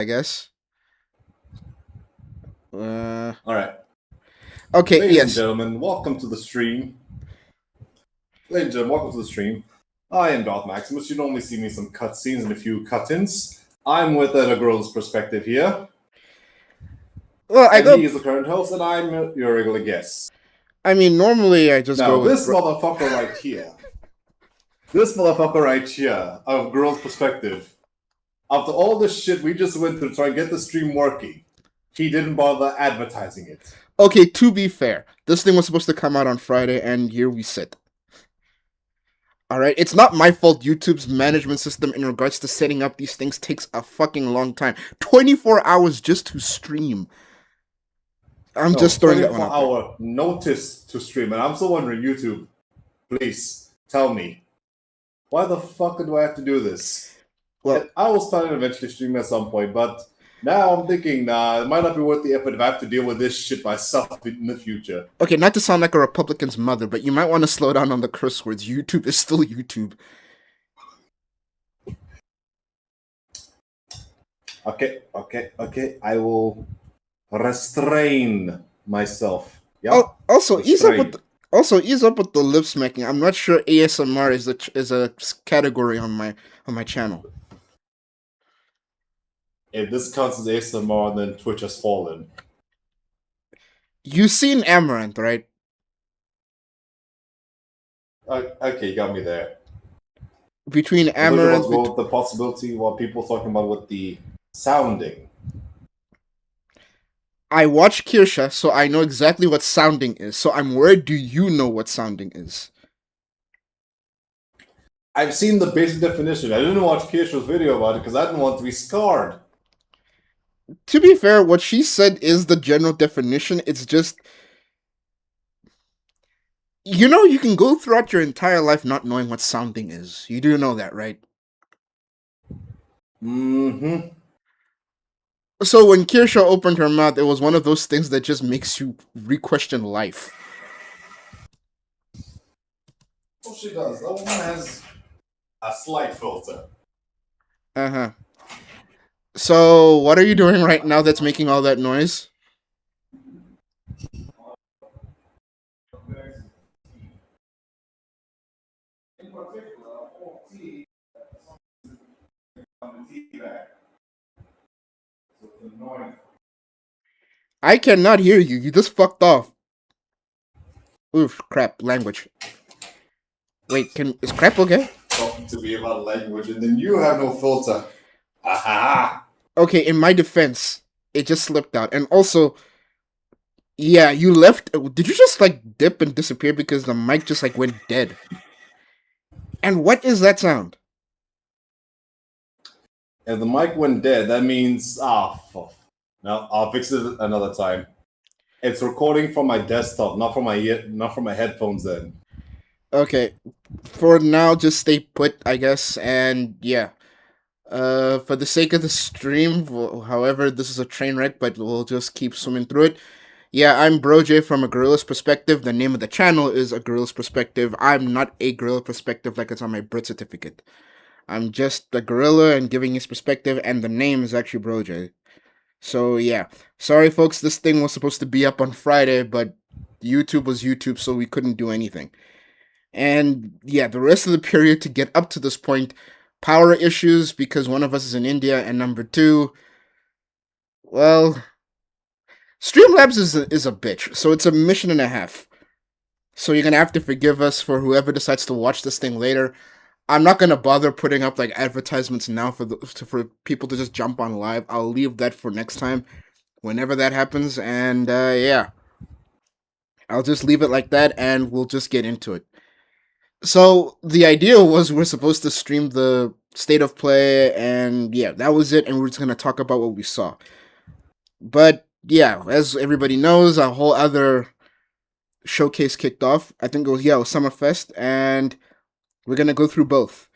I guess. All right, Okay, ladies and yes. gentlemen, welcome to the stream. Ladies and gentlemen, welcome to the stream. I am Darth Maximus. You normally see me in some cutscenes and a few cut-ins. I'm with a girl's perspective here, Well, I and he go. is the current host, and I'm your regular guest. I mean, normally I just go Now, with. this motherfucker right here, of girl's perspective, after all this shit we just went through to try and get the stream working, he didn't bother advertising it. Okay, to be fair, this thing was supposed to come out on Friday, and here we sit. Alright, it's not my fault YouTube's management system in regards to setting up these things takes a fucking long time. 24 hours just to stream. I'm No, just throwing that one out there. 24-hour notice to stream, and I'm still wondering, YouTube, please tell me, why the fuck do I have to do this? Well, I was planning to eventually stream at some point, but now I'm thinking, it might not be worth the effort if I have to deal with this shit myself in the future. okay, not to sound like a Republican's mother, but you might want to slow down on the curse words. YouTube is still YouTube. Okay. I will restrain myself. Yeah. Oh, also ease up with Restrain. ease up with the lip smacking. I'm not sure ASMR is a category on my channel. If this counts as ASMR, then Twitch has fallen. You've seen Amaranth, right? Okay, you got me there. Between I thought you want Amaranth, to go with the possibility what people talking about with the sounding. I watch Kirsha, so I know exactly what sounding is. So I'm worried. Do you know what sounding is? I've seen the basic definition. I didn't watch Keisha's video about it because I didn't want to be scarred. To be fair, what she said is the general definition. It's just, you can go throughout your entire life not knowing what sounding is. You do know that, right? Mm-hmm. So when Kirsha opened her mouth, it was one of those things that just makes you re-question life. Well, she does. That woman has a slight filter. Uh-huh. So what are you doing right now that's making all that noise? I cannot hear you. You just fucked off. Oof, crap, language. Wait, is crap okay? Talking to me about language, and then you have no filter. Aha! Okay, in my defense, it just slipped out. And also, yeah, you left. Did you just like dip and disappear because the mic just like went dead? And what is that sound? If the mic went dead, that means fuck. Now I'll fix it another time. It's recording from my desktop, not from my headphones. Then. Okay, for now, just stay put, I guess. And yeah, for the sake of the stream, however, this is a train wreck, but we'll just keep swimming through it. Yeah, I'm BroJ from A Gorilla's Perspective. The name of the channel is A Gorilla's Perspective. I'm not a gorilla perspective like it's on my birth certificate. I'm just a gorilla and giving his perspective, and the name is actually BroJ. So yeah, sorry folks, this thing was supposed to be up on Friday, but YouTube was YouTube, so we couldn't do anything. And yeah, the rest of the period to get up to this point, power issues because one of us is in India, and number two, well, Streamlabs is a bitch, so it's a mission and a half. So you're gonna have to forgive us for whoever decides to watch this thing later. I'm not gonna bother putting up like advertisements now for people to just jump on live. I'll leave that for next time, whenever that happens. And yeah, I'll just leave it like that, and we'll just get into it. So the idea was we're supposed to stream the state of play, and yeah, that was it. And we're just gonna talk about what we saw. But yeah, as everybody knows, a whole other showcase kicked off. I think it was Summerfest, and we're gonna go through both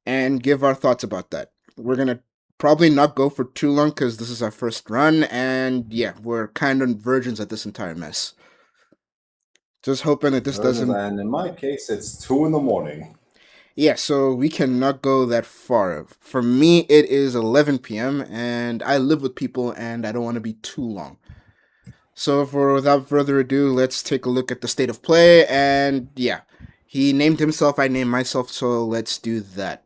and give our thoughts about that. We're gonna probably not go for too long because this is our first run, and yeah, we're kind of virgins at this entire mess. Just hoping that this doesn't. And in my case, it's 2 in the morning. Yeah, so we cannot go that far. For me, it is 11 p.m., and I live with people, and I don't want to be too long. So, without further ado, let's take a look at the state of play. And yeah, he named himself, I named myself, so let's do that.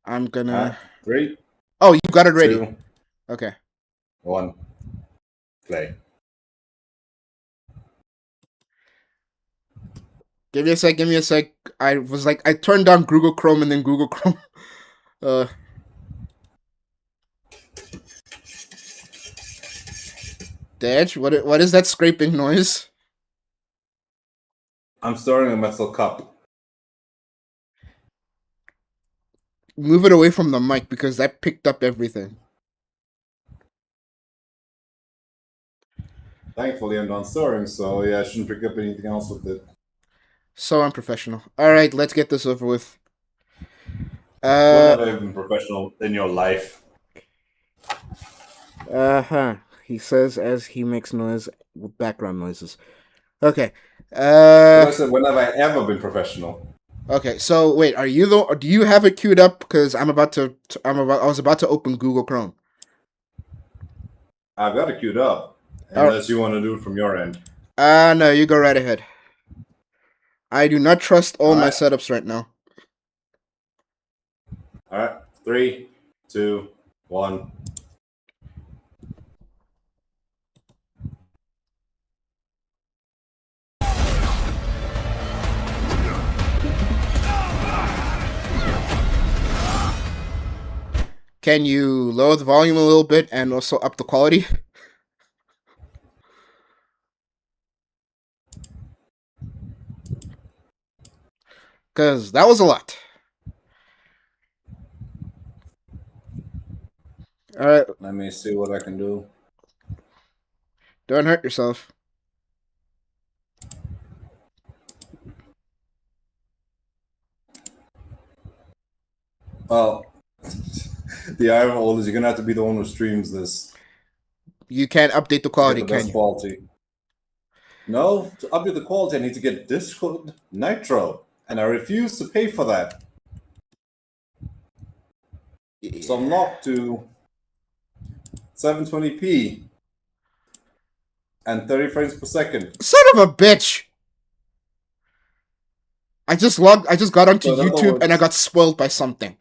I'm gonna. Alright, three, Oh, you got it ready. two, Okay. one, play. Give me a sec, give me a sec. I turned on Google Chrome and then Google Chrome. Uh, Dad, what is that scraping noise? I'm stirring a metal cup. Move it away from the mic because that picked up everything. Thankfully, I'm done stirring, so yeah, I shouldn't pick up anything else with it. So unprofessional. All right, let's get this over with. When Uh, have I been professional in your life? huh. He says as he makes noise with background noises. Okay. No, I said, when have I ever been professional? Okay. So wait, are you the? Do you have it queued up? Because I was about to open Google Chrome. I've got it queued up, Oh, unless you want to do it from your end. no, you go right ahead. I do not trust all my Alright, setups right now. alright. Three, two, one. Can you lower the volume a little bit and also up the quality? Because that was a lot. All right, Let me see what I can do. don't hurt yourself. Well, the irony of all is you're gonna have to be the one who streams this You can't update the to get quality, the can best you? quality. No, to upgrade the quality, I need to get Discord Nitro, and I refuse to pay for that. So I'm locked to 720p and 30 frames per second. Son of a bitch! I just got onto So in other YouTube and I words, got spoiled by something.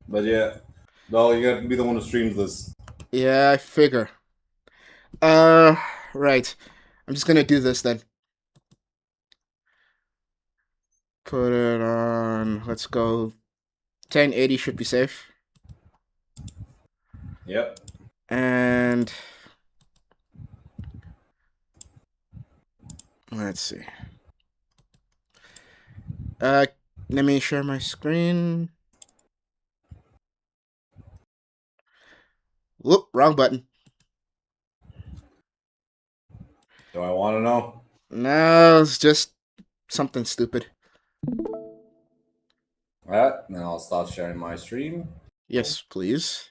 but yeah, no, you got to be the one who streams this. Yeah, I figure. Uh, right. I'm just gonna do this then. Put it on. Let's go. 1080 should be safe. Yep. And let's see. Uh, Let me share my screen. Whoop, wrong button. Do I want to know? No, it's just something stupid. Alright, now I'll start sharing my stream. Yes, please.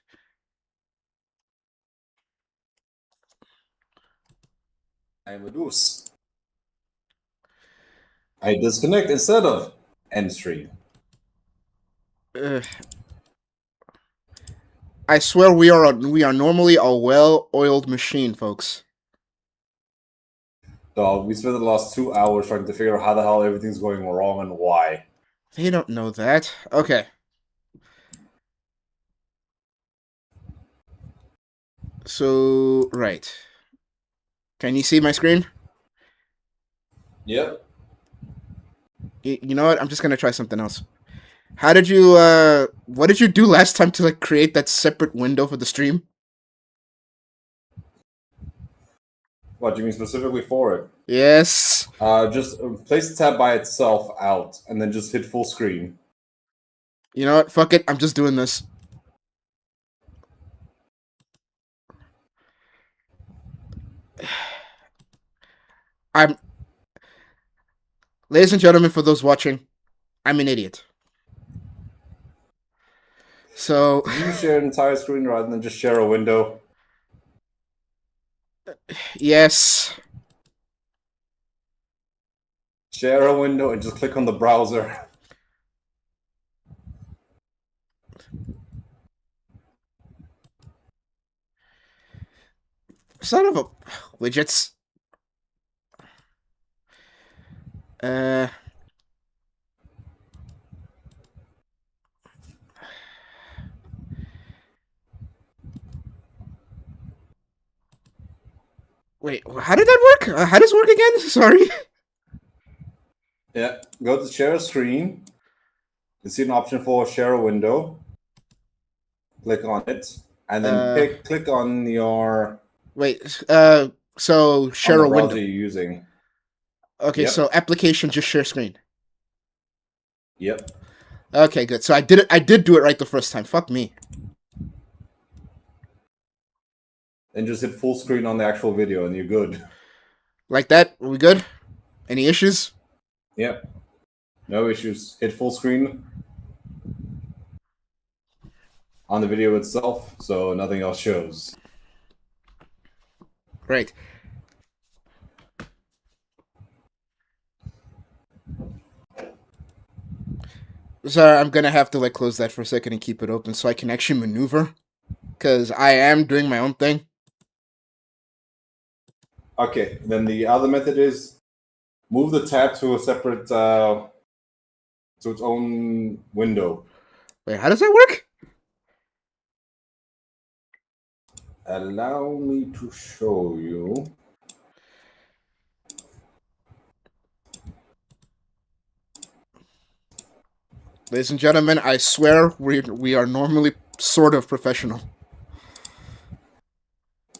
I reduce. I disconnect instead of end stream. I swear we are normally a well-oiled machine, folks. Dog, we spent the last 2 hours trying to figure out how the hell everything's going wrong and why. They don't know that. Okay. So, right. Can you see my screen? Yep. You know what? I'm just gonna try something else. How did you, what did you do last time to, like, create that separate window for the stream? What do you mean specifically for it? Yes. Just place the tab by itself out, and then just hit full screen. You know what? Fuck it. I'm just doing this. I'm, ladies and gentlemen, for those watching, I'm an idiot. So, Did you share an entire screen rather than just share a window? yes. Share a window and just click on the browser. Son of a widgets. Uh, wait, how did that work? How does it work again? Sorry. Yeah, go to share a screen. You see an option for share a window. Click on it, and then Uh, click on your wait. So on share the a browser window. you're using. Okay, so Yep, application just share screen. yep. Okay, good. So I did it. I did do it right the first time. Fuck me. Then just hit full screen on the actual video, and you're good. Like that. Are we good? Any issues? Yep, no issues. Hit full screen on the video itself, so nothing else shows. Right. So I'm gonna have to like close that for a second and keep it open so I can actually maneuver, because I am doing my own thing. Okay, then the other method is move the tab to a separate to its own window. Wait, how does that work? Allow me to show you. Ladies and gentlemen, I swear we are normally sort of professional.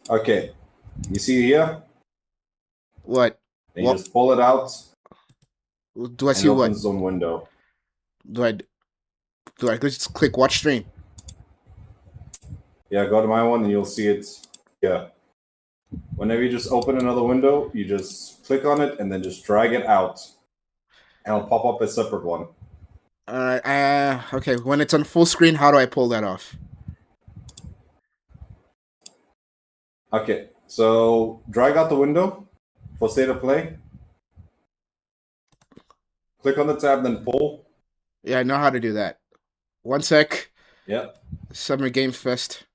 Okay, you see here? What? Then you Well, just pull it out, do I and it see what? opens its own window. Do I do I just click watch stream? Yeah, go to my one, and you'll see it. Yeah. Whenever you just open another window, you just click on it and then just drag it out, and it'll pop up a separate one. Okay. When it's on full screen, how do I pull that off? Okay, so drag out the window for state of play. Click on the tab, then pull. Yeah, I know how to do that. One sec. Yep. Summer Game Fest.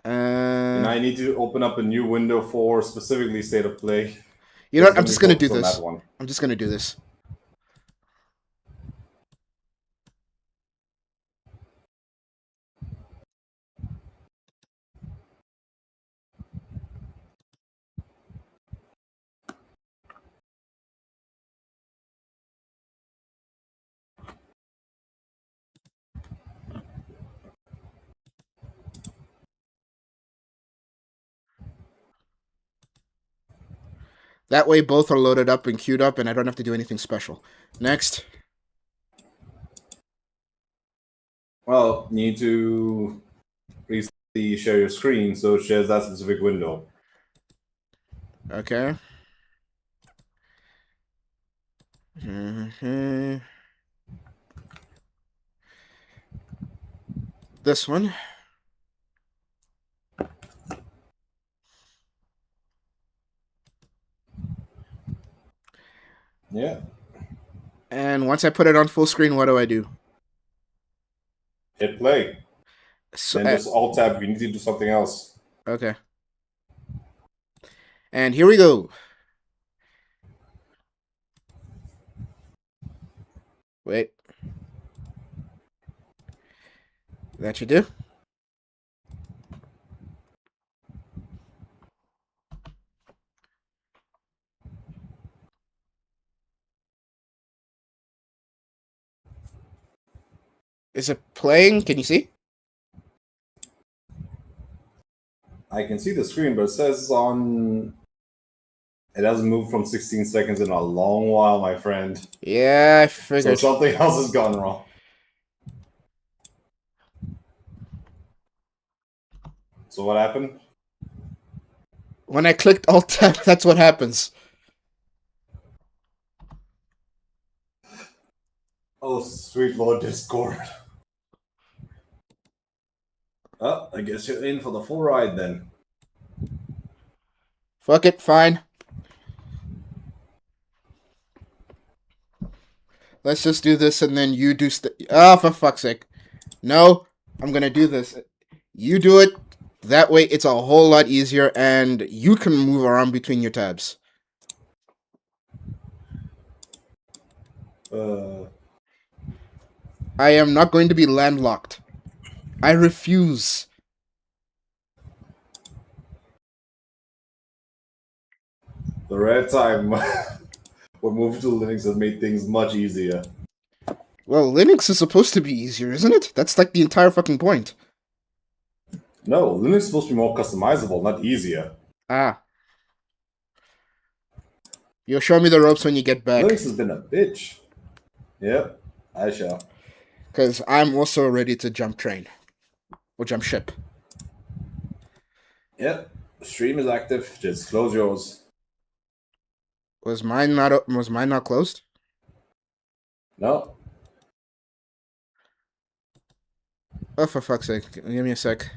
And now you need to open up a new window for specifically state of play. You know what? I'm Then we just gonna do focus on this. that one. I'm just gonna do this. That way, both are loaded up and queued up, and I don't have to do anything special. Next. Well, you need to recently share your screen so it shares that specific window. Okay. Mm-hmm. This one. Yeah. And once I put it on full screen, what do I do? Hit play. So, Then just alt tab if you need to do something else. okay. And here we go. Wait. That should do. Is it playing? Can you see? I can see the screen, but it says on. It hasn't moved from 16 seconds in a long while, my friend. Yeah, I So figured. something else has gone wrong. So what happened? When I clicked Alt Tab, that's what happens. Oh, sweet Lord Discord. Oh, I guess you're in for the full ride then. Fuck it, fine. Let's just do this, and then you do. Oh, for fuck's sake! No, I'm gonna do this. You do it. That way, it's a whole lot easier, and you can move around between your tabs. I am not going to be landlocked. I refuse. The rare time when moving to Linux has made things much easier. Well, Linux is supposed to be easier, isn't it? That's like the entire fucking point. No, Linux is supposed to be more customizable, not easier. Ah. You'll show me the ropes when you get back. Linux has been a bitch. Yep, I shall. Because I'm also ready to jump train. Or jump ship. Yep, stream is active. Just close yours. Was mine not closed? No. Oh, for fuck's sake. Give me a sec.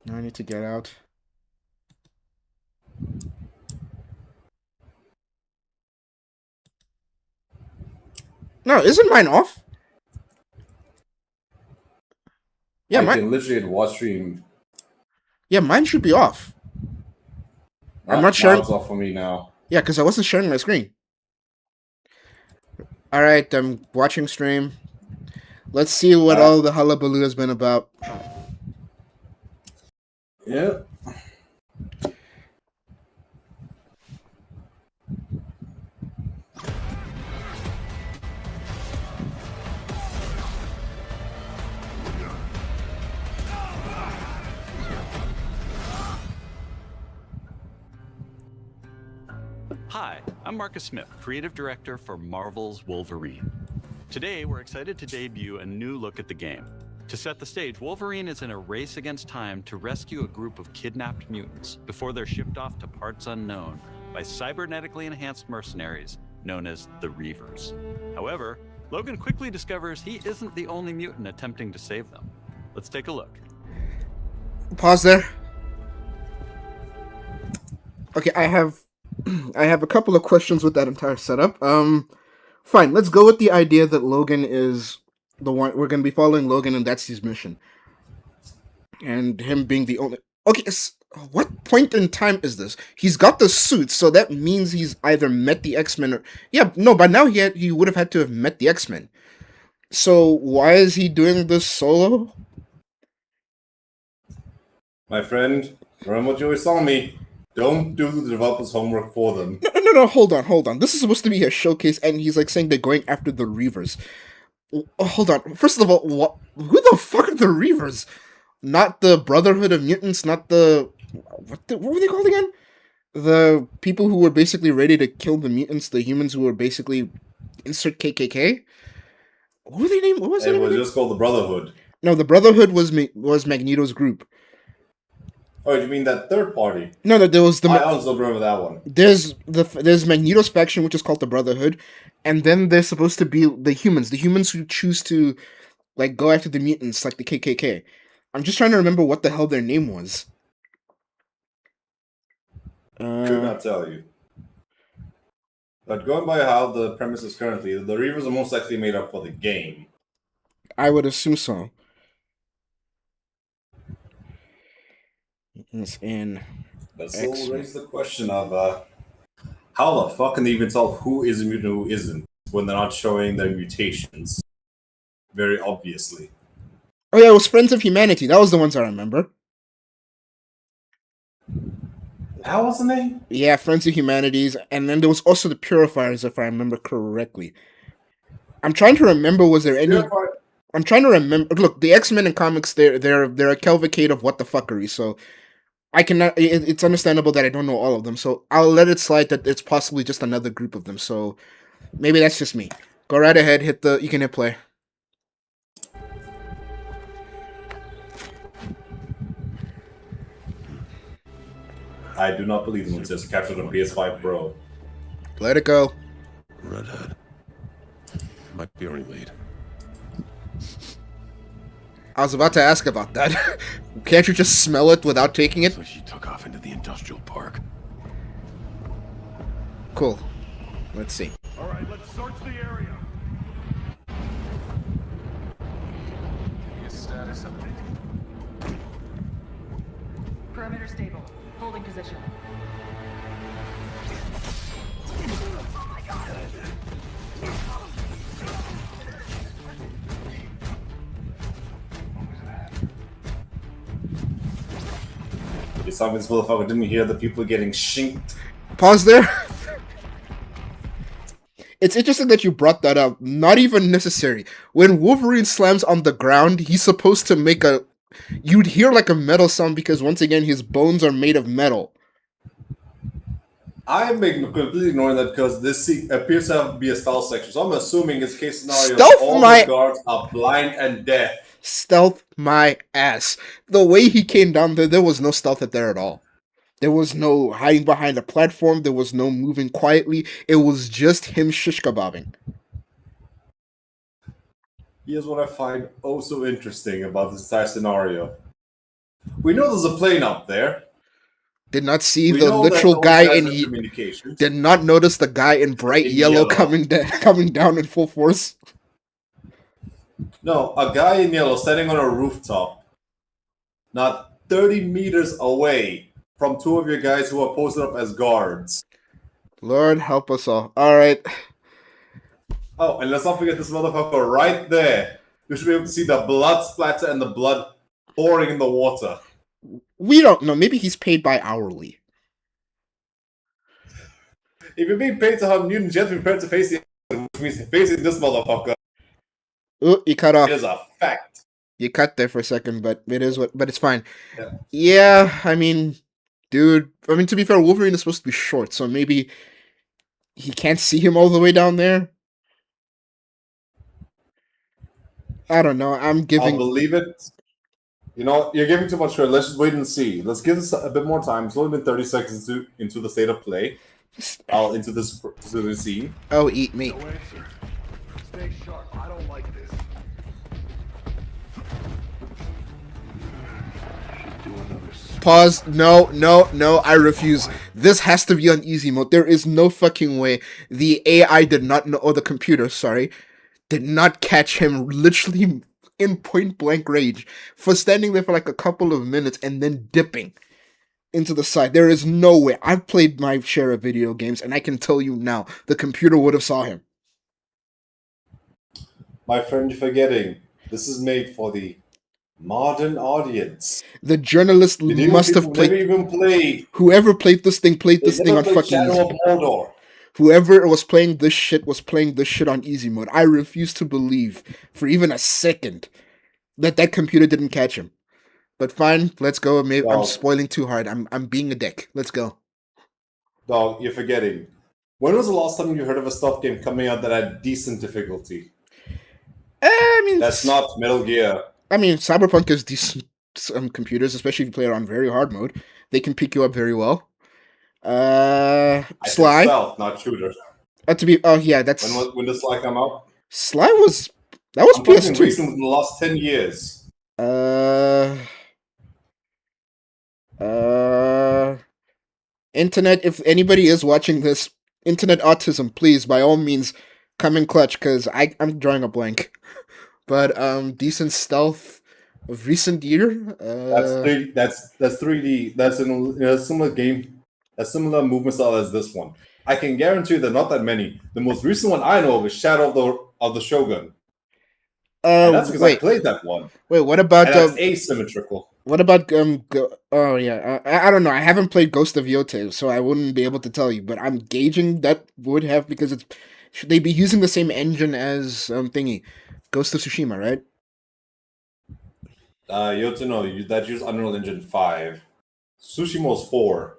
Now I need to get out. No, isn't mine off? Yeah, I can literally watch stream. Yeah, mine should be off. I'm not sure. sharing. It's off for me now. Yeah, because I wasn't sharing my screen. Alright, I'm watching stream. Let's see what all the hullabaloo has been about. Yeah. Hi, I'm Marcus Smith, Creative Director for Marvel's Wolverine. Today, we're excited to debut a new look at the game. To set the stage, Wolverine is in a race against time to rescue a group of kidnapped mutants before they're shipped off to parts unknown by cybernetically enhanced mercenaries known as the Reavers. However, Logan quickly discovers he isn't the only mutant attempting to save them. Let's take a look. Pause there. Okay, I have a couple of questions with that entire setup. Fine, let's go with the idea that Logan is the one. We're going to be following Logan, and that's his mission. And him being the only... Okay, what point in time is this? He's got the suit, so that means he's either met the X-Men or... Yeah, no, by now he would have had to have met the X-Men. So why is he doing this solo? My friend, remember what you always told me. Don't do the developers' homework for them. No, hold on. This is supposed to be a showcase, and he's like saying they're going after the Reavers. Hold on. First of all, who the fuck are the Reavers? Not the Brotherhood of Mutants, not the... What were they called again? The people who were basically ready to kill the mutants, the humans who were basically... Insert KKK? What were they named? What was it? It was just called the Brotherhood. No, the Brotherhood was Magneto's group. Oh, you mean that third party? No, there was the... I also remember that one. There's Magneto's faction, which is called the Brotherhood, and then there's supposed to be the humans who choose to, like, go after the mutants, like the KKK. I'm just trying to remember what the hell their name was. Could not tell you. But going by how the premise is currently, the Reavers are most likely made up for the game. I would assume so. It's in. But still raise the question of how the fuck can they even tell who is a mutant and who isn't when they're not showing their mutations? Very obviously. Oh yeah, it was Friends of Humanity. That was the ones I remember. How was the name? Yeah, Friends of Humanities, and then there was also the Purifiers, if I remember correctly. I'm trying to remember. Was there any? I'm trying to remember. Look, the X-Men in comics, they're a cavalcade of what the fuckery. So I cannot. It's understandable that I don't know all of them. So I'll let it slide that it's possibly just another group of them. So maybe that's just me. Go right ahead. You can hit play. I do not believe them. It says captured on PS5 Pro. Let it go. Redhead. Might be already late. I was about to ask about that. Can't you just smell it without taking it? So she took off into the industrial park. Cool. Let's see. All right, let's search the area. Give me a status update. Perimeter stable. Holding position. You saw this motherfucker didn't hear the people getting shinked. Pause there. It's interesting that you brought that up. Not even necessary. When Wolverine slams on the ground, he's supposed to make a... You'd hear like a metal sound because, once again, his bones are made of metal. I'm completely ignoring that because this appears to be a stealth section. So I'm assuming it's case scenario Stealth all my- the guards are blind and deaf. Stealth my ass. The way he came down there was no stealth there at all. There was no hiding behind a platform. There was no moving quietly. It was just him shish kebabbing. Here's what I find oh so interesting about this entire scenario. We know there's a plane up there. Did not see We the know that literal those guy guys in... have communications. Did not notice the guy in bright In yellow, yellow. coming down in full force. No, a guy in yellow standing on a rooftop, not 30 meters away from two of your guys who are posted up as guards. Lord help us all. All right. Oh, and let's not forget this motherfucker right there. You should be able to see the blood splatter and the blood pouring in the water. We don't know. Maybe he's paid by hourly. If you're being paid to have mutants, you have to be prepared to face the which means facing this motherfucker Oh, you cut off. is a fact. You cut there for a second, but it is what. But it's fine. Yeah. Yeah, I mean, dude. I mean, to be fair, Wolverine is supposed to be short, so maybe he can't see him all the way down there. I don't know. I'm I'll giving. believe it. You know, you're giving too much credit. Let's just wait and see. Let's give this a bit more time. It's only been 30 seconds into the state of play. Into this scene. Oh, eat me. No answer. Stay sharp. I don't like this. Do another Pause. No, no, no. I refuse. This has to be on easy mode. There is no fucking way the AI did not know, or the computer, sorry, did not catch him literally in point blank range for standing there for like a couple of minutes and then dipping into the side. There is no way. I've played my share of video games, and I can tell you now, the computer would have saw him. My friend, you're forgetting. This is made for the modern audience. The journalist They never must have never played. even played. Whoever played this thing played They this thing never on played fucking Shadow easy. of Mordor. Whoever was playing this shit was playing this shit on easy mode. I refuse to believe for even a second that that computer didn't catch him. But fine, let's go. Maybe I'm Dog. spoiling too hard. I'm being a dick. Let's go. Dog, you're forgetting. When was the last time you heard of a stealth game coming out that had decent difficulty? I mean, That's not Metal Gear. I mean, Cyberpunk is decent. Computers, especially if you play it on very hard mode, they can pick you up very well. I said Sly. stealth, not shooter. To be. Oh yeah, that's When does Sly come out? Sly was. That was I'm talking PS2. recent in the last 10 years. Internet, if anybody is watching this, internet autism, please, by all means, come in clutch, because I'm drawing a blank. But, decent stealth of recent year? That's 3D. That's in a similar game, a similar movement style as this one. I can guarantee you there are not that many. The most recent one I know of is Shadow of the Shogun. And that's because I wait, played that one. wait, what about, And that's asymmetrical. what about, oh yeah, I don't know, I haven't played Ghost of Yote, so I wouldn't be able to tell you, but I'm gauging that would have, because it's, should they be using the same engine as, thingy, Ghost of Tsushima, right? Yoto, no, that used Unreal Engine 5. Tsushima was 4,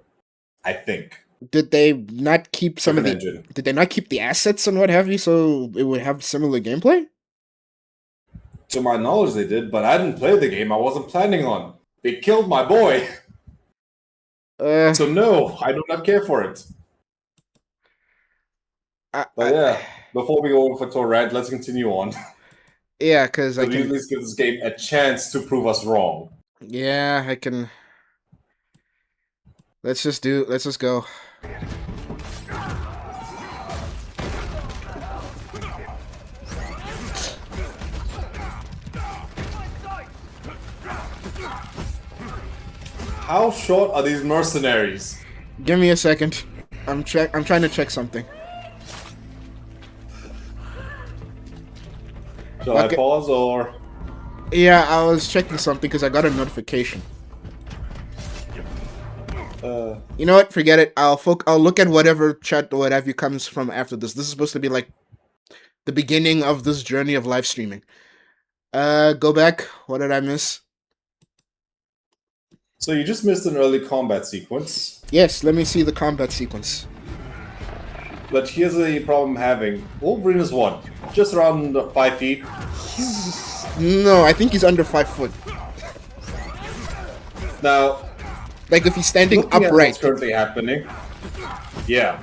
I think. Did they not keep some of the, Different engine. did they not keep the assets and what have you, so it would have similar gameplay? To my knowledge, they did, but I didn't play the game. I wasn't planning on. They killed my boy. So no, I do not care for it. But yeah, before we go for Torrent, let's continue on. Yeah, because So I at can, least give this game a chance to prove us wrong. yeah, I can, let's just go. how short are these mercenaries? Give me a second. I'm trying to check something. Shall I Okay. pause or? Yeah, I was checking something because I got a notification. You know what? Forget it. I'll look at whatever chat or whatever comes from after this. This is supposed to be like the beginning of this journey of live streaming. Go back. What did I miss? So you just missed an early combat sequence. Yes, let me see the combat sequence. But here's a problem I'm having. Wolverine is what? Just around 5 feet. No, I think he's under 5 foot. Now, Like if he's standing looking at upright. what's currently happening. Yeah.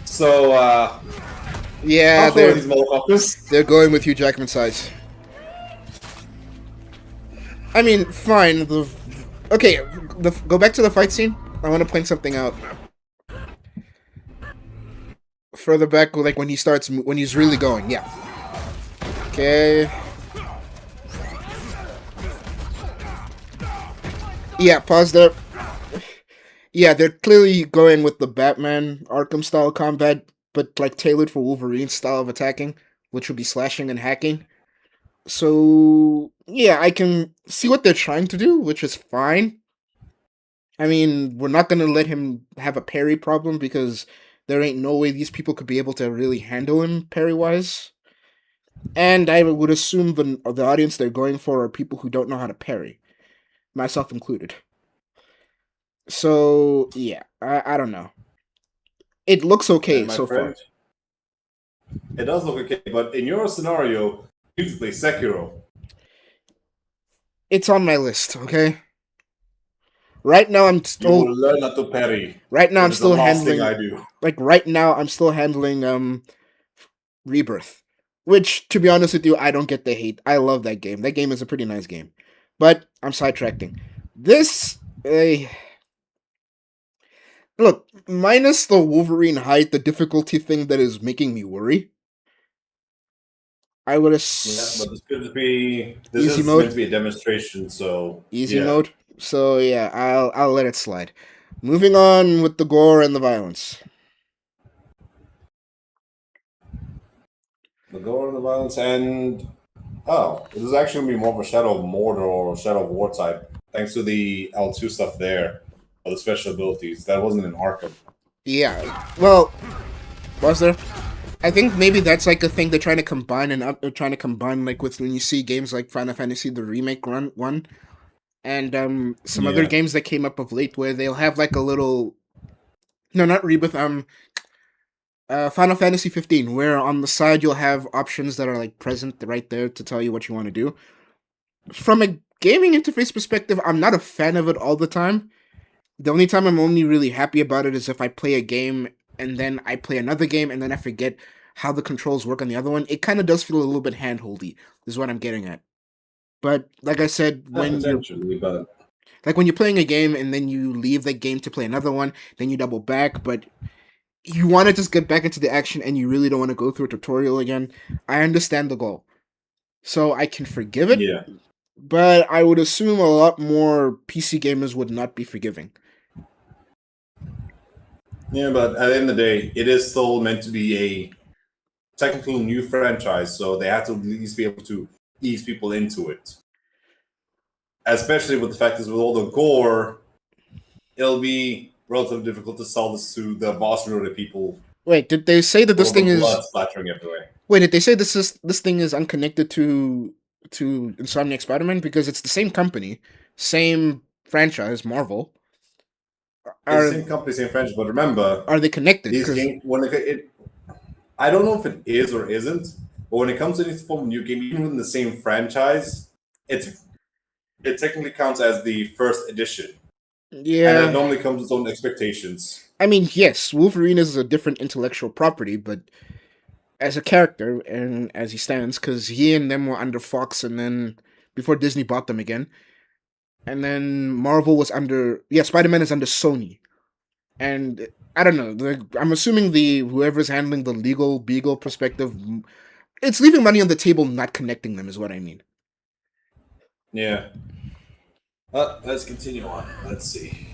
So, Yeah, how tall are these motherfuckers? they're going with Hugh Jackman size. I mean, fine. Okay, go back to the fight scene. I want to point something out. Further back, like when he's really going. Yeah. Okay. Yeah, pause there. Yeah, they're clearly going with the Batman Arkham style combat, but like tailored for Wolverine style of attacking, which would be slashing and hacking. So yeah, I can see what they're trying to do, which is fine. I mean, we're not gonna let him have a parry problem because there ain't no way these people could be able to really handle him parry wise. And I would assume the audience they're going for are people who don't know how to parry, myself included. So yeah, I don't know. It looks okay And my so friend, far. it does look okay, but in your scenario, you need to play Sekiro. It's on my list, okay? Right now I'm You still will learn how to parry. right now It I'm is still the last thing handling I do. like right now I'm still handling Rebirth. Which to be honest with you, I don't get the hate. I love that game. That game is a pretty nice game. But I'm sidetracking. This look, minus the Wolverine height, the difficulty thing that is making me worry. I would Yeah, have but this Easy is mode? meant to be a demonstration, so easy yeah. mode. So yeah, I'll let it slide. Moving on with the gore and the violence. The gore and the violence, and this is actually gonna be more of a Shadow of Mordor or Shadow of War type, thanks to the L2 stuff there, or the special abilities. That wasn't in Arkham. Yeah. Well, was there? I think maybe that's like a thing they're trying to combine they're trying to combine like with when you see games like Final Fantasy the remake one and some other Yeah. games that came up of late where they'll have like a little no, not rebirth Final Fantasy 15 where on the side you'll have options that are like present right there to tell you what you want to do. From a gaming interface perspective, I'm not a fan of it all the time. The only time I'm only really happy about it is if I play a game and then I play another game and then I forget how the controls work on the other one. It kind of does feel a little bit handholdy, is what I'm getting at. But like I said, Potentially, but when you're playing a game and then you leave the game to play another one, then you double back, but you want to just get back into the action and you really don't want to go through a tutorial again. I understand the goal. So I can forgive it, yeah. but I would assume a lot more PC gamers would not be forgiving. Yeah, but at the end of the day, it is still meant to be a technical new franchise, so they have to at least be able to ease people into it. Especially with the fact is with all the gore, it'll be relatively difficult to sell this to the vast majority of people. Wait, did they say that this All the thing is? blood splattering everywhere. Wait, did they say this thing is unconnected to Insomniac Spider-Man because it's the same company, same franchise, Marvel. It's Are the same company, same franchise, but remember, are they connected? these 'Cause- games I don't know if it is or isn't, but when it comes to any form of new game, even within the same franchise, it technically counts as the first edition. And yeah, that normally comes with its own expectations. I mean, yes, Wolverine is a different intellectual property, but as a character and as he stands, because he and them were under Fox, and then before Disney bought them again, and then Marvel was under Spider-Man is under Sony, and I don't know. I'm assuming whoever's handling the legal beagle perspective, it's leaving money on the table, not connecting them, is what I mean. Yeah. Let's continue on. Let's see.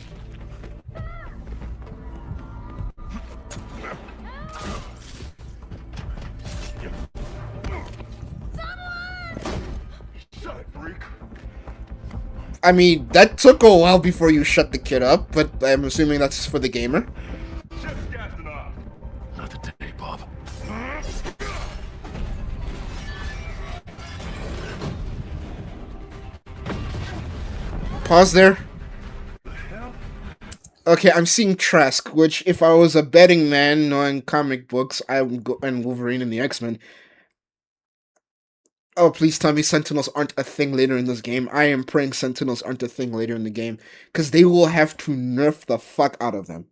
Shut it, freak. I mean, that took a while before you shut the kid up, but I'm assuming that's for the gamer. Shit's gassing off. Not today, Bob. Pause there. The hell? Okay, I'm seeing Trask, which if I was a betting man knowing comic books, I would go and Wolverine and the X-Men. Oh, please tell me Sentinels aren't a thing later in this game. I am praying Sentinels aren't a thing later in the game, because they will have to nerf the fuck out of them.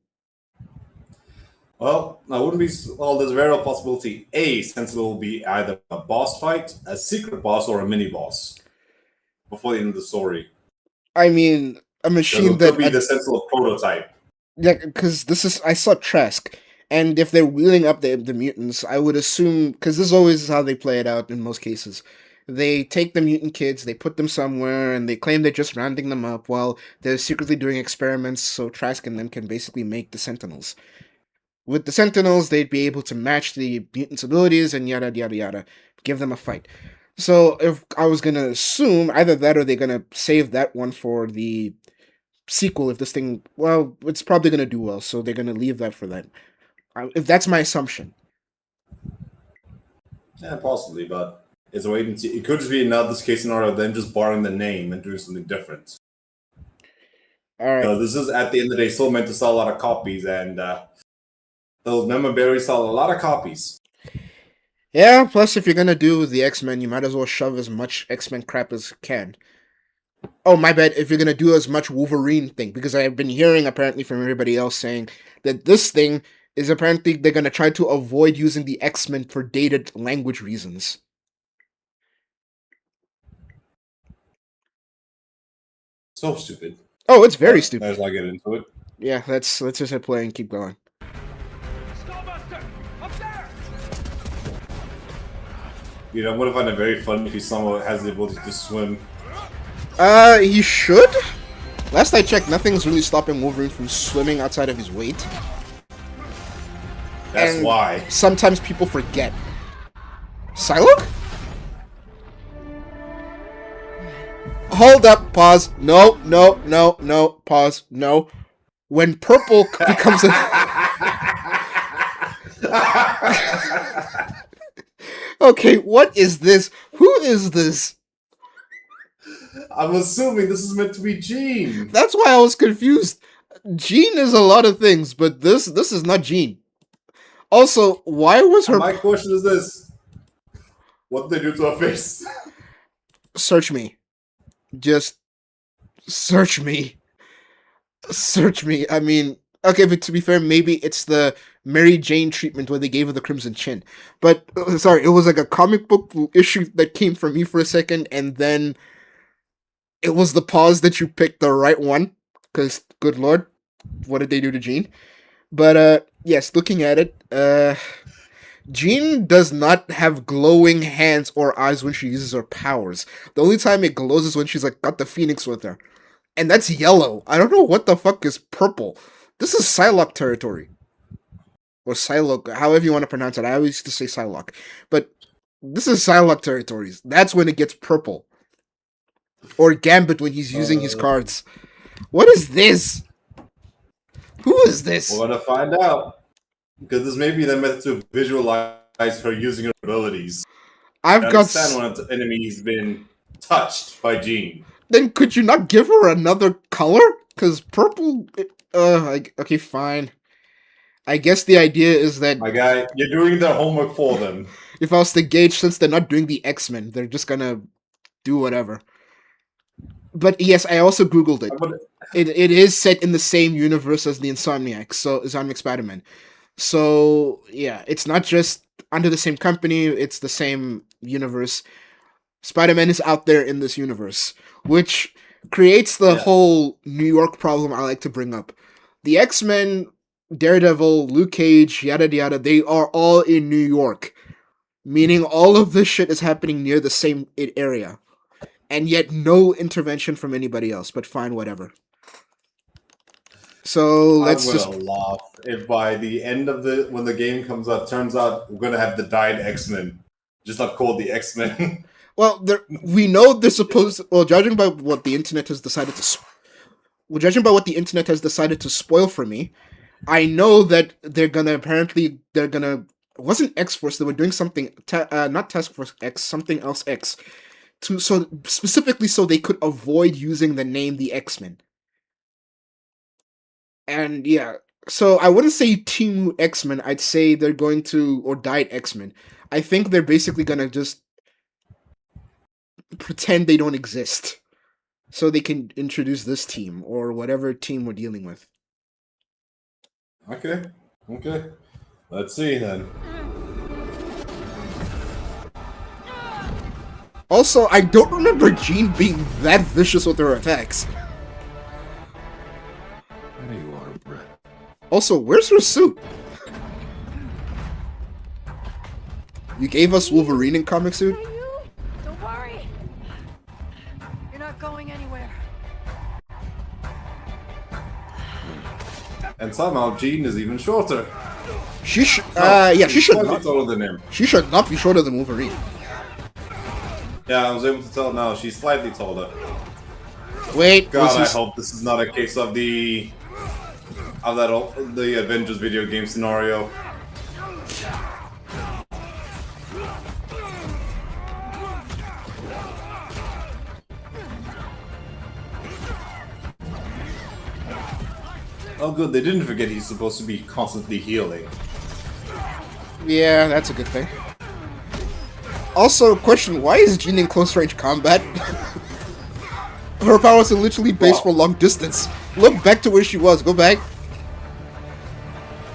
Well, I wouldn't be. Well, there's a very real possibility. A Sentinel will be either a boss fight, a secret boss, or a mini boss before the end of the story. I mean, a machine It that could be the Sentinel prototype. yeah, because I saw Trask, and if they're wheeling up the mutants, I would assume because this is always how they play it out in most cases. They take the mutant kids, they put them somewhere, and they claim they're just rounding them up while they're secretly doing experiments so Trask and them can basically make the Sentinels. With the Sentinels, they'd be able to match the mutants' abilities and yada yada yada, give them a fight. So if I was gonna assume either that or they're gonna save that one for the sequel if this thing, well, it's probably going to do well, so they're going to leave that for that. If that's my assumption. Yeah, possibly, but it's a wait and see. It could just be another case scenario of them just borrowing the name and doing something different. All right. Because this is, at the end of the day, still meant to sell a lot of copies, and those memorabilia sell a lot of copies. Yeah, plus if you're going to do the X-Men, you might as well shove as much X-Men crap as you can. Oh, my bad, if you're going to do as much Wolverine thing, because I've been hearing apparently from everybody else saying that this thing is apparently they're going to try to avoid using the X-Men for dated language reasons. So stupid. Oh, it's very But stupid. Let's not get into it. Yeah, let's just hit play and keep going. Skullbuster! Up there! You know, I would find it very fun if he somehow has the ability to swim. He should? Last I checked, nothing's really stopping Wolverine from swimming outside of his weight. That's And why. sometimes people forget. Psylocke? Hold up, pause. No, pause, no. When purple becomes a... Okay, what is this? Who is this? I'm assuming this is meant to be Jean. That's why I was confused. Jean is a lot of things, but this is not Jean. Also, why was her... My question is this. What did they do to her face? Search me. Just search me. Search me. I mean, okay, but to be fair, maybe it's the Mary Jane treatment where they gave her the crimson chin. But, sorry, it was like a comic book issue that came from me for a second, and then it was the pause that you picked the right one. Because, good lord, what did they do to Jean? But, yes, looking at it, Jean does not have glowing hands or eyes when she uses her powers. The only time it glows is when she's, like, got the Phoenix with her. And that's yellow. I don't know what the fuck is purple. This is Psylocke territory. Or Psylocke, however you want to pronounce it. I always used to say Psylocke. But this is Psylocke territories. That's when it gets purple. Or Gambit when he's using his cards. What is this? Who is this? We're gonna find out. Because this may be the method to visualize her using her abilities. I've got... Understand when an enemy's been touched by Jean. Then could you not give her another color? Because purple... okay, fine. I guess the idea is that... My guy, you're doing their homework for them. If I was to gauge, since they're not doing the X-Men, they're just gonna do whatever. But yes, I also googled it. It is set in the same universe as the Insomniacs, so Insomniac Spider-Man. So yeah, it's not just under the same company, it's the same universe. Spider-Man is out there in this universe, which creates the whole New York problem I like to bring up. The X-Men, Daredevil, Luke Cage, yada yada, they are all in New York. Meaning all of this shit is happening near the same area. and yet no intervention from anybody else. But fine, whatever. So let's I'm just. gonna laugh if by the end of when the game comes out, turns out we're gonna have the dyed X-Men, just not called the X-Men. Well, we know they're supposed. Well, judging by what the internet has decided to. Judging by what the internet has decided to spoil for me, I know that they're gonna. It wasn't X Force. They were doing something. Not Task Force X. Something else X. Specifically so they could avoid using the name the X-Men. And yeah, so I wouldn't say Team X-Men. I'd say they're going to or Died X-Men. I think they're basically gonna just pretend they don't exist, so they can introduce this team or whatever team we're dealing with. Okay. Let's see then. Also, I don't remember Jean being that vicious with her attacks. There you are, Brett. Also, where's her suit? You gave us Wolverine in comic suit? Hey, you! Don't worry. You're not going anywhere. And somehow Jean is even shorter. She should. She She's should slightly not. taller than him. She should not be shorter than Wolverine. Yeah, I was able to tell now. She's slightly taller. Wait, God, I hope this is not a case of the Avengers video game scenario. Oh, good. They didn't forget he's supposed to be constantly healing. Yeah, that's a good thing. Also, question: why is Jean in close range combat? Her powers are literally based for long distance. Look back to where she was. Go back.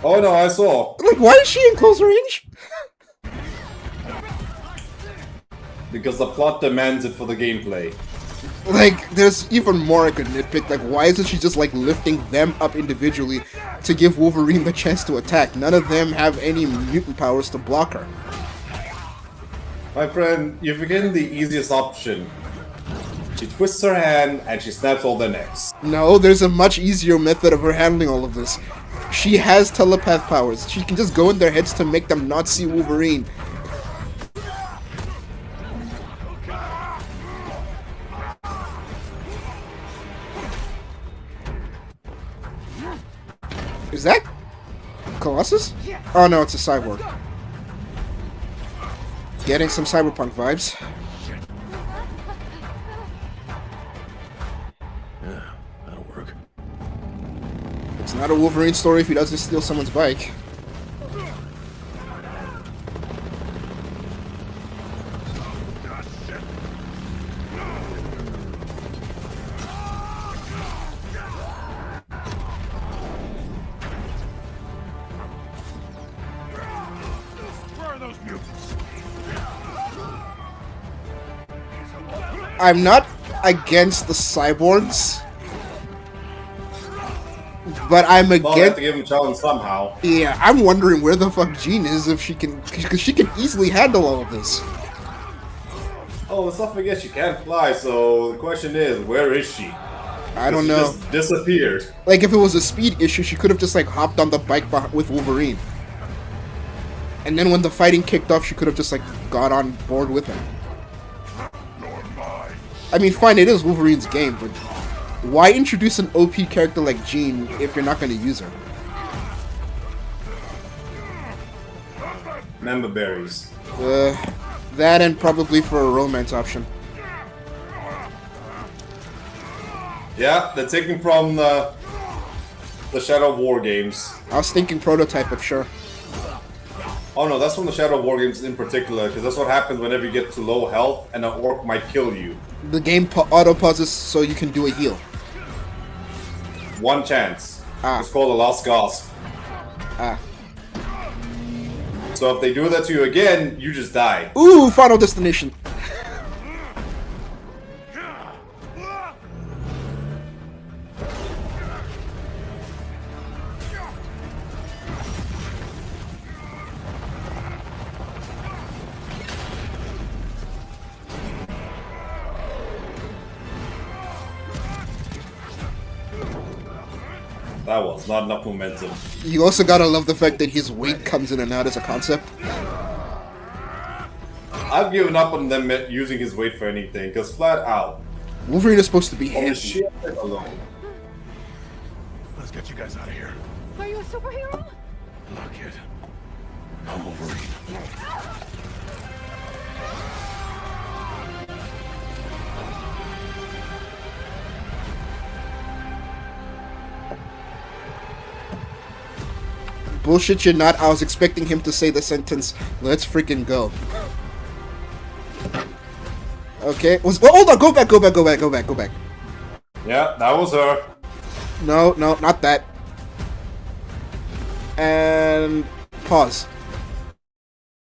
Oh no, I saw. Like, why is she in close range? Because the plot demands it for the gameplay. Like, there's even more I could nitpick. Like, why isn't she just, like, lifting them up individually to give Wolverine the chance to attack? None of them have any mutant powers to block her. My friend, you're forgetting the easiest option. She twists her hand and she snaps all their necks. No, there's a much easier method of her handling all of this. She has telepath powers. She can just go in their heads to make them not see Wolverine. Is that Colossus? Oh no, it's a cyborg. Getting some cyberpunk vibes. Yeah, that'll work. It's not a Wolverine story if he doesn't steal someone's bike. Where are those mutants? I'm not against the cyborgs, but I'm Well, I have against. to give him a challenge somehow. Yeah, I'm wondering where the fuck Jean is if she can, because she can easily handle all of this. Oh, let's not forget she can't fly, so the question is, where is she? I don't She know. just disappeared. Like, if it was a speed issue, she could have just, like, hopped on the bike with Wolverine. And then when the fighting kicked off, she could have just, like, got on board with him. I mean, fine, it is Wolverine's game, but why introduce an OP character like Jean if you're not going to use her? Member berries. That and probably for a romance option. Yeah, they're taken from the Shadow of War games. I was thinking prototype, but sure. Oh no, that's from the Shadow of War games in particular, because that's what happens whenever you get to low health and an orc might kill you. The game auto pauses so you can do a heal. One chance. Ah. It's called a last gasp. Ah. So if they do that to you again, you just die. Ooh, Final Destination. That was not enough momentum. You also gotta love the fact that his weight comes in and out as a concept. I've given up on them using his weight for anything, because flat out, Wolverine is supposed to be on the heavy. sheer weight alone. Let's get you guys out of here. Are you a superhero? Look, kid. I'm Wolverine. Bullshit you not, I was expecting him to say the sentence, let's freaking go. Okay, hold on, go back. Yeah, that was her. No, not that. And pause.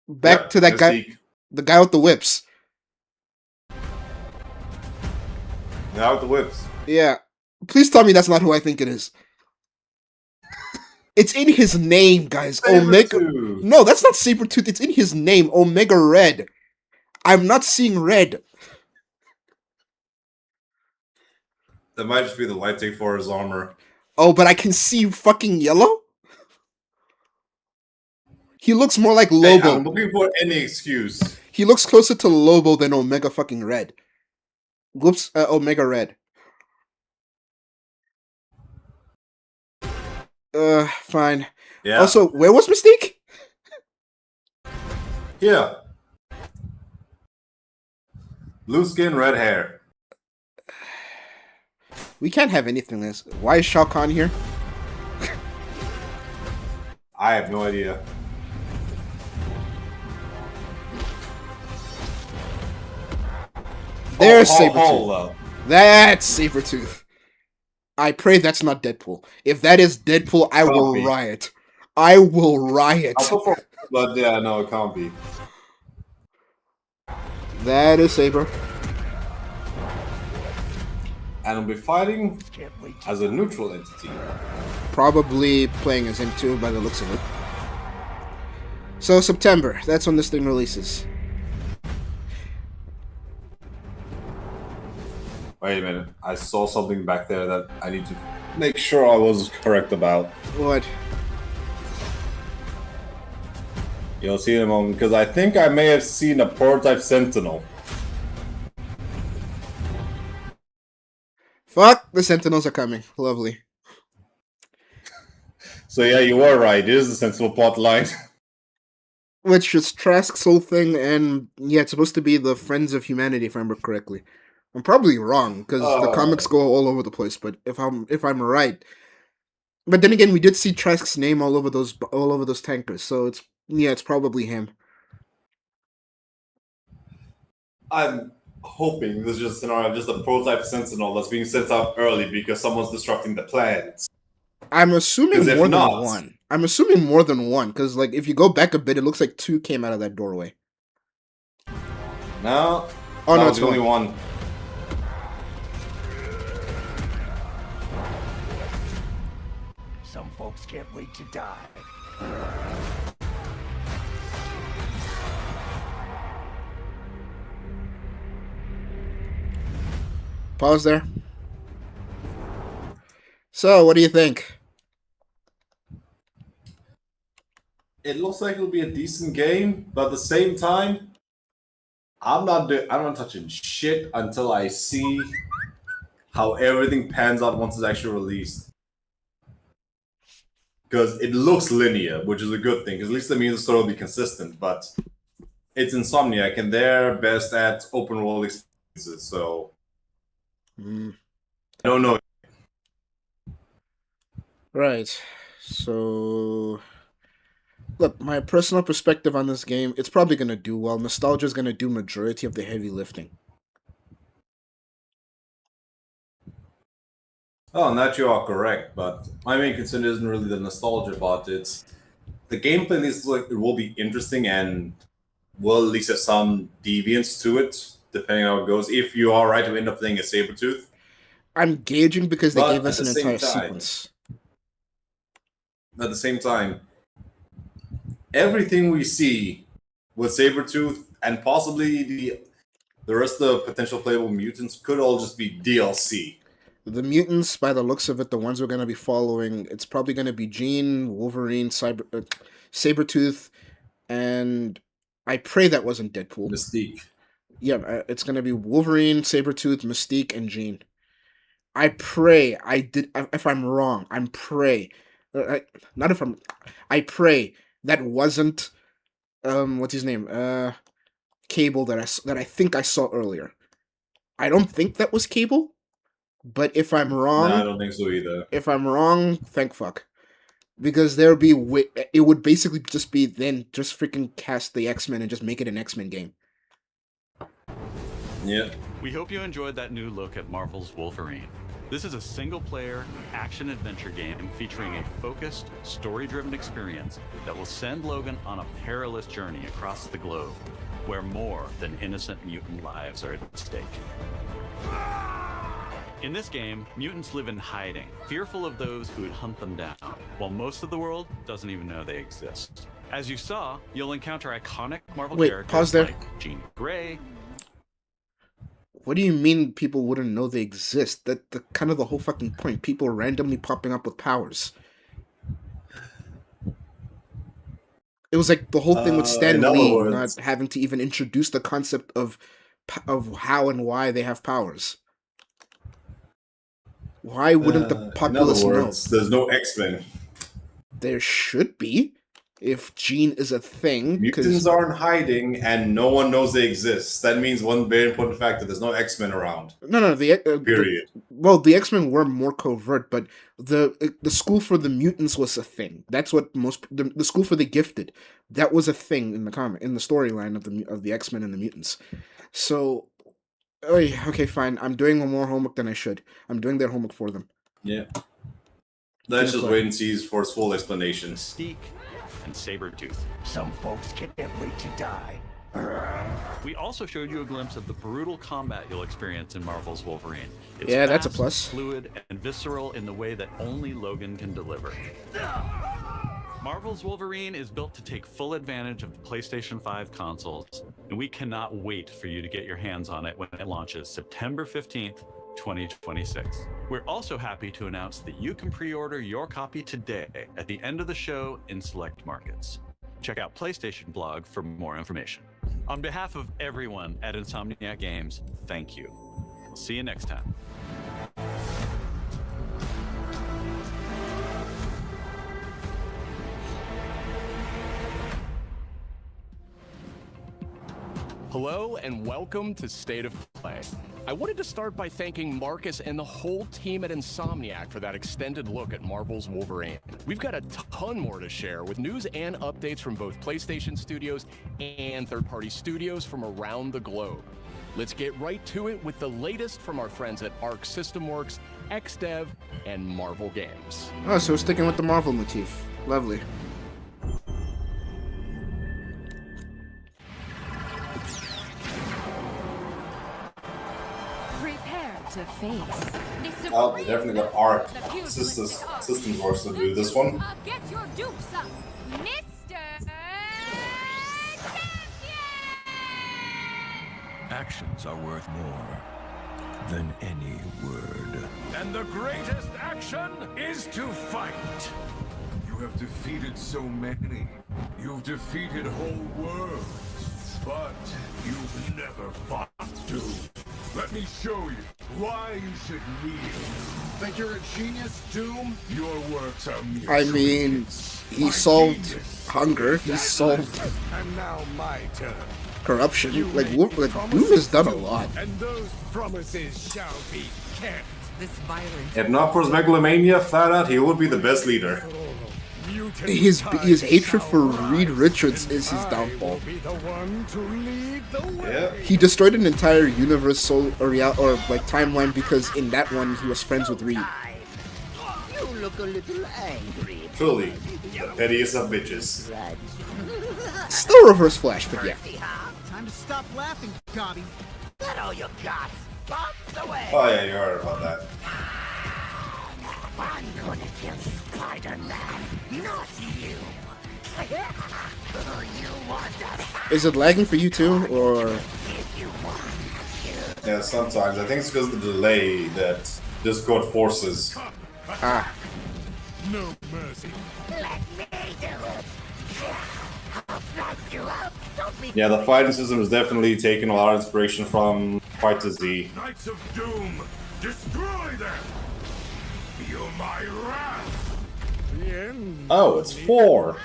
Back Yep, to that guy, Mystique. the guy with the whips. Now with the whips. Yeah. Please tell me that's not who I think it is. It's in his name, guys. Omega. Sabretooth. No, that's not Sabretooth. It's in his name, Omega Red. I'm not seeing red. That might just be the light take for his armor. Oh, but I can see fucking yellow? He looks more like Hey, Lobo. I'm looking for any excuse. He looks closer to Lobo than Omega fucking Red. Whoops, Omega Red. Fine. Yeah. Also, where was Mystique? Yeah. Blue skin, red hair. We can't have anything less. Why is Shao Kahn here? I have no idea. There's Oh, Sabretooth. hold up. That's Sabretooth. I pray that's not Deadpool. If that is Deadpool, I will Can't be. riot. I will riot. I'll go for it, but yeah, no, it can't be. That is Saber. And I'll be fighting Can't wait. as a neutral entity. Probably playing as him too, by the looks of it. So September, that's when this thing releases. Wait a minute. I saw something back there that I need to make sure I was correct about. What? You'll see in a moment, because I think I may have seen a prototype Sentinel. Fuck, the Sentinels are coming. Lovely. So yeah, you were right. It is the Sentinel plot line. Which is Trask's whole thing, and yeah, it's supposed to be the Friends of Humanity, if I remember correctly. I'm probably wrong because the comics go all over the place. But if I'm right, but then again, we did see Trask's name all over those tankers, so it's probably him. I'm hoping this is just a scenario, just a prototype Sentinel that's being sent out early because someone's disrupting the plans. I'm assuming 'Cause if more than not- one. I'm assuming more than one because, like, if you go back a bit, it looks like two came out of that doorway. No. Oh no, that it's was only one. one. Some folks can't wait to die. Pause there. So, what do you think? It looks like it'll be a decent game, but at the same time, I'm not touching shit until I see how everything pans out once it's actually released. Because it looks linear, which is a good thing. Because at least that means the story will be consistent. But it's Insomniac, and they're best at open world experiences. So I don't know. Right. So, look, my personal perspective on this game, it's probably going to do well. Nostalgia's going to do majority of the heavy lifting. Oh, and that you are correct. But my main concern isn't really the nostalgia part. It's the gameplay needs to look like it will be interesting and will at least have some deviance to it, depending on how it goes. If you are right to end up playing a Sabretooth. I'm gauging because they But gave us at an the same entire time- sequence. At the same time, everything we see with Sabretooth and possibly the rest of the potential playable mutants could all just be DLC. The mutants, by the looks of it, the ones we're gonna be following, it's probably gonna be Jean, Wolverine, Sabretooth, and I pray that wasn't Deadpool. Mystique. Yeah, it's gonna be Wolverine, Sabretooth, Mystique, and Jean. I pray if I'm wrong, I'm pray. Not if I'm I pray that wasn't what's his name? Cable that I think I saw earlier. I don't think that was Cable, but if I'm wrong, Nah, I don't think so either. if I'm wrong, thank fuck. Because there would be it would basically just be then just freaking cast the X-Men and just make it an X-Men game. Yeah. We hope you enjoyed that new look at Marvel's Wolverine. This is a single-player, action-adventure game featuring a focused, story-driven experience that will send Logan on a perilous journey across the globe, where more than innocent mutant lives are at stake. In this game, mutants live in hiding, fearful of those who would hunt them down, while most of the world doesn't even know they exist. As you saw, you'll encounter iconic Marvel characters pause there. like Jean Grey. What do you mean people wouldn't know they exist? That the kind of the whole fucking point. People randomly popping up with powers. It was like the whole thing with Stan in other Lee words- not having to even introduce the concept of how and why they have powers. Why wouldn't the populace in other know? words, there's no X-Men. There should be, if Jean is a thing. Mutants aren't hiding, and no one knows they exist. That means one very important fact that there's no X-Men around. No, Period. The X-Men were more covert, but the school for the mutants was a thing. That's what the school for the gifted, that was a thing in the storyline of the X-Men and the mutants. So, okay, fine. I'm doing more homework than I should. I'm doing their homework for them. Yeah. Let's just wait and see for its full explanations. Mystique, and Sabretooth. Some folks can't wait to die. We also showed you a glimpse of the brutal combat you'll experience in Marvel's Wolverine. It's Yeah, that's a fast, plus. fluid, and visceral in the way that only Logan can deliver. Marvel's Wolverine is built to take full advantage of the PlayStation 5 consoles, and we cannot wait for you to get your hands on it when it launches September 15th, 2026. We're also happy to announce that you can pre-order your copy today at the end of the show in select markets. Check out PlayStation Blog for more information. On behalf of everyone at Insomniac Games, thank you. We'll see you next time. Hello and welcome to State of Play. I wanted to start by thanking Marcus and the whole team at Insomniac for that extended look at Marvel's Wolverine. We've got a ton more to share with news and updates from both PlayStation studios and third-party studios from around the globe. Let's get right to it with the latest from our friends at Arc System Works, XDev, and Marvel Games. Oh, so we're sticking with the Marvel motif. Lovely. Prepare to face. Oh, they definitely got Arc Systems Works to do this one. Get your dupes up, Mr. Actions are worth more than any word. And the greatest action is to fight. You have defeated so many. You've defeated whole worlds. But you've never fought Doom. Let me show you why you should kneel. Think you're a genius, Doom? Your works are mere I mean, he solved hunger. He solved And now my turn. corruption. You Like, make Doom has promises, done a Doom, lot. And those promises shall be kept. This violence. If not for his megalomania, flat out, he would be the best leader. Mutant His tides hatred for shall Reed rise, Richards and is his I downfall. will be the one to lead the way. Yeah. He destroyed an entire universe, timeline, because in that one he was friends with Reed. You look a little angry. Truly, the pettiest of bitches. Still Reverse Flash, but yeah. Time to stop laughing, Gobby. That all you got? Bump away. Oh yeah, you heard about that. I'm gonna kill Spider-Man, not you. You want that Is it lagging for you too, or Yeah, sometimes. I think it's because of the delay that Discord forces. Ah, No mercy. Yeah, the fighting system is definitely taking a lot of inspiration from Fight to Z. Knights of Doom, destroy them! Feel my wrath! Oh, it's 4.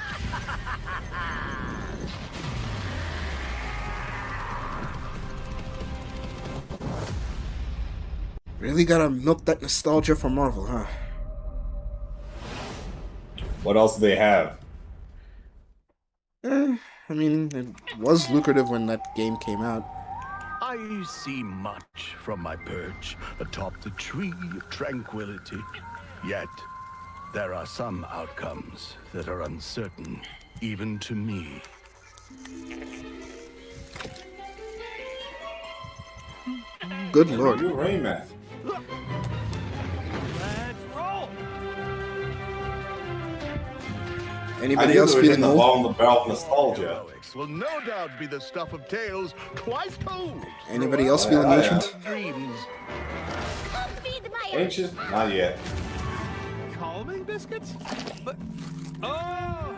really gotta milk that nostalgia for Marvel, huh? What else do they have? I mean, it was lucrative when that game came out. I see much from my perch atop the tree of tranquility. Yet, there are some outcomes that are uncertain, even to me. Good lord. You Rayman. Let's roll! I Anybody knew else they were hitting feeling the old? bottom of the barrel of nostalgia. Heroics will no doubt be the stuff of tales twice told. Anybody else Yeah, feeling yeah. ancient? Dreams. Ancient? Not yet. Calming biscuits? But oh,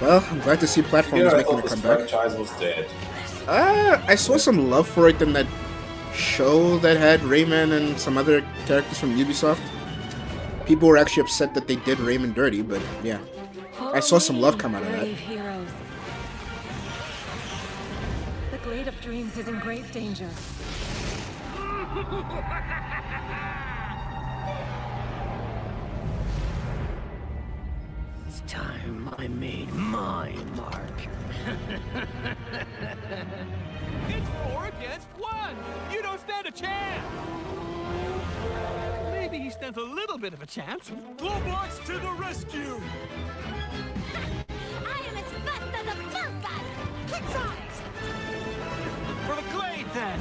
Well, I'm glad to see platforms Here I making thought a this comeback. franchise was dead. I saw some love for it in that show that had Rayman and some other characters from Ubisoft. People were actually upset that they did Rayman dirty, but yeah. I saw some love come out of that. Brave heroes. The Glade of Dreams is in grave danger. It's time I made my mark. it's 4 against 1. You don't stand a chance. Maybe he stands a little bit of a chance. Roblox to the rescue! I am as fast as a falcon! Kick size! For the Glade, then.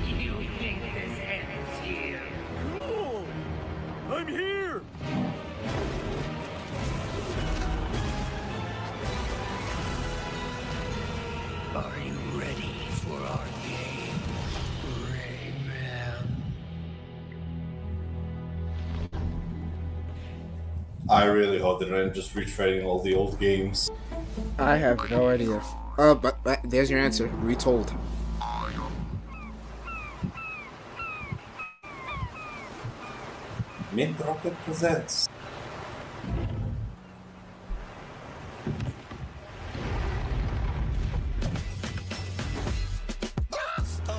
You think this ends here? Cool. I'm here. Are you ready for our game, Rayman? I really hope they're not just retreading all the old games. I have no idea. But there's your answer. Retold. Mint Rocket presents.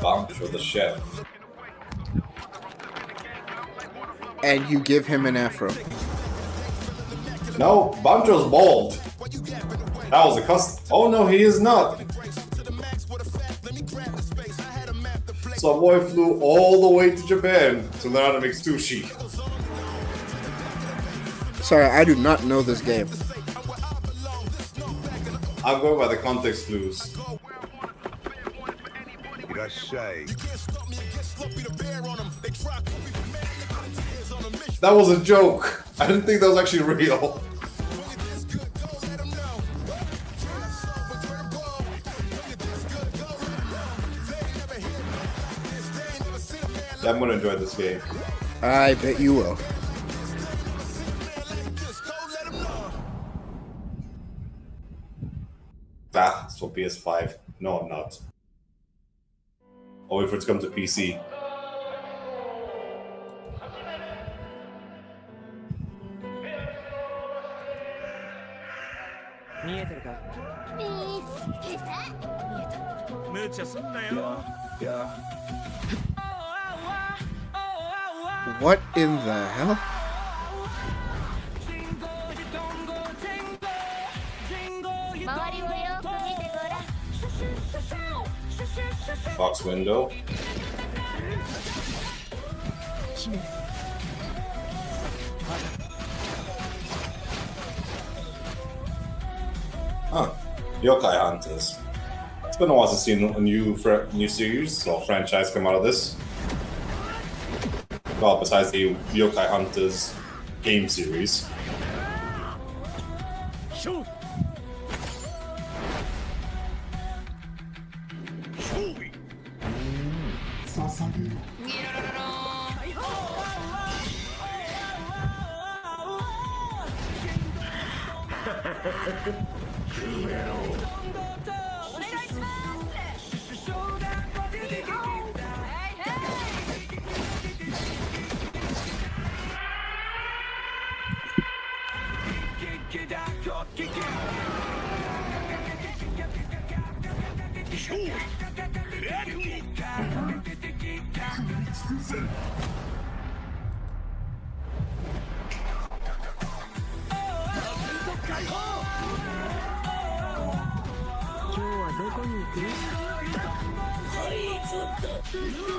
Bump for the chef. And you give him an afro. No, Bancho's bald. That was a custom. Oh no, he is not. So a boy flew all the way to Japan to learn how to make sushi. Sorry, I do not know this game. I'm going by the context clues. That was a joke. I didn't think that was actually real. Yeah, I'm gonna enjoy this game. I bet you will. Ah, it's for PS5. No, I'm not. I'll wait for it to come to PC. What in the hell? Fox window. Huh. Yokai Hunters. It's been a while since I've seen a new series or franchise come out of this. Well, besides the Yokai Hunters game series.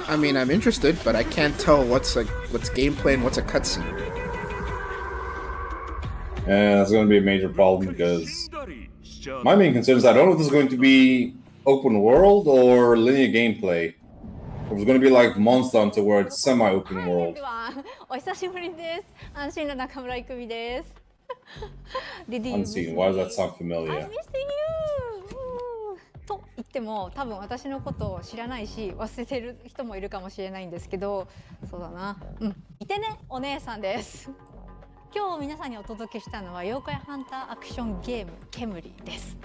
I mean, I'm interested, but I can't tell what's gameplay and what's a cutscene. And that's going to be a major problem because my main concern is I don't know if this is going to be open world or linear gameplay. If it's going to be like Monster Hunter where it's semi-open world. お久しぶりです。安心の中村いくみです。Unseen. Why does that sound familiar? I'm missing you! と言っても多分私のことを知らないし忘れてる人もいるかもしれないんですけど、そうだな。いてねお姉さんです。今日皆さんにお届けしたのは妖怪ハンターアクションゲーム煙です。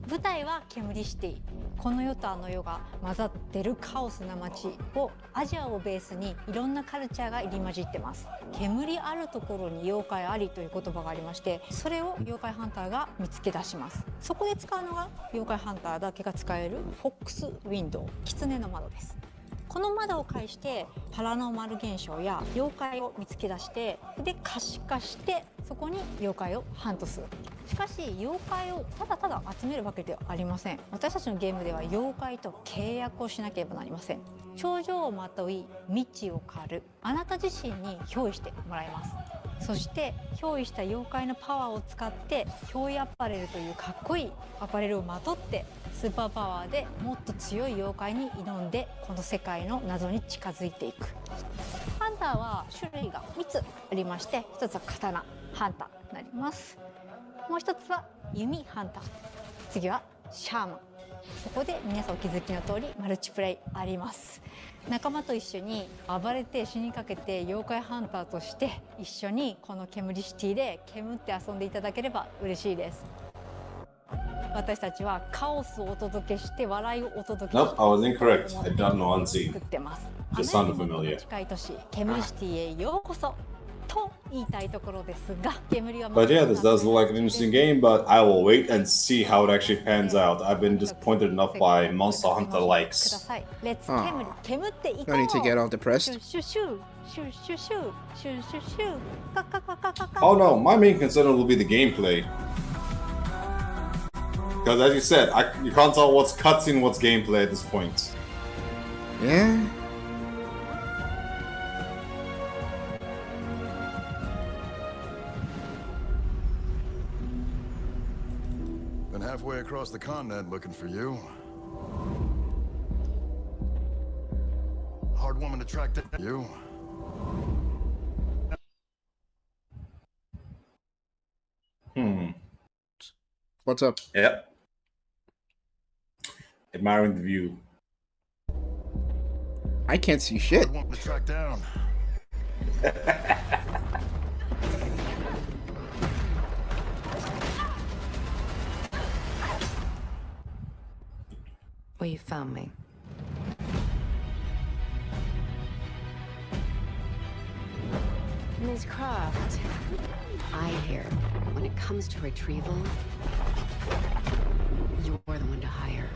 舞台は煙シティ。この世とあの世が混ざってるカオスな街をアジアをベースにいろんなカルチャーが入り混じってます。煙あるところに妖怪ありという言葉がありまして、それを妖怪ハンターが見つけ出します。そこで使うのが妖怪ハンターだけが使えるフォックスウィンドウ、狐の窓です。この窓を介してパラノーマル現象や妖怪を見つけ出してで可視化してそこに妖怪をハントする。しかし妖怪をただただ集めるわけではありません。私たちのゲームでは妖怪と契約をしなければなりません。頂上をまとい未知を狩るあなた自身に憑依してもらいます。そして憑依した妖怪のパワーを使って憑依アパレルというかっこいいアパレルをまとってスーパーパワーでもっと強い妖怪に挑んでこの世界の謎に近づいていく。ハンターは種類が3つありまして、1つは刀ハンターになります。もう1つは弓ハンター、次はシャーマン。そこで皆さんお気づきの通りマルチプレイあります。仲間と一緒に暴れて死にかけて妖怪ハンターとして一緒にこの煙シティで煙って遊んでいただければ嬉しいです。私たちはカオスをお届けして笑いをお届けして Nope, I was incorrect. I don't know Unseen. 作ってます。 Just sounded familiar. 近い都市煙シティへようこそと言いたいところですが、煙は But yeah, this does look like an interesting game, but I will wait and see how it actually pans out. I've been disappointed enough by Monster Hunter likes. Let's 煙っていこう。 No need to get all depressed. Oh no, my main concern will be the gameplay. Because as you said, you can't tell what's cutscene, what's gameplay at this point. Yeah. Been halfway across the continent looking for you. Hard woman to track down. You. What's up? Yep. Admiring the view. I can't see shit. Hard woman to track down. Well, you found me. Ms. Croft, I hear when it comes to retrieval, you're the one to hire.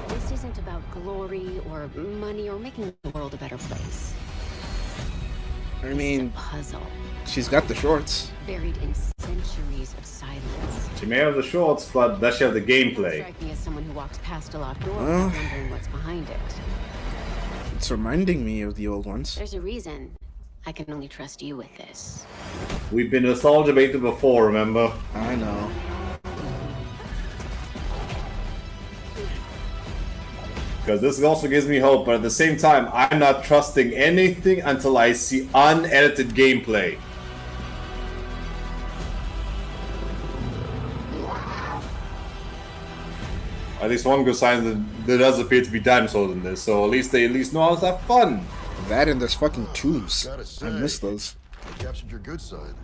This isn't about glory or money or making the world a better place. I mean, puzzle. She's got the shorts. Buried in centuries of silence. She may have the shorts, but does she have the gameplay? Strike me as someone who walks past a locked door wondering what's behind it. It's reminding me of the old ones. There's a reason I can only trust you with this. We've been nostalgia baited before, remember? I know. Because this also gives me hope, but at the same time, I'm not trusting anything until I see unedited gameplay. At least one good sign that there does appear to be dinosaurs in this, so at least they know how to have fun. That and there's fucking tombs. I miss those. I captured your good side.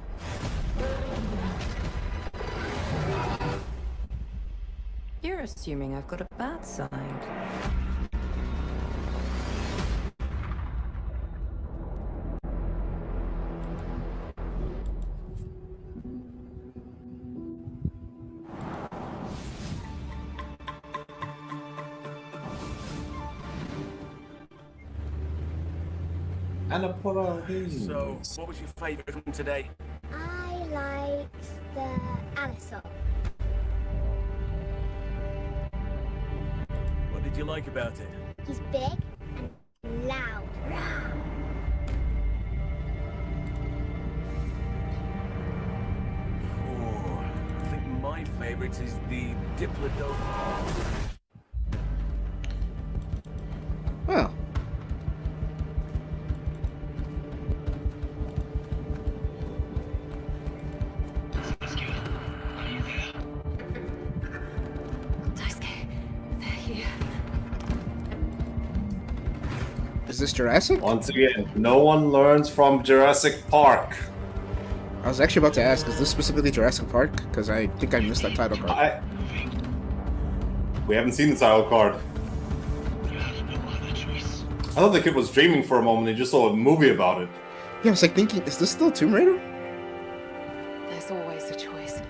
You're assuming I've got a bad side. So, what was your favourite from today? I liked the Anisop. What did you like about it? He's big and loud. Oh, I think my favourite is the Diplodocus. Well. Is this Jurassic? Once again, no one learns from Jurassic Park. I was actually about to ask, is this specifically Jurassic Park? Because I think I missed that title card. We haven't seen the title card. I thought the kid was dreaming for a moment and just saw a movie about it. Yeah, I was like thinking, is this still Tomb Raider? There's always a choice.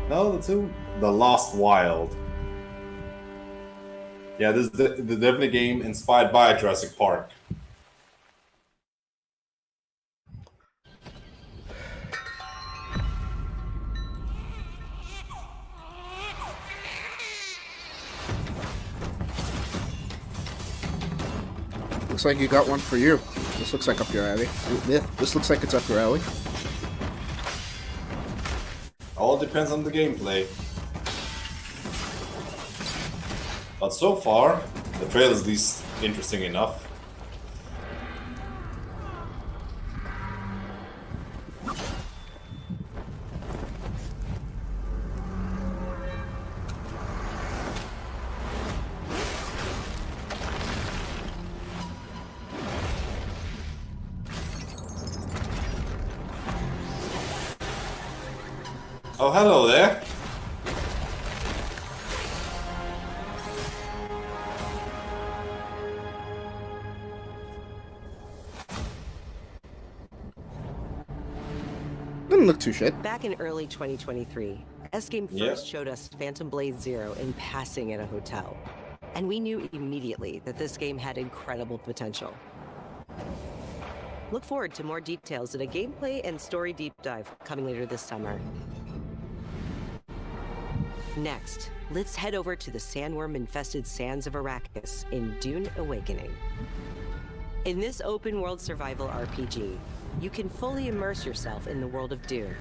No, The Lost Wild. Yeah, this is the definite game inspired by Jurassic Park. Looks like you got one for you. This looks like up your alley. This looks like it's up your alley. All depends on the gameplay. But so far, the trailer is at least interesting enough. Oh, hello there. Didn't look too shit. Back in early 2023, S-Game first showed us Phantom Blade Zero in passing at a hotel. And we knew immediately that this game had incredible potential. Look forward to more details in a gameplay and story deep dive coming later this summer. Next, let's head over to the sandworm-infested sands of Arrakis in Dune Awakening. In this open-world survival RPG, you can fully immerse yourself in the world of Dune.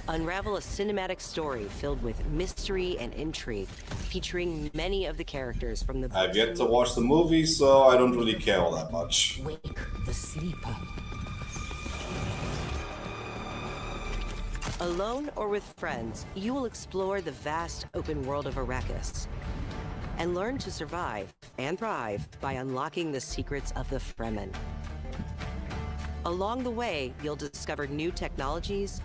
Unravel a cinematic story filled with mystery and intrigue, featuring many of the characters from the... I've yet to watch the movie, so I don't really care all that much. Wake the sleeper. Alone or with friends, you will explore the vast open world of Arrakis and learn to survive and thrive by unlocking the secrets of the Fremen. Along the way, you'll discover new technologies,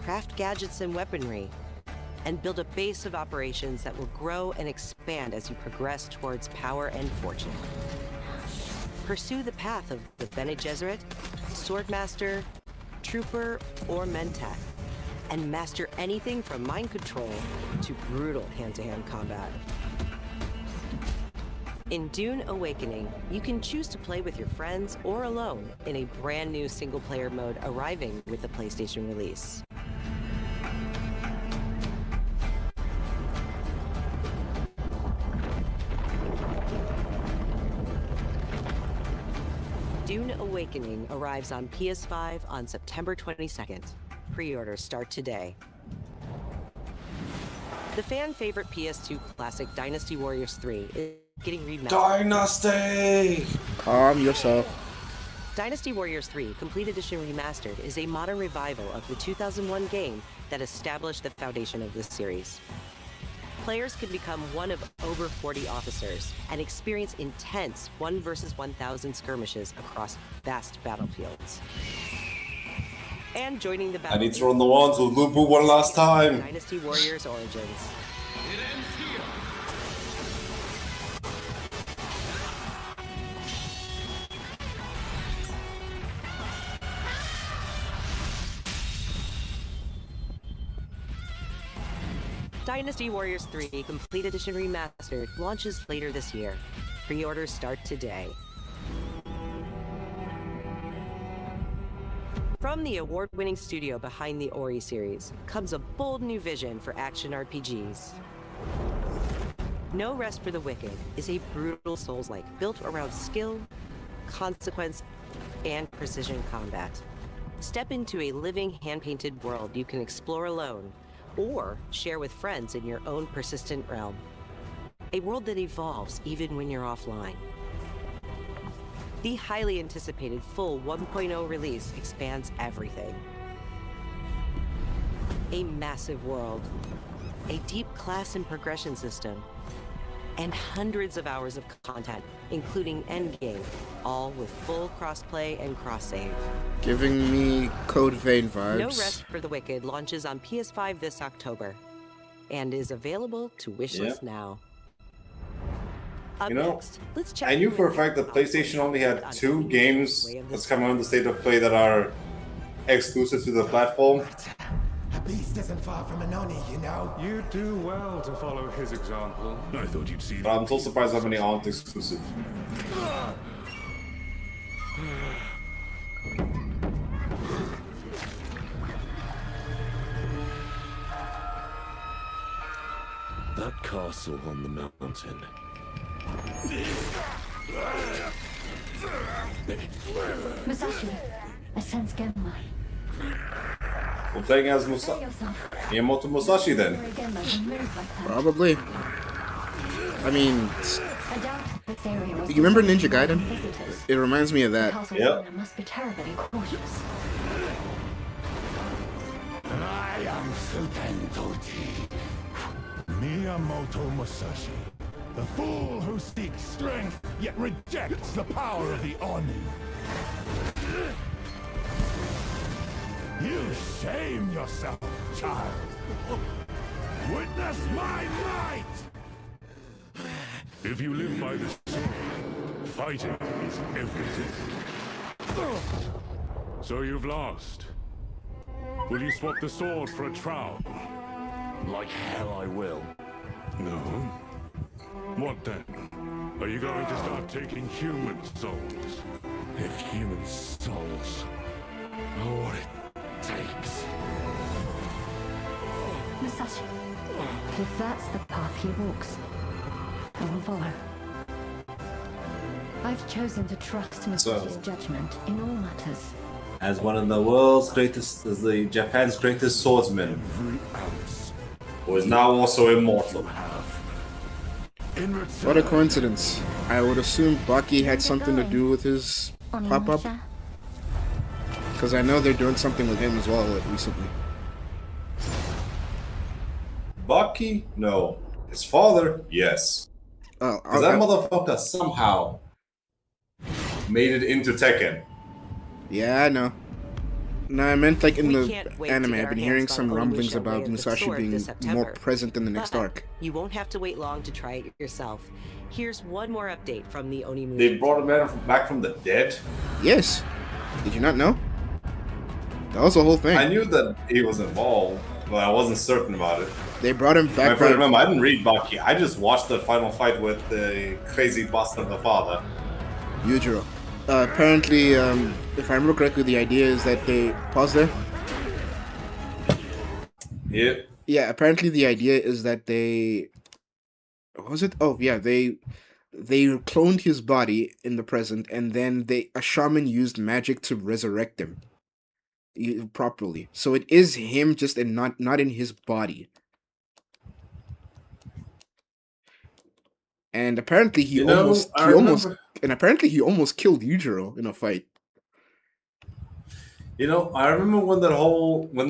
craft gadgets and weaponry, and build a base of operations that will grow and expand as you progress towards power and fortune. Pursue the path of the Bene Gesserit, Swordmaster, Trooper, or Mentat, and master anything from mind control to brutal hand-to-hand combat. In Dune Awakening, you can choose to play with your friends or alone in a brand new single-player mode arriving with the PlayStation release. Dune Awakening arrives on PS5 on September 22nd. Pre-orders start today. The fan favorite PS2 classic Dynasty Warriors 3 is getting remastered. Dynasty! Calm yourself. Dynasty Warriors 3 Complete Edition Remastered is a modern revival of the 2001 game that established the foundation of this series. Players can become one of over 40 officers and experience intense 1 versus 1,000 skirmishes across vast battlefields. And joining the battle, I need to run the ones with Lubu one last time. Dynasty Warriors Origins. Dynasty Warriors 3 Complete Edition Remastered launches later this year. Pre-orders start today. From the award-winning studio behind the Ori series comes a bold new vision for action RPGs. No Rest for the Wicked is a brutal Souls-like built around skill, consequence, and precision combat. Step into a living, hand-painted world you can explore alone or share with friends in your own persistent realm. A world that evolves even when you're offline. The highly anticipated full 1.0 release expands everything. A massive world, a deep class and progression system, and hundreds of hours of content, including endgame, all with full crossplay and cross-save. Giving me Code Vein vibes. No Rest for the Wicked launches on PS5 this October and is available to wishlist now. Up You know, next, let's check I knew in for a with fact that PlayStation only had on 2 Amy's games Way of the that's coming on the State of Play that are exclusive to the platform. A beast isn't far from an Oni, you know. You do well to follow his example. I thought you'd see But I'm so surprised how many aren't exclusive. that castle on the mountain. Musashi, I sense Genma. We're playing as Prepare yourself. Miyamoto Musashi then. Where Genma can move like that. Probably. I mean, I doubt this area was you remember Ninja Gaiden? visitors. It reminds me of The that. castle Yep. owner must be terribly cautious. I am Suten Tochi. Miyamoto Musashi. The fool who seeks strength, yet rejects the power of the Oni. You shame yourself, child. Witness my might! If you live by the sword, fighting is everything. So you've lost. Will you swap the sword for a trowel? Like hell I will. No? What then? Are you going to start taking human souls? If human souls are what it takes. Musashi, if that's the path he walks, I will follow. I've chosen to trust Musashi's judgment in all matters. As one of the world's greatest, as the Japan's greatest swordsman, who is now also immortal. What a coincidence. I would assume Baki had something to do with his pop-up. Because I know they're doing something with him as well recently. Baki? No. His father? Yes. Oh, Because that motherfucker somehow made it into Tekken. Yeah, I know. No, I meant like in We the can't wait to anime. get I've our been hands hearing on some Onimusha rumblings Way about of the Musashi Sword being this more September. present in the next But arc. You won't have to wait long to try it yourself. Here's one more update from the Oni movie. They brought him back from the dead? Yes. Did you not know? That was the whole thing. I knew that he was involved, but I wasn't certain about it. They brought him back. If I remember, I didn't read Baki. I just watched the final fight with the crazy bastard, the father. Yujiro. Apparently, if I remember correctly, the idea is that they pause there. Yeah. Yeah. Apparently, the idea is that they. What was it? Oh, yeah. They cloned his body in the present, and then a shaman used magic to resurrect him properly. So it is him, just not in his body. And apparently he I almost remember. killed Yujiro in a fight. I remember when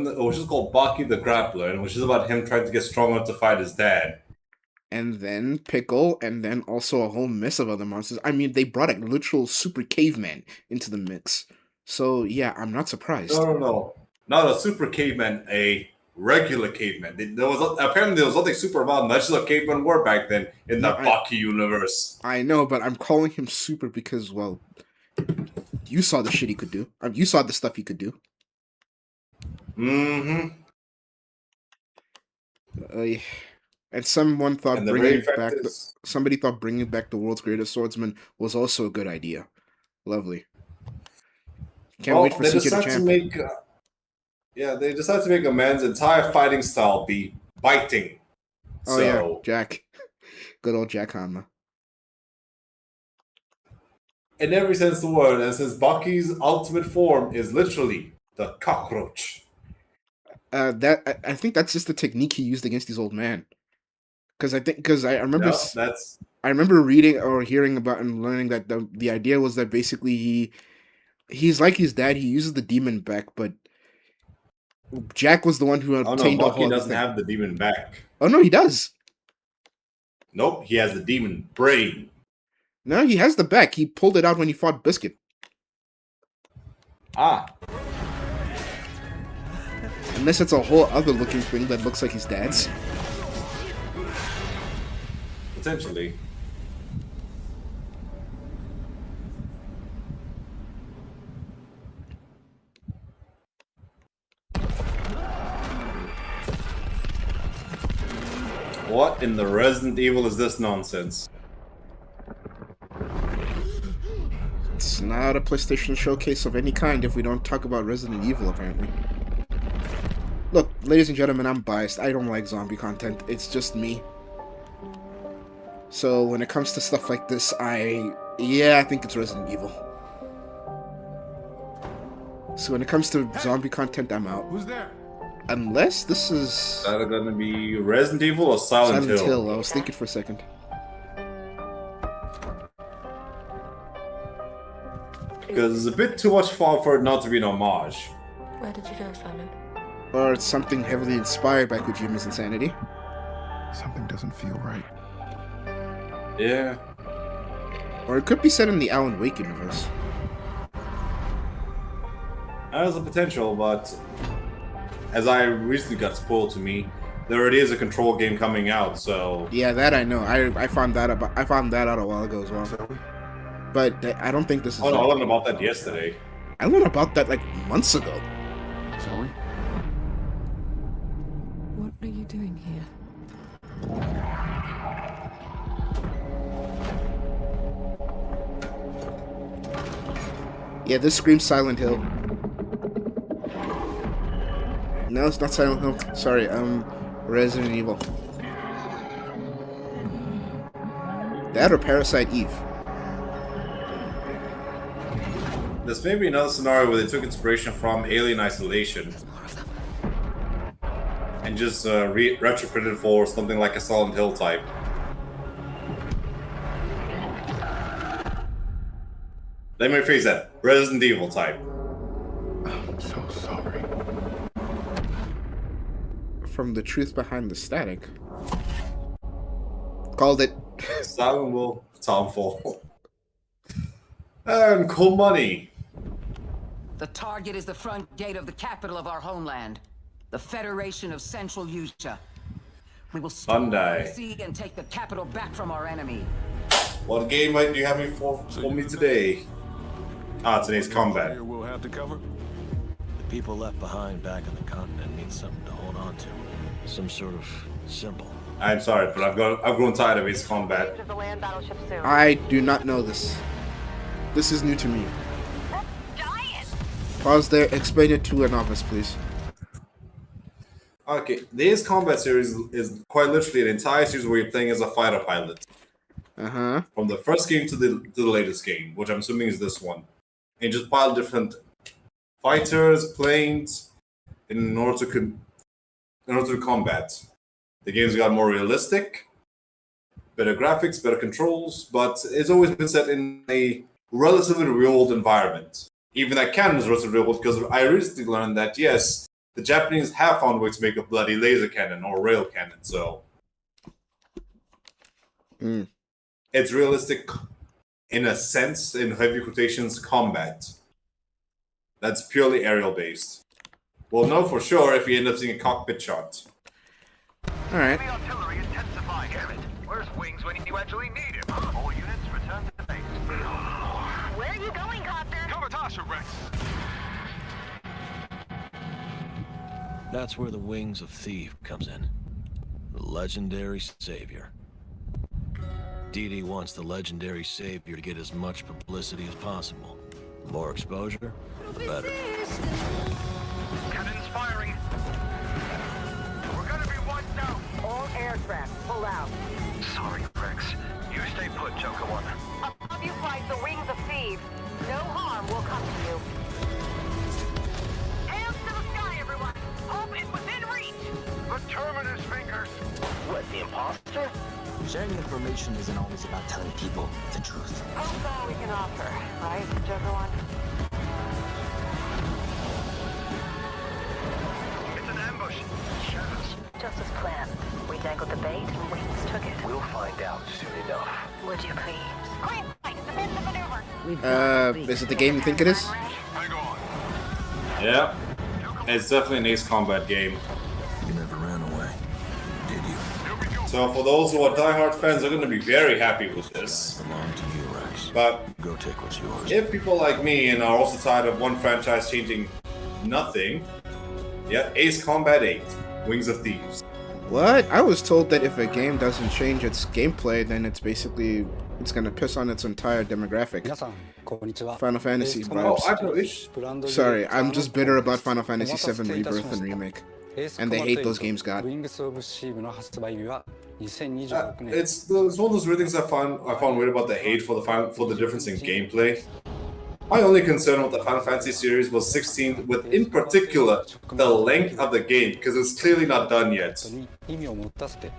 it was just called Baki the Grappler, and it was just about him trying to get stronger to fight his dad. And then Pickle, and then also a whole mess of other monsters. I mean, they brought a literal super caveman into the mix. So yeah, I'm not surprised. No, not a super caveman, a regular caveman. There was nothing super about much as a caveman were back then in the Baki universe. I know, but I'm calling him super because, well, you saw the shit he could do. You saw the stuff he could do. Mm-hmm. And someone thought somebody thought bringing back the world's greatest swordsman was also a good idea. Lovely. Can't wait for Seeker the Champion. They decided to make a man's entire fighting style be biting. Oh yeah, Jack. Good old Jack Hanma. In every sense of the word, and since Baki's ultimate form is literally the cockroach. I think that's just the technique he used against his old man. Because I remember I remember reading or hearing about and learning that the idea was that basically he's like his dad. He uses the demon back, but Jack was the one who obtained the whole. Baki doesn't have the demon back. Oh no, he does. Nope, he has the demon brain. No, he has the back. He pulled it out when he fought Biscuit. Unless it's a whole other looking thing that looks like his dad's. Potentially. What in the Resident Evil is this nonsense? It's not a PlayStation showcase of any kind if we don't talk about Resident Evil, apparently. Look, ladies and gentlemen, I'm biased. I don't like zombie content. It's just me. So when it comes to stuff like this, I think it's Resident Evil. So when it comes to zombie content, I'm out. Who's there? Unless this is... Is that gonna be Resident Evil or Silent Hill? I was thinking for a second. Because it's a bit too much fun for it not to be an homage. Where did you go, Simon? Or it's something heavily inspired by Kojima's insanity. Something doesn't feel right. Yeah. Or it could be set in the Alan Wake universe. There's a potential, but as I recently got spoiled to me, there already is a Control game coming out, so... Yeah, that I know. I found that out a while ago as well. But I don't think this is... Oh no, I learned about that yesterday. I learned about that like months ago. Sorry? What are you doing here? Yeah, this screams Silent Hill. No, it's not Silent Hill. Sorry, Resident Evil. That or Parasite Eve. There's maybe another scenario where they took inspiration from Alien Isolation and just retrofitted for something like a Silent Hill type. Let me rephrase that. Resident Evil type. I'm so sorry. From the truth behind the static. Called it. Silent Will, Tomfall. And cool money. The target is the front gate of the capital of our homeland, the Federation of Central Yusha. We will storm the sea and take the capital back from our enemy. What game might you have me for me today? Today's combat. We'll have to cover. The people left behind back on the continent need something to hold on to. Some sort of symbol. I'm sorry, but I've grown tired of his combat. I do not know this. This is new to me. Pause there. Explain it to a novice, please. Okay, the Ace Combat series is quite literally an entire series where you're playing as a fighter pilot. Uh-huh. From the first game to the latest game, which I'm assuming is this one. And just pilot different fighters, planes, in order to combat. The game's got more realistic, better graphics, better controls, but it's always been set in a relatively real-world environment. Even that canon is relatively real-world, because I recently learned that, yes, the Japanese have found a way to make a bloody laser cannon or rail cannon, so... It's realistic in a sense, in heavy quotations, combat. That's purely aerial-based. We'll know for sure if we end up seeing a cockpit shot. Alright. The artillery intensifying. Damn it. Where's Wings when you actually need him? All units return to base. Where are you going, Copter? Cover Tasha, Rex. That's where the Wings of Thief comes in. The legendary savior. Dee wants the legendary savior to get as much publicity as possible. The more exposure, the better. Cannons firing. We're gonna be wiped out. All aircraft, pull out. Sorry, Rex. You stay put, Joker One. Above you flies the Wings of Thieves. No harm will come to you. Hands to the sky, everyone. Hope is within reach. The Terminus fingers. What, the imposter? Sharing information isn't always about telling people the truth. Hope's all we can offer, right, Joker One? It's an ambush. Shadows. Just as planned. We dangled the bait and Wings took it. We'll find out soon enough. Would you please? Green light, defend the maneuver. Is it the game you think it is? Hang on. Yeah. It's definitely an Ace Combat game. You never ran away, did you? So for those who are diehard fans, they're going to be very happy with this. Belong to you, Rex. But Go take what's yours. if people like me and are also tired of one franchise changing nothing, yeah, Ace Combat 8, Wings of Thieves. What? I was told that if a game doesn't change its gameplay, then it's gonna piss on its entire demographic. Final Fantasy Oh, vibes. I wish. Sorry, I'm just bitter about Final Fantasy VII Rebirth and Remake. And they hate those games got. It's one of those weird things I found weird about the hate for the difference in gameplay. My only concern with the Final Fantasy series was 16, with in particular the length of the game, because it's clearly not done yet. Yeah,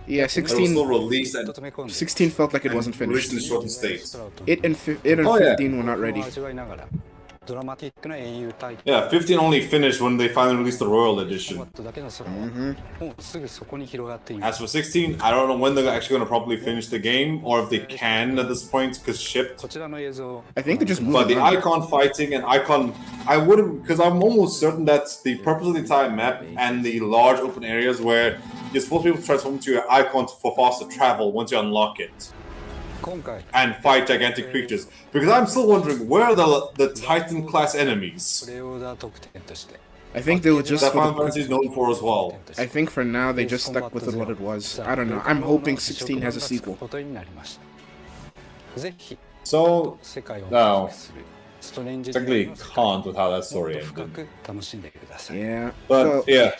It was 16. still released and 16 felt like it wasn't released finished. in a shortened state. It and 15 were not ready. Yeah, 15 only finished when they finally released the Royal Edition. As for 16, I don't know when they're actually going to properly finish the game, or if they can at this point, because shipped. I think they just moved But the on. icon fighting and icon, I wouldn't, because I'm almost certain that the purpose of the entire map and the large open areas where you're supposed to be able to transform into your icon for faster travel once you unlock it. And fight gigantic creatures. Because I'm still wondering, where are the Titan class enemies? I think they were just. That Final Fantasy is known for as well. I think for now they just stuck with what it was. I don't know. I'm hoping 16 has a sequel. So, no. Technically can't with how that story ended. Yeah. But, well, yeah.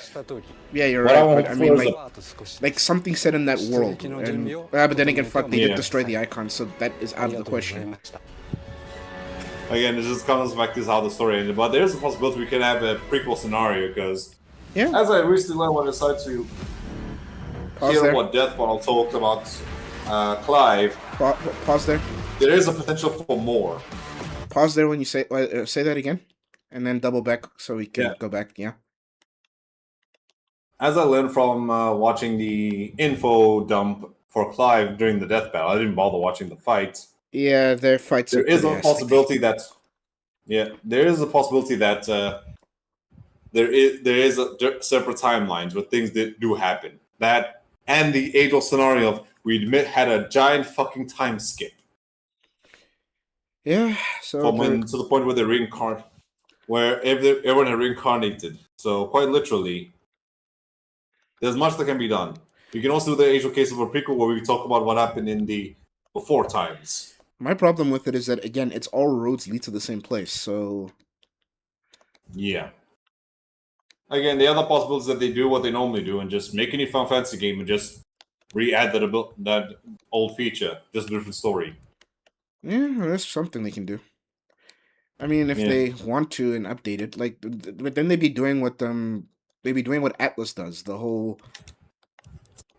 Yeah, you're What I right. want But I mean, for like something set in that world. And, but then again, fuck, they Yeah. did destroy the icon, so that is out of the question. Again, it just comes back to how the story ended. But there's a possibility we can have a prequel scenario, because as I recently learned when I decided to hear what Death Bottle talked about Clive, Pause there. there is a potential for more. Pause there when you say that again, and then double back so we can go back. Yeah. As I learned from watching the info dump for Clive during the death battle, I didn't bother watching the fight. Yeah, their fights. There are is a pretty possibility that, there is a possibility that there is separate timelines where things that do happen. That and the age-old scenario of we had a giant fucking time skip. Yeah, so to the point where they reincarnate, where everyone had reincarnated. So quite literally, there's much that can be done. You can also do the age-old case of a prequel where we talk about what happened in the before times. My problem with it is that again, it's all roads lead to the same place. So yeah. Again, the other possibility is that they do what they normally do and just make a new Final Fantasy game and just re-add that old feature, just a different story. yeah, that's something they can do. I mean, if they want to and update it, like, but then they'd be doing what Atlas does. The whole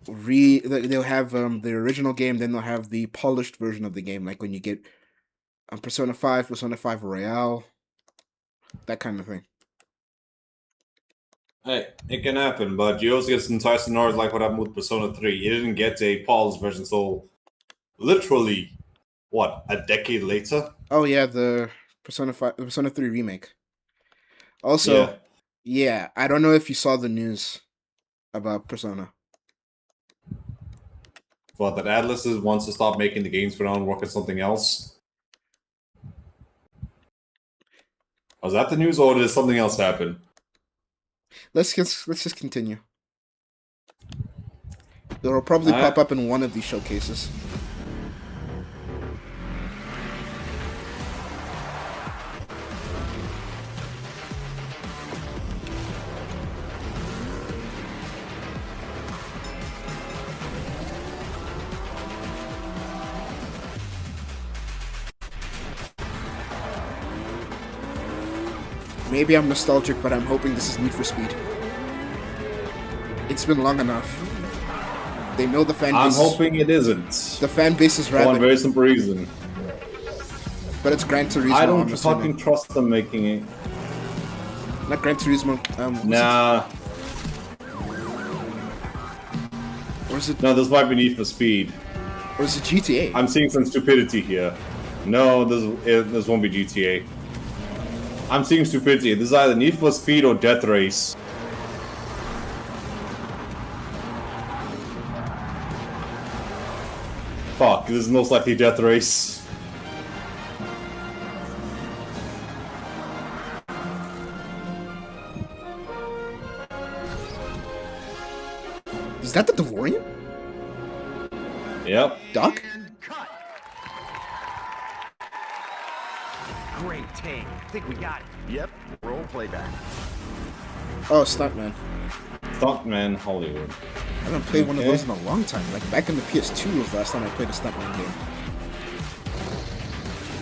they'll have the original game, then they'll have the polished version of the game, like when you get Persona 5 Royale, that kind of thing. Hey, it can happen, but you also get some enticed scenarios like what happened with Persona 3. You didn't get a polished version, so literally, what, a decade later? Oh yeah, the Persona 3 remake. Also, yeah, I don't know if you saw the news about Persona. But that Atlas wants to stop making the games for now and work on something else. Was that the news, or did something else happen? Let's just continue. It'll probably pop up in one of these showcases. Maybe I'm nostalgic, but I'm hoping this is Need for Speed. It's been long enough. They know the fan base. I'm hoping it isn't. The fan base is rabid. For one very simple reason. But it's Gran Turismo. I don't fucking trust them making it. Not Gran Turismo. Nah. Or is it? No, this might be Need for Speed. Or is it GTA? I'm seeing some stupidity here. No, this won't be GTA. I'm seeing stupidity. This is either Need for Speed or Death Race. Fuck, this is most likely Death Race. Is that the DeLorean? Yep. Doc? Great take. Think we got it. Yep. Roll playback. Oh, Stuntman. Stuntman Hollywood. I haven't played one of those in a long time. Like back in the PS2 was the last time I played a Stuntman game.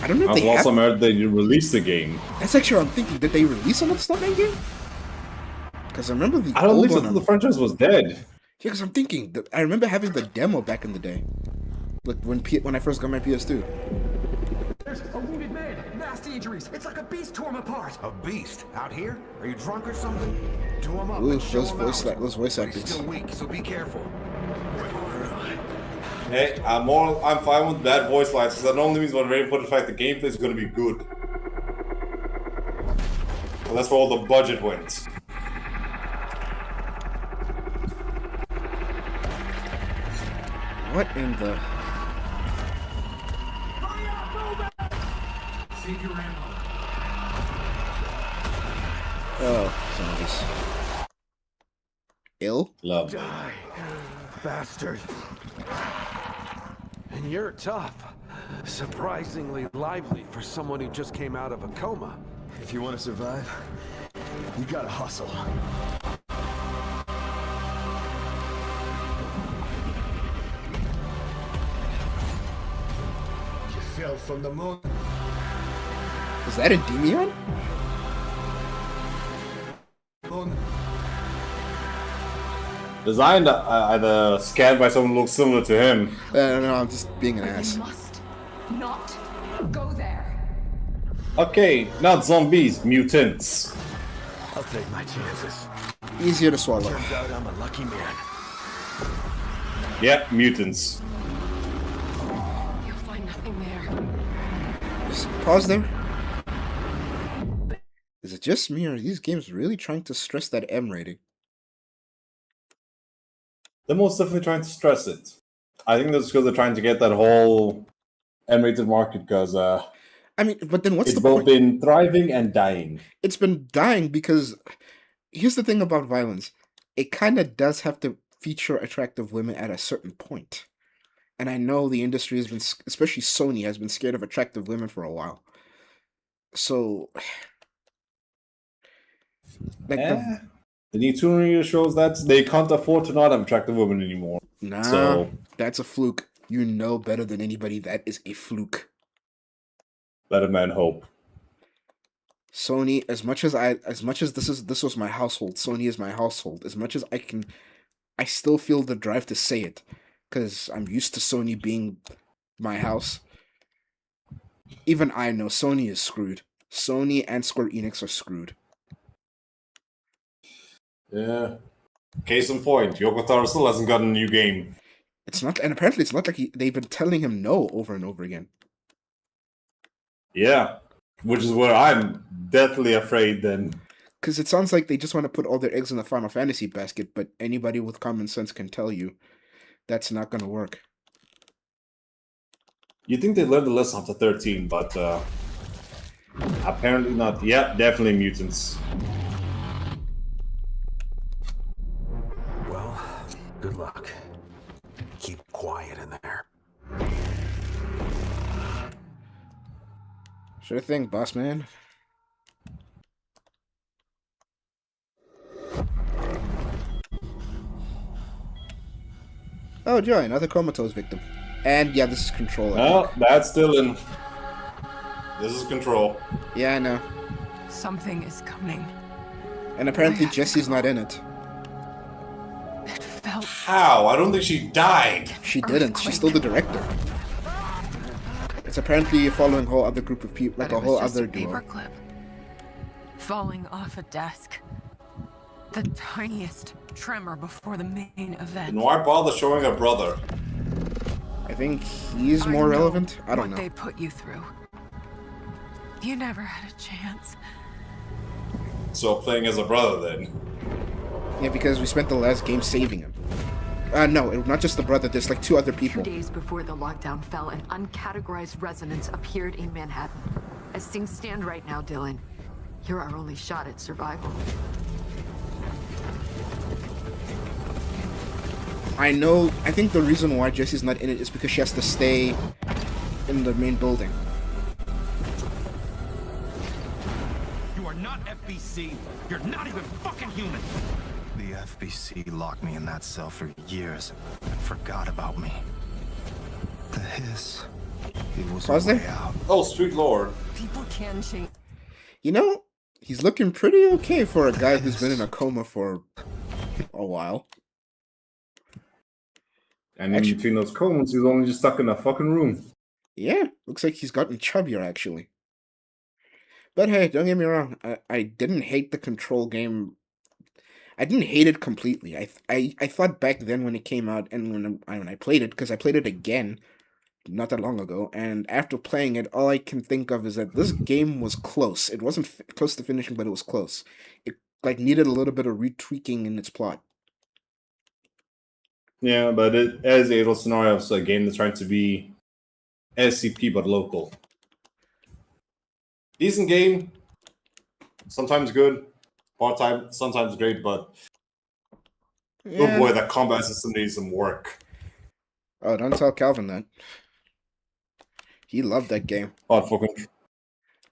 I don't know if I've they also have... heard they released the game. That's actually what I'm thinking. Did they release another Stuntman game? Because I remember the I don't old think so. one. The franchise was dead. Yeah, because I'm thinking that I remember having the demo back in the day, like when I first got my PS2. There's a wounded man. Nasty injuries. It's like a beast tore him apart. A beast? Out here? Are you drunk or something? Do him up Ooh, and show him out. those voice He's actors. still weak, so be careful. Hey, I'm fine with bad voice lines because that only means what very important fact the gameplay is going to be good. So that's where all the budget went. What in the? Save your ammo. Oh, zombies. Ill? Love. Die, bastard. And you're tough. Surprisingly lively for someone who just came out of a coma. If you want to survive, you gotta hustle. You fell from the moon. Is that Endymion? Moon. Designed either scanned by someone who looks similar to him. I don't know, I'm just being an ass. Must not go there. Okay, not zombies, mutants. I'll take my chances. Easier to swallow. Turns out I'm a lucky man. Yeah, mutants. You'll find nothing there. Just pause there. Is it just me, or are these games really trying to stress that M rating? They're most definitely trying to stress it. I think that's because they're trying to get that whole M-rated market because I mean, but then what's it's the both point? been thriving and dying. It's been dying because here's the thing about violence. It kind of does have to feature attractive women at a certain point. And I know the industry has been, especially Sony, has been scared of attractive women for a while. So, like the new tuning shows that they can't afford to not have attractive women anymore. nah, So that's a fluke. You know better than anybody that is a fluke. let a man hope. Sony, as much as this was my household, Sony is my household. As much as I I still feel the drive to say it, because I'm used to Sony being my house. Even I know Sony is screwed. Sony and Square Enix are screwed. Yeah. Case in point, Yoko Taro still hasn't gotten a new game. It's not, and apparently it's not like they've been telling him no over and over again. Yeah, which is where I'm deathly afraid then. Because it sounds like they just want to put all their eggs in the Final Fantasy basket, but anybody with common sense can tell you that's not going to work. You think they learned the lesson after 13, but apparently not. Yeah, definitely mutants. Well, good luck. Keep quiet in there. Sure thing, boss man. Oh, joy, another comatose victim. And yeah, this is Control. No, that's still in. This is Control. Yeah, I know. Something is coming. And apparently Jesse's not in it. It felt... How? I don't think she died. She didn't. She's still the director. It's apparently following a whole other group of people, like a whole other duo. Paperclip falling off a desk. The tiniest tremor before the main event. And why bother showing her brother? I think he's more relevant. I don't know. What they put you through. You never had a chance. So playing as a brother then? Yeah, because we spent the last game saving him. No, not just the brother. There's like 2 other people. 2 days before the lockdown fell, an uncategorized resonance appeared in Manhattan. As things stand right now, Dylan, you're our only shot at survival. I know. I think the reason why Jesse's not in it is because she has to stay in the main building. You are not FBC. You're not even fucking human. The FBC locked me in that cell for years and forgot about me. The hiss. It was Pause way there. out. Oh, sweet lord. People can change. You know, he's looking pretty okay for a guy who's been in a coma for a while. And in between those comas, he's only just stuck in a fucking room. Yeah, looks like he's gotten chubbier, actually. But hey, don't get me wrong. I didn't hate the Control game. I didn't hate it completely. I thought back then when it came out and when I played it, because I played it again not that long ago, and after playing it, all I can think of is that this game was close. It wasn't close to finishing, but it was close. It like needed a little bit of retweaking in its plot. Yeah, but it as a scenario of a game that's trying to be SCP but local. Decent game, sometimes good, part-time, sometimes great, but oh boy, that combat system needs some work. Oh, don't tell Calvin that. He loved that game. Oh, fucking.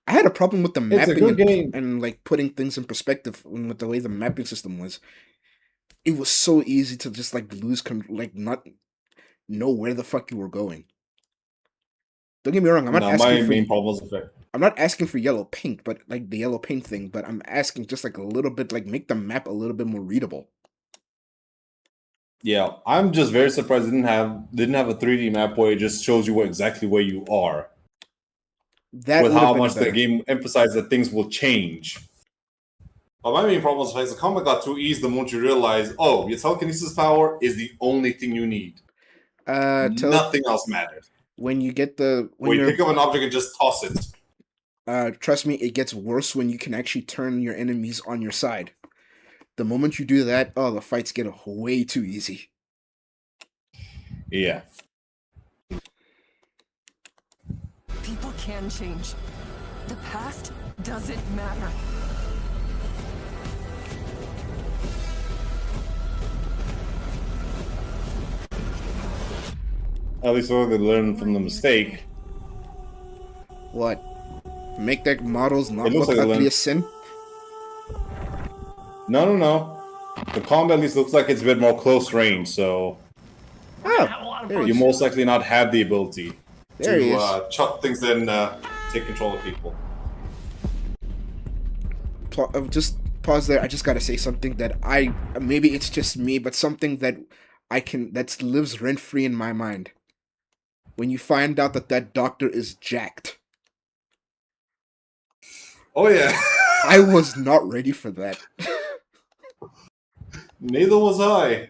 I had a problem with the It's a mapping good game. and like putting things in perspective with the way the mapping system was. It was so easy to just like lose like not know where the fuck you were going. Don't get me wrong, I'm not asking for main problem was the fact. I'm not asking for yellow paint, but like the yellow paint thing, but I'm asking just like a little bit, like make the map a little bit more readable. Yeah, I'm just very surprised they didn't have a 3D map where it just shows you exactly where you are. That with would've how been much the better. game emphasized that things will change. But my main problem is the combat got too easy the moment you realize, oh, your telekinesis power is the only thing you need. Nothing else mattered. When you get the When you pick up an object and just toss it. Trust me, it gets worse when you can actually turn your enemies on your side. The moment you do that, oh, the fights get way too easy. Yeah. People can change. The past doesn't matter. At least they learn from the mistake. What? Make their models not It looks look like they ugly learned- as sin? No. The combat at least looks like it's a bit more close range, so you most likely not have the ability There he is. to chuck things and take control of people. Just pause there. I just gotta say something that maybe it's just me, but something that that lives rent free in my mind. When you find out that doctor is jacked. Oh yeah. I was not ready for that. Neither was I.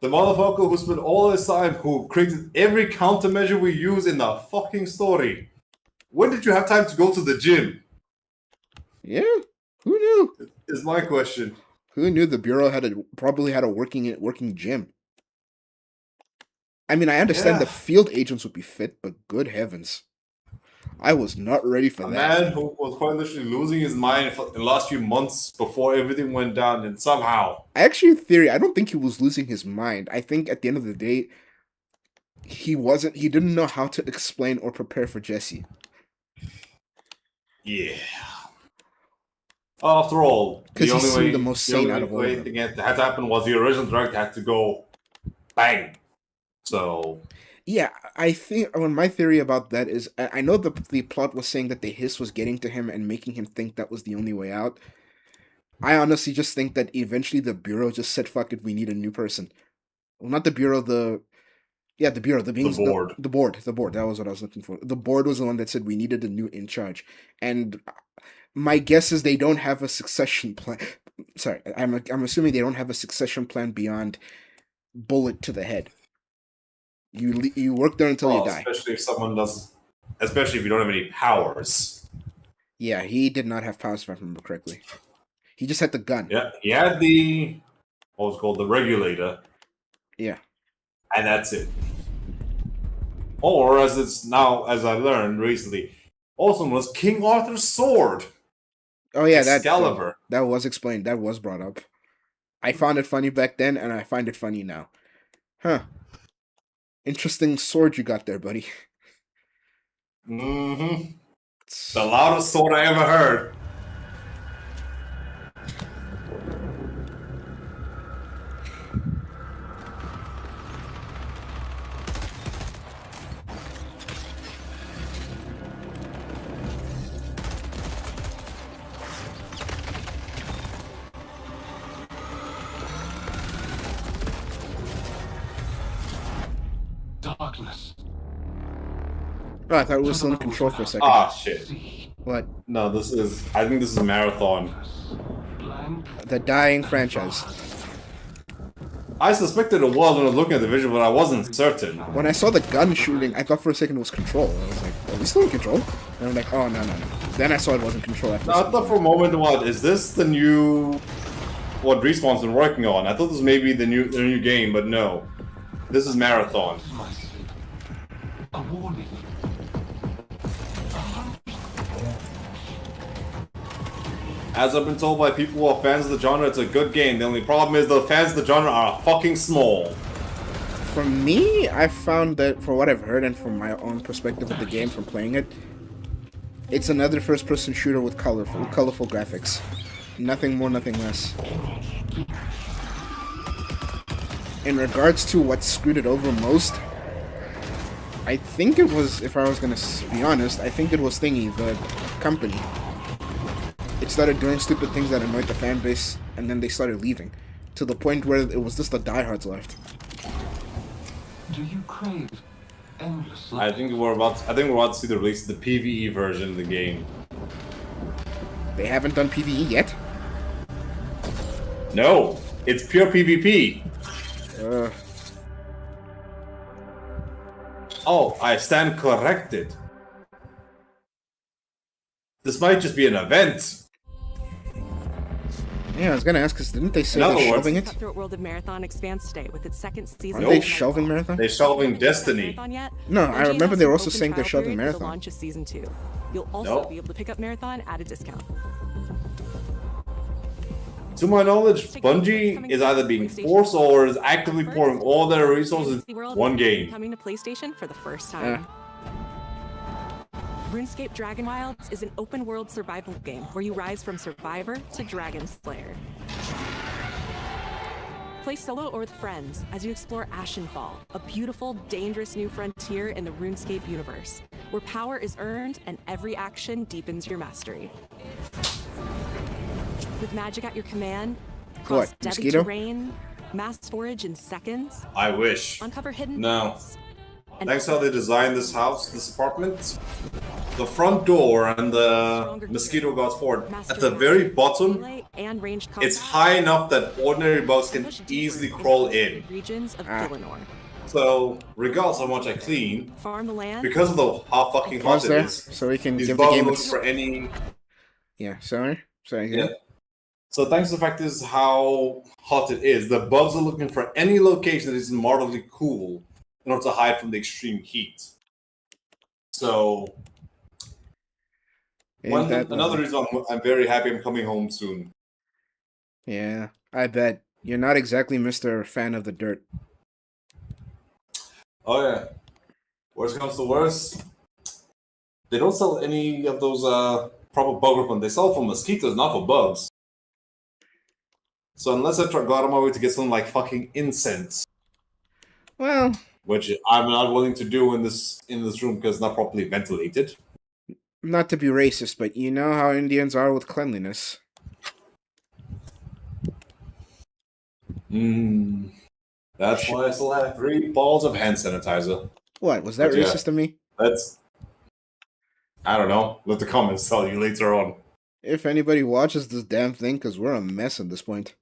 The motherfucker who spent all his time, who created every countermeasure we use in the fucking story. When did you have time to go to the gym? Yeah, who knew? Is my question. Who knew the Bureau probably had a working gym? I mean, I understand the field agents would be fit, but good heavens. I was not ready for that. A man who was quite literally losing his mind in the last few months before everything went down, and somehow... I don't think he was losing his mind. I think at the end of the day, he didn't know how to explain or prepare for Jesse. Yeah. After all, the only thing that had to happen was the original director had to go bang. So... Yeah, I think my theory about that is I know the plot was saying that the hiss was getting to him and making him think that was the only way out. I honestly just think that eventually the Bureau just said, "Fuck it, we need a new person." Well, not the Bureau, the Bureau, the board. The board. That was what I was looking for. The board was the one that said we needed a new in charge, and my guess is they don't have a succession plan. Sorry, I'm assuming they don't have a succession plan beyond bullet to the head. You work there until you die. Especially if you don't have any powers. Yeah, he did not have powers, if I remember correctly. He just had the gun. Yeah, he had what was called the regulator. Yeah. And that's it. Or, as I learned recently, also was King Arthur's sword. Oh yeah, Excalibur. That was explained. That was brought up. I found it funny back then, and I find it funny now. Huh. Interesting sword you got there, buddy. Mm-hmm. The loudest sword I ever heard. Darkness. Oh, I thought we were still in control for a second. Ah, shit. What? No, I think this is Marathon. The dying franchise. I suspected it was when I was looking at the visual, but I wasn't certain. When I saw the gun shooting, I thought for a second it was Control. I was like, are we still in Control? And I'm like, oh, no. Then I saw it wasn't Control. I thought for a moment, is this the new... what Respawn's been working on? I thought this was maybe the new game, but no. This is Marathon. A warning. As I've been told by people who are fans of the genre, it's a good game. The only problem is the fans of the genre are fucking small. For me, I found that, for what I've heard and from my own perspective of the game from playing it, it's another first-person shooter with colorful graphics. Nothing more, nothing less. In regards to what screwed it over most, I think it was, if I was going to be honest, I think it was Thingy, the company. It started doing stupid things that annoyed the fan base, and then they started leaving, to the point where it was just the diehards left. Do you crave endless life? I think we're about to see the release of the PvE version of the game. They haven't done PvE yet? No, it's pure PvP. Oh, I stand corrected. This might just be an event. Yeah, I was gonna ask, because didn't they say they're shelving it? Cutthroat World of Marathon expands today with its second season. Aren't they shelving Marathon? They're shelving Destiny. No, I remember they were also saying they're shelving Marathon. The launch of season 2. You'll also be able to pick up Marathon at a discount. To my knowledge, Bungie is either being forced or is actively pouring all their resources into one game. Coming to PlayStation for the first time. RuneScape Dragon Wilds is an open-world survival game where you rise from survivor to dragon slayer. Play solo or with friends as you explore Ashenfall, a beautiful, dangerous new frontier in the RuneScape universe, where power is earned and every action deepens your mastery. With magic at your command, What, cross deadly mosquito? terrain, mass forage in seconds, I wish. uncover hidden No. paths, and Thanks how they designed this house, this apartment. The front door and the mosquito guards forward. At the very bottom, melee and ranged it's combat high enough that ordinary bugs can easily crawl in. regions of Ah. Gillinor. So, regardless of how much I clean, Farm the land. because of how fucking hot Pause it there, is, so we can these give the bugs game look its... for any... Yeah, sorry. Yeah. So thanks to the fact is how hot it is, the bugs are looking for any location that is moderately cool in order to hide from the extreme heat. So, Ain't that another lovely. reason I'm very happy I'm coming home soon. Yeah, I bet. You're not exactly Mr. Fan of the dirt. Oh yeah. Worst comes to worst, they don't sell any of those proper bug repellent. They sell for mosquitoes, not for bugs. So unless I go out of my way to get something like fucking incense, Well, which I'm not willing to do in this room because it's not properly ventilated. not to be racist, but you know how Indians are with cleanliness. That's why I still have 3 balls of hand sanitizer. What, was that But yeah, racist of me? That's... I don't know. Let the comments tell you later on. If anybody watches this damn thing, because we're a mess at this point.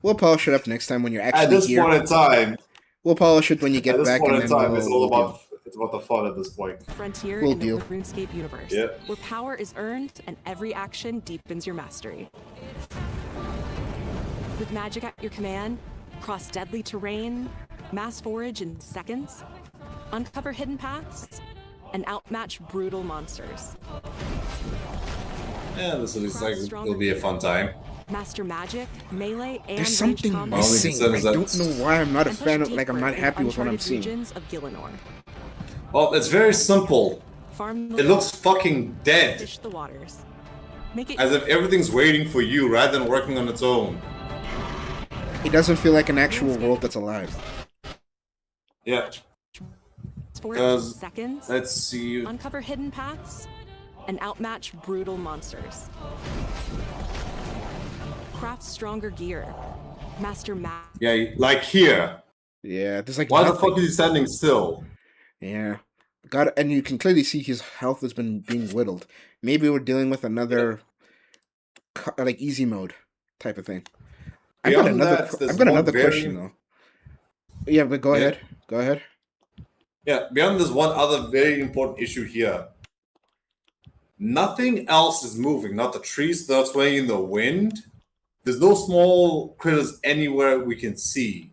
We'll polish it up next time when you're actually At this here. point in time... We'll polish it when you At get this back, point and in then time, it's all we'll about... It's about the fun at this point. Frontier We'll in deal. the RuneScape universe, Yep. where power is earned and every action deepens your mastery. With magic at your command, cross deadly terrain, mass forage in seconds, uncover hidden paths, and outmatch brutal monsters. Yeah, this looks like it'll be a fun time. Master magic, melee, and There's ranged something combat. missing. I don't know why I'm not a fan of, like, I'm not happy with what I'm seeing. Regions of Gillinor. Well, it's very simple. Farm It looks fucking dead. fish the waters. Make it As if everything's waiting for you rather than working on its own. It doesn't feel like an actual world that's alive. Yeah. for Because, seconds. let's see. Uncover hidden paths and outmatch brutal monsters. Craft stronger gear. Master map. Yeah, like here. Yeah, there's like Why the nothing. fuck is he standing still? Yeah. God, and you can clearly see his health has been being whittled. Maybe we're dealing with another like easy mode type of thing. I've got Beyond another that, there's I've got one another very- question though. Yeah, but go ahead. Go ahead. Yeah, beyond this one other very important issue here. Nothing else is moving. Not the trees, not swaying in the wind. There's no small critters anywhere we can see.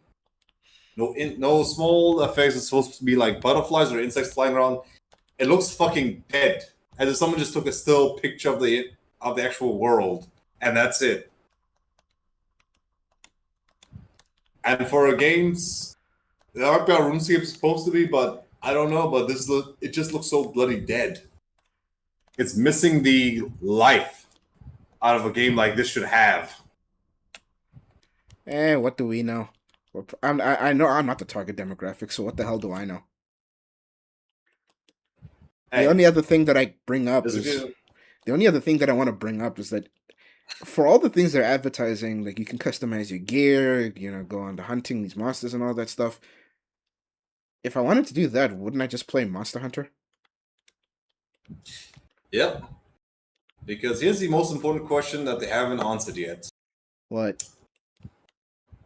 No small effects that's supposed to be like butterflies or insects flying around. It looks fucking dead. As if someone just took a still picture of the actual world. And that's it. And for a games, the RPR RuneScape is supposed to be, but I don't know, but it just looks so bloody dead. It's missing the life out of a game like this should have. What do we know? I know I'm not the target demographic, so what the hell do I know? The only other thing that I bring up is the only other thing that I want to bring up is that for all the things they're advertising, like you can customize your gear, go on to hunting these monsters and all that stuff. If I wanted to do that, wouldn't I just play Monster Hunter? Yep. Because here's the most important question that they haven't answered yet. What?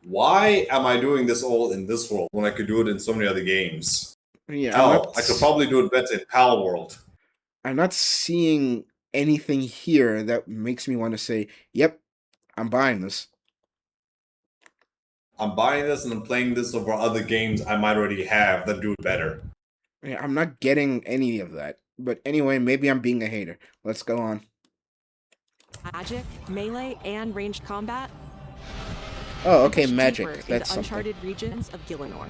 Why am I doing this all in this world when I could do it in so many other games? Yeah, Hell, I could probably do it better in Pal World. I'm not seeing anything here that makes me want to say, yep, I'm buying this. I'm buying this and I'm playing this over other games I might already have that do it better. Yeah, I'm not getting any of that. But anyway, maybe I'm being a hater. Let's go on. Magic, melee, and ranged combat. Oh, okay, Push magic. deeper into That's something. uncharted regions of Gillinor.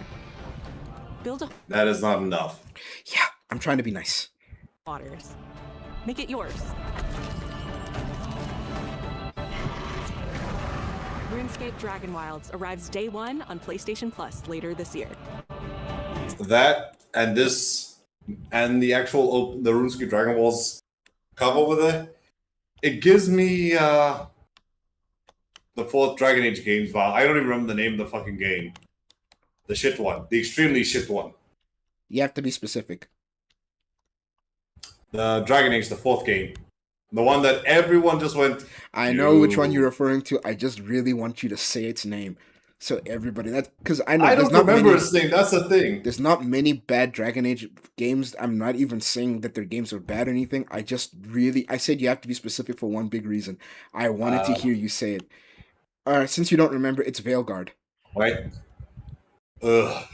Build a That is not enough. Yeah, I'm trying to be nice. waters. Make it yours. RuneScape Dragon Wilds arrives day 1 on PlayStation Plus later this year. That and this and the actual the RuneScape Dragon Balls cover with it gives me the fourth Dragon Age games, Val. I don't even remember the name of the fucking game. The shit one. The extremely shit one. You have to be specific. The Dragon Age, the fourth game. The one that everyone just went... I know which one you're referring to. I just really want you to say its name. So everybody... That's because I know I there's don't not remember many, its name. That's the thing. There's not many bad Dragon Age games. I'm not even saying that their games are bad or anything. I just really... I said you have to be specific for one big reason. I wanted to hear you say it. Since you don't remember, it's Veilguard. Right. Ugh.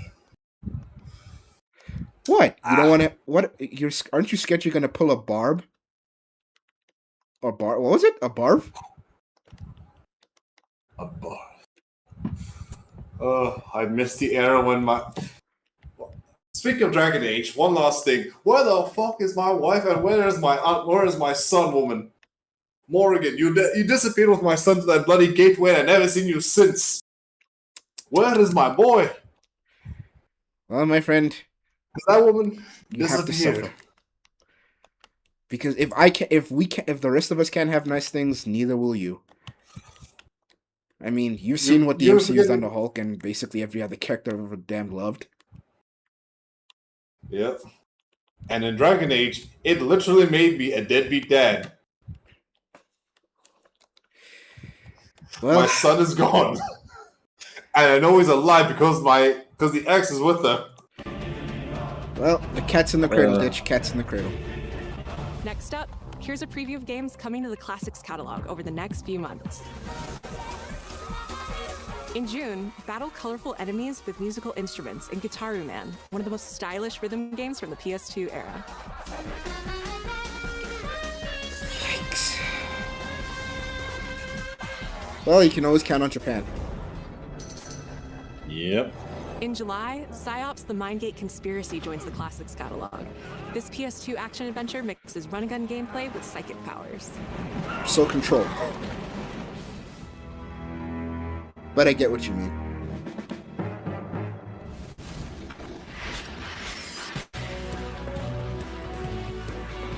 What? You don't want to... What? Aren't you scared you're going to pull a barb? Or bar? What was it? A barb? A barb. I missed the era when my... Speaking of Dragon Age, one last thing. Where the fuck is my wife and where is my son, woman? Morrigan, you disappeared with my son to that bloody gateway and I've never seen you since. Where is my boy? Well, my friend... That woman you have to disappeared. suffer. Because if the rest of us can't have nice things, neither will you. I mean, you've seen what the MCU's done to Hulk and basically every other character I've ever damn loved. Yep. And in Dragon Age, it literally made me a deadbeat dad. Well, my son is gone. And I know he's alive because the ex is with her. Well, the cat's in the cradle, Ditch. Cat's in the cradle. Next up, here's a preview of games coming to the Classics catalog over the next few months. In June, battle colorful enemies with musical instruments in Guitaru Man, one of the most stylish rhythm games from the PS2 era. Yikes. Well, you can always count on Japan. Yep. In July, PsyOps The Mindgate Conspiracy joins the Classics catalog. This PS2 action-adventure mixes run-and-gun gameplay with psychic powers. So controlled. But I get what you mean.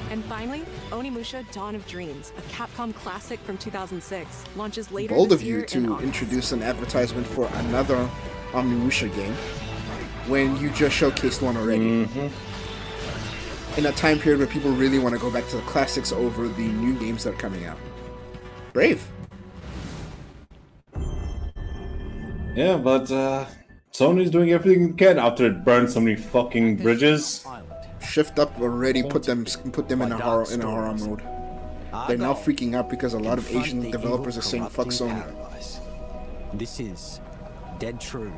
And finally, Onimusha Dawn of Dreams, a Capcom classic from 2006, launches later Bold this of year you in to August. introduce an advertisement for another Onimusha game when you just showcased one already. In a time period where people really want to go back to the classics over the new games that are coming out. Brave. Yeah, but Sony's doing everything it can after it burned so many fucking bridges. Shift Up already put them in a horror mode. They're now freaking out because a lot of Asian developers are saying fuck Sony. This is Dead True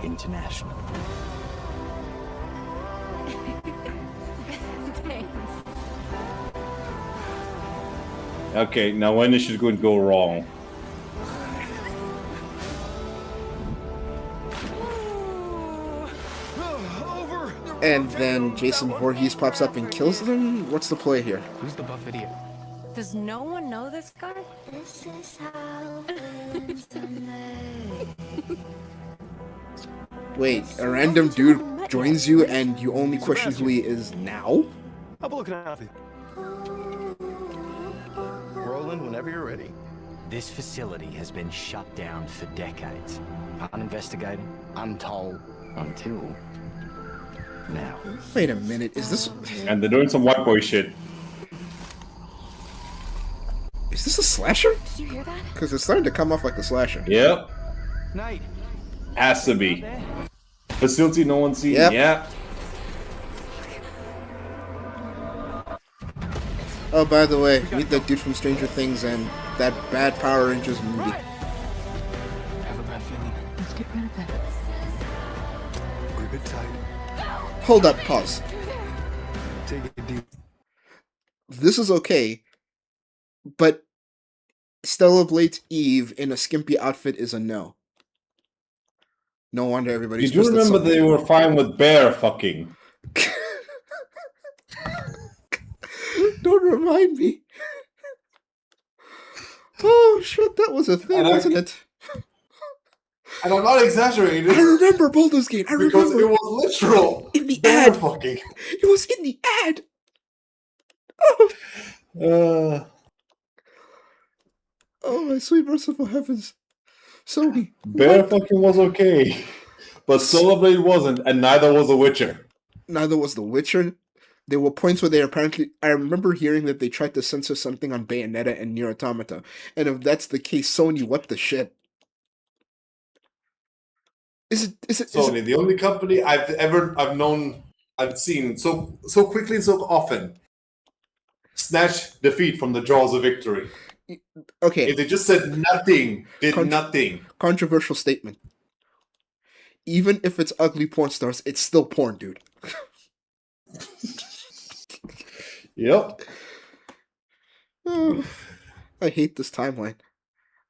International. Okay, now when is it going to go wrong? And then Jason Voorhees pops up and kills them? What's the play here? Who's the buff idiot? Does no one know this guy? This is how Wait, a random dude joins you and you only question who he is now? How about looking at it? Roland, whenever you're ready. This facility has been shut down for decades. Uninvestigated, untold, until now. Wait a minute, is this... And they're doing some white boy shit. Is this a slasher? Did you hear that? Because it's starting to come off like a slasher. Yep. Night. Has to be. Facility no one sees. Yep. Yeah. Oh, by the way, meet that dude from Stranger Things and that bad Power Rangers movie. Have a bad feeling. Let's get rid of it. Grip it tight. Hold up, pause. Take it deep. This is okay, but Stella Blade's Eve in a skimpy outfit is a no. No wonder everybody's You do pissed at remember Sony. they were fine with bear fucking. Don't remind me. Oh shit, that was a thing, wasn't it? And I'm not exaggerating. I remember Baldur's Gate. I Because remember. it was literal. In the bear ad. fucking. It was in the ad. Oh my sweet merciful heavens, Sony. Bear What? fucking was okay, but Solar Blade wasn't, and neither was The Witcher. Neither was The Witcher. There were points where they apparently. I remember hearing that they tried to censor something on Bayonetta and Nier Automata, and if that's the case, Sony, what the shit? Is it Sony, the only company I've seen so quickly and so often snatch defeat from the jaws of victory. Okay. If they just said nothing, nothing. Controversial statement. Even if it's ugly porn stars, it's still porn, dude. Yep. Oh, I hate this timeline.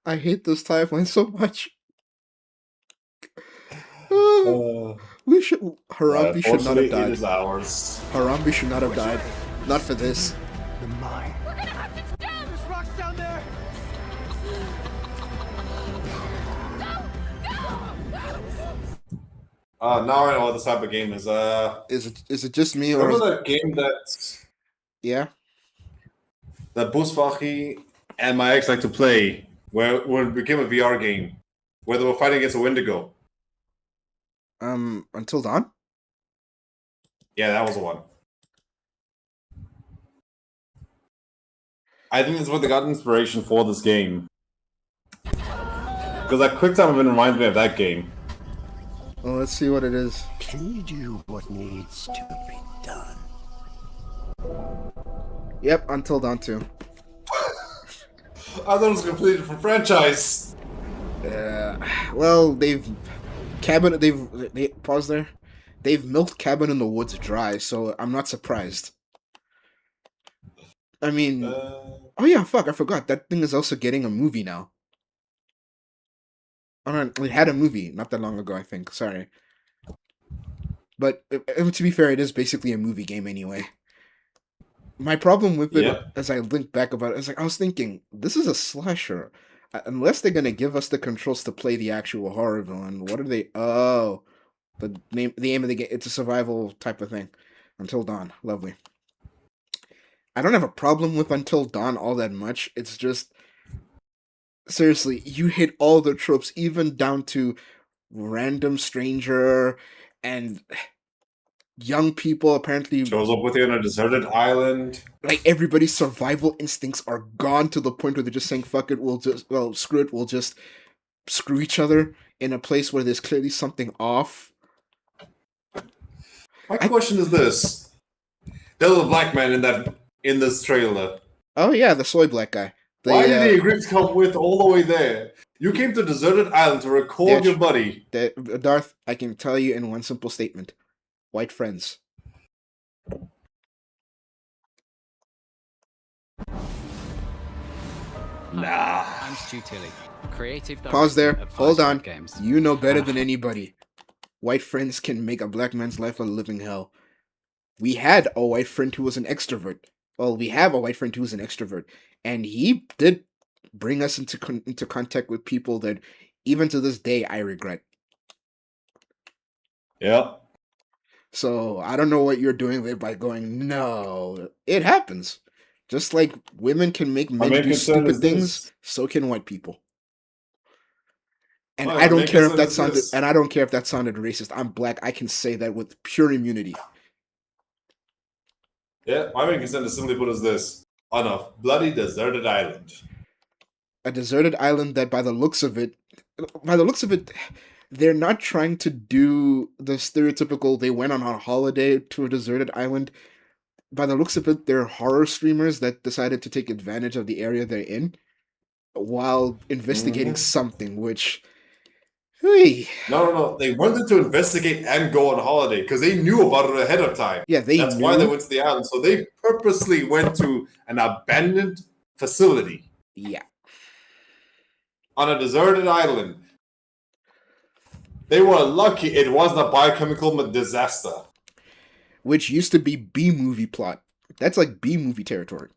I hate this timeline so much. We should. Harambe should not have died. It is ours. Harambe should not have died. Not for this. We're gonna have to stand! There's rocks down there! Now I know what this type of game is. Is it just me or? Remember that game that? Yeah. That Busfachi and my ex like to play, where it became a VR game, where they were fighting against a Wendigo. Until Dawn? Yeah, that was the one. I think that's where they got inspiration for this game. Because that QuickTime event reminds me of that game. Well, let's see what it is. Can you do what needs to be done? Yep, Until Dawn 2. I thought it was a completely different franchise. Well, they pause there. They've milked Cabin in the Woods dry, so I'm not surprised. I mean, oh yeah, fuck, I forgot. That thing is also getting a movie now. Oh no, it had a movie not that long ago, I think. Sorry. But to be fair, it is basically a movie game anyway. My problem with it, as I think back about it, is like I was thinking, this is a slasher. Unless they're gonna give us the controls to play the actual horror villain, what are they? Oh, the aim of the game. It's a survival type of thing. Until Dawn, lovely. I don't have a problem with Until Dawn all that much. It's just seriously, you hit all the tropes, even down to random stranger and young people apparently shows up with you on a deserted island. Like everybody's survival instincts are gone to the point where they're just saying, "Fuck it, screw it, we'll just screw each other in a place where there's clearly something off." My question is this: there was a black man in this trailer. Oh yeah, the soy black guy. Why did he agree to come with all the way there? You came to a deserted island to record your buddy. Darth, I can tell you in one simple statement. White friends. Nah. I'm Stu Tilley, creative director. Pause there. At Hold Fireside on. Games. You know better than anybody. White friends can make a black man's life a living hell. We had a white friend who was an extrovert. Well, we have a white friend who was an extrovert, and he did bring us into contact with people that, even to this day, I regret. Yeah. So I don't know what you're doing there by going, no. It happens. Just like women can make men do stupid things, so can white people. And I don't care if that sounded racist. I'm black. I can say that with pure immunity. Yeah, my main concern is simply put as this: on a bloody deserted island. A deserted island that, by the looks of it, they're not trying to do the stereotypical, they went on a holiday to a deserted island. By the looks of it, they're horror streamers that decided to take advantage of the area they're in while investigating something, which... No. They wanted to investigate and go on holiday because they knew about it ahead of time. Yeah, That's why they went to the island. So they purposely went to an abandoned facility. Yeah. On a deserted island. They were lucky it wasn't a biochemical disaster. Which used to be B-movie plot. That's like B-movie territory.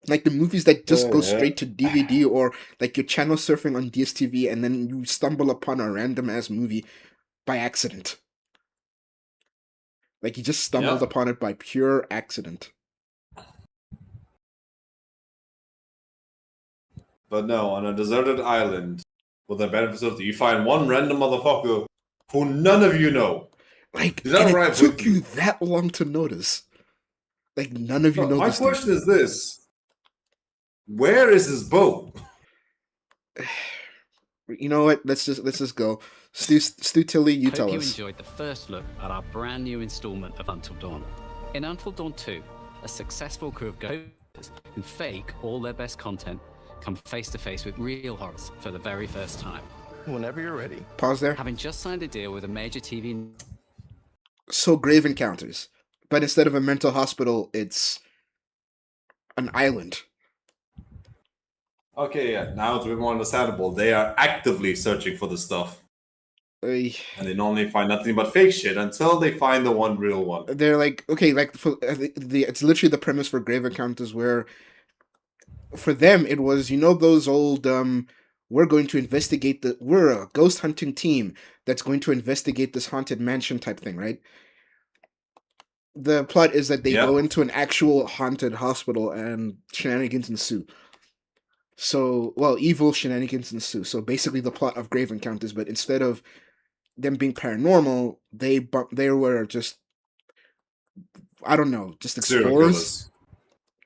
Like the movies that just go straight to DVD, or like you're channel surfing on DSTV and then you stumble upon a random ass movie by accident. Like you just stumbled upon it by pure accident. But no, on a deserted island with a abandoned facility, you find one random motherfucker who none of you know. Like, He's and not it right took with you that long to notice. Like, none of you know My this dude. question is this. Where is his boat? You know what? Let's just go. Stu Tilly, you tell Hope you us. enjoyed the first look at our brand new installment of Until Dawn. In Until Dawn 2, a successful crew of ghosts who fake all their best content come face to face with real horrors for the very first time. Whenever you're ready. Pause there. Having just signed a deal with a major TV. So Grave Encounters, but instead of a mental hospital, it's an island. Okay, yeah, now it's a bit more understandable. They are actively searching for the stuff. And they normally find nothing but fake shit until they find the one real one. They're like, okay, like it's literally the premise for Grave Encounters, where for them it was, you know, those old we're going to investigate we're a ghost hunting team that's going to investigate this haunted mansion type thing, right? The plot is that they go into an actual haunted hospital and shenanigans ensue. So, well, evil shenanigans ensue. So basically the plot of Grave Encounters, but instead of them being paranormal, they were just, I don't know, just explorers.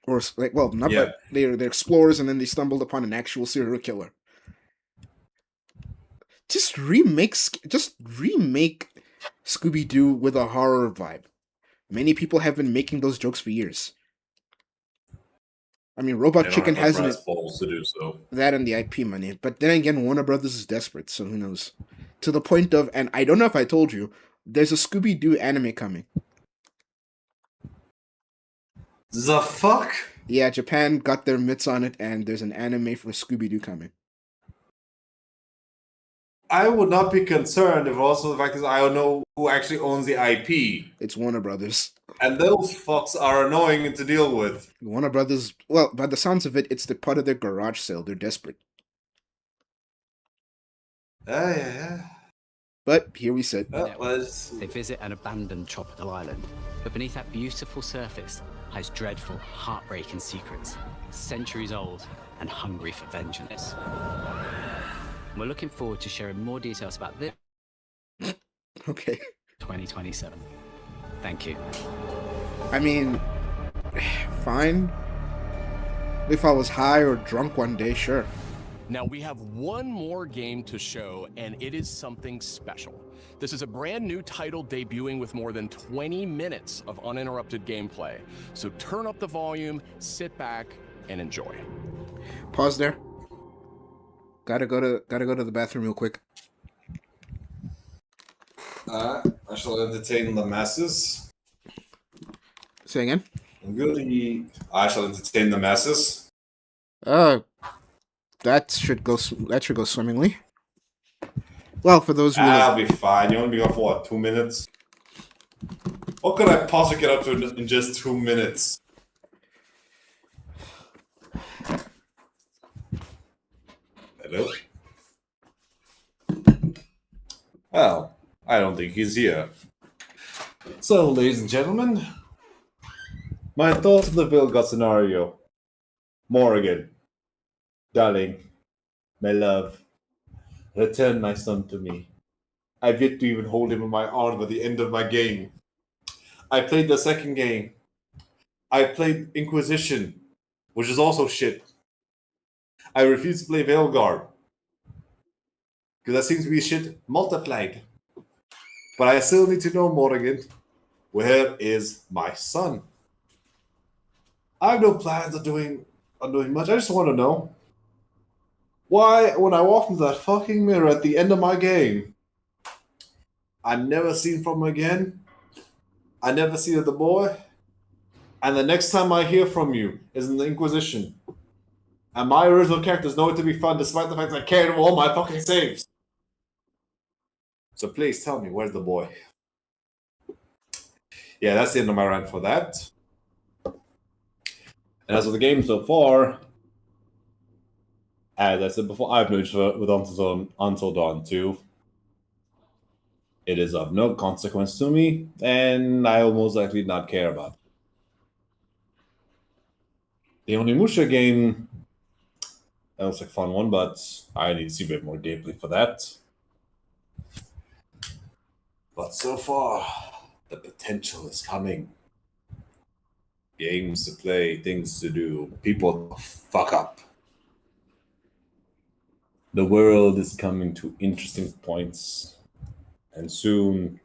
Or like, well, not but they're explorers, and then they stumbled upon an actual serial killer. Just remake Scooby-Doo with a horror vibe. Many people have been making those jokes for years. I mean, Robot Chicken hasn't balls to do so. That and the IP money, but then again, Warner Brothers is desperate, so who knows? To the point of, and I don't know if I told you, there's a Scooby-Doo anime coming. The fuck? Yeah, Japan got their mitts on it, and there's an anime for Scooby-Doo coming. I would not be concerned if also the fact is I don't know who actually owns the IP. It's Warner Brothers. And those fucks are annoying to deal with. Warner Brothers, well, by the sounds of it, it's the part of their garage sale. They're desperate. Yeah. But here we sit. They visit an abandoned tropical island, but beneath that beautiful surface lies dreadful, heartbreaking secrets, centuries old and hungry for vengeance. We're looking forward to sharing more details about this. Okay. 2027. Thank you. I mean, fine. If I was high or drunk one day, sure. Now we have one more game to show, and it is something special. This is a brand new title debuting with more than 20 minutes of uninterrupted gameplay. So turn up the volume, sit back, and enjoy. Pause there. Gotta go to the bathroom real quick. I shall entertain the masses. Say again? I shall entertain the masses. That should go swimmingly. Well, for those who I'll be fine. You want to be off for what, 2 minutes? What could I possibly get up to in just 2 minutes? Hello? Well, I don't think he's here. So, ladies and gentlemen, my thoughts on the Vilgot scenario. Morrigan, darling, my love, return my son to me. I've yet to even hold him in my arms at the end of my game. I played the second game. I played Inquisition, which is also shit. I refuse to play Veilguard, because that seems to be shit multiplied. But I still need to know, Morrigan, where is my son? I have no plans of doing much. I just want to know why, when I walked into that fucking mirror at the end of my game, I never seen from him again. I never see the boy. And the next time I hear from you is in the Inquisition. And my original character's nowhere to be found, despite the fact that I carried all my fucking saves. So please tell me, where's the boy? Yeah, that's the end of my rant for that. And as for the game so far, as I said before, I've no interest with Until Dawn 2. It is of no consequence to me, and I will most likely not care about it. The Onimusha game, That was a fun one, but I need to see a bit more gameplay for that. But so far, the potential is coming. Games to play, things to do, people to fuck up. The world is coming to interesting points, and soon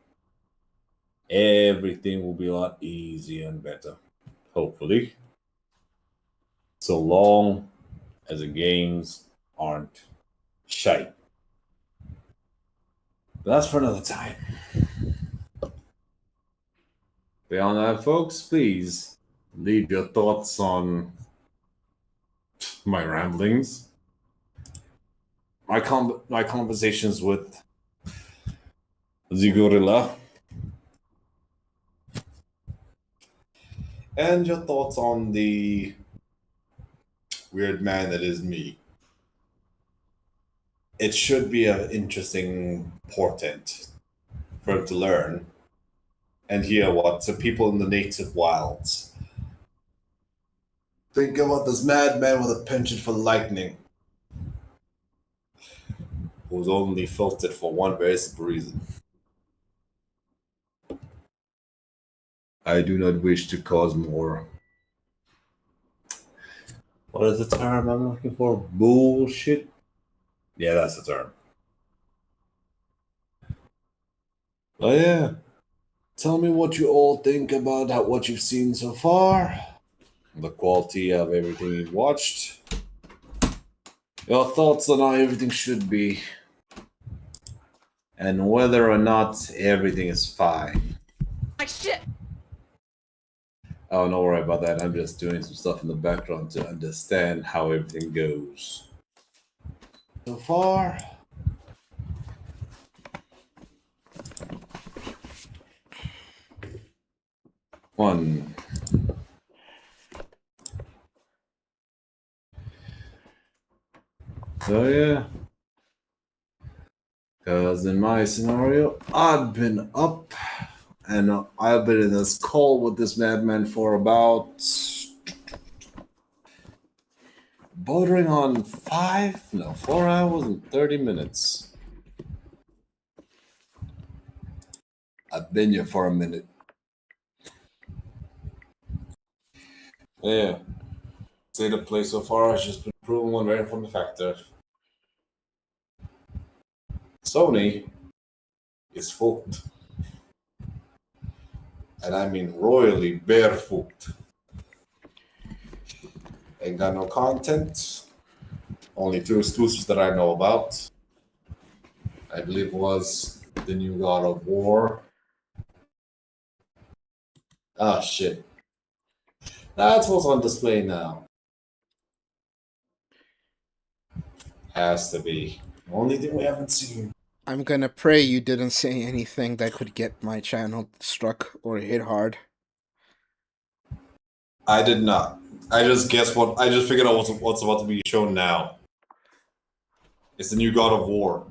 everything will be a lot easier and better. Hopefully. So long as the games aren't shite. But that's for another time. Beyond that, folks, please leave your thoughts on my ramblings, my conversations with the gorilla, and your thoughts on the weird man that is me. It should be an interesting portent for him to learn and hear what the people in the native wilds think about this madman with a penchant for lightning, who's only felt it for one very simple reason. I do not wish to cause more. What is the term I'm looking for? Bullshit? Yeah, that's the term. Oh yeah. Tell me what you all think about what you've seen so far, the quality of everything you've watched, your thoughts on how everything should be, and whether or not everything is fine. Like shit! Oh, don't worry about that. I'm just doing some stuff in the background to understand how everything goes. So far, one. So yeah. Because in my scenario, I've been up and I've been in this call with this madman for about bordering on 4 hours and 30 minutes. I've been here for a minute. Yeah. State of play so far has just been proven one very important factor. Sony is fucked. And I mean royally barefoot. Ain't got no content. Only 2 exclusives that I know about. I believe was the new God of War. Ah, shit. That's what's on display now. Has to be. Only thing we haven't seen. I'm gonna pray you didn't say anything that could get my channel struck or hit hard. I did not. I just guessed what. I just figured out what's about to be shown now. It's the new God of War.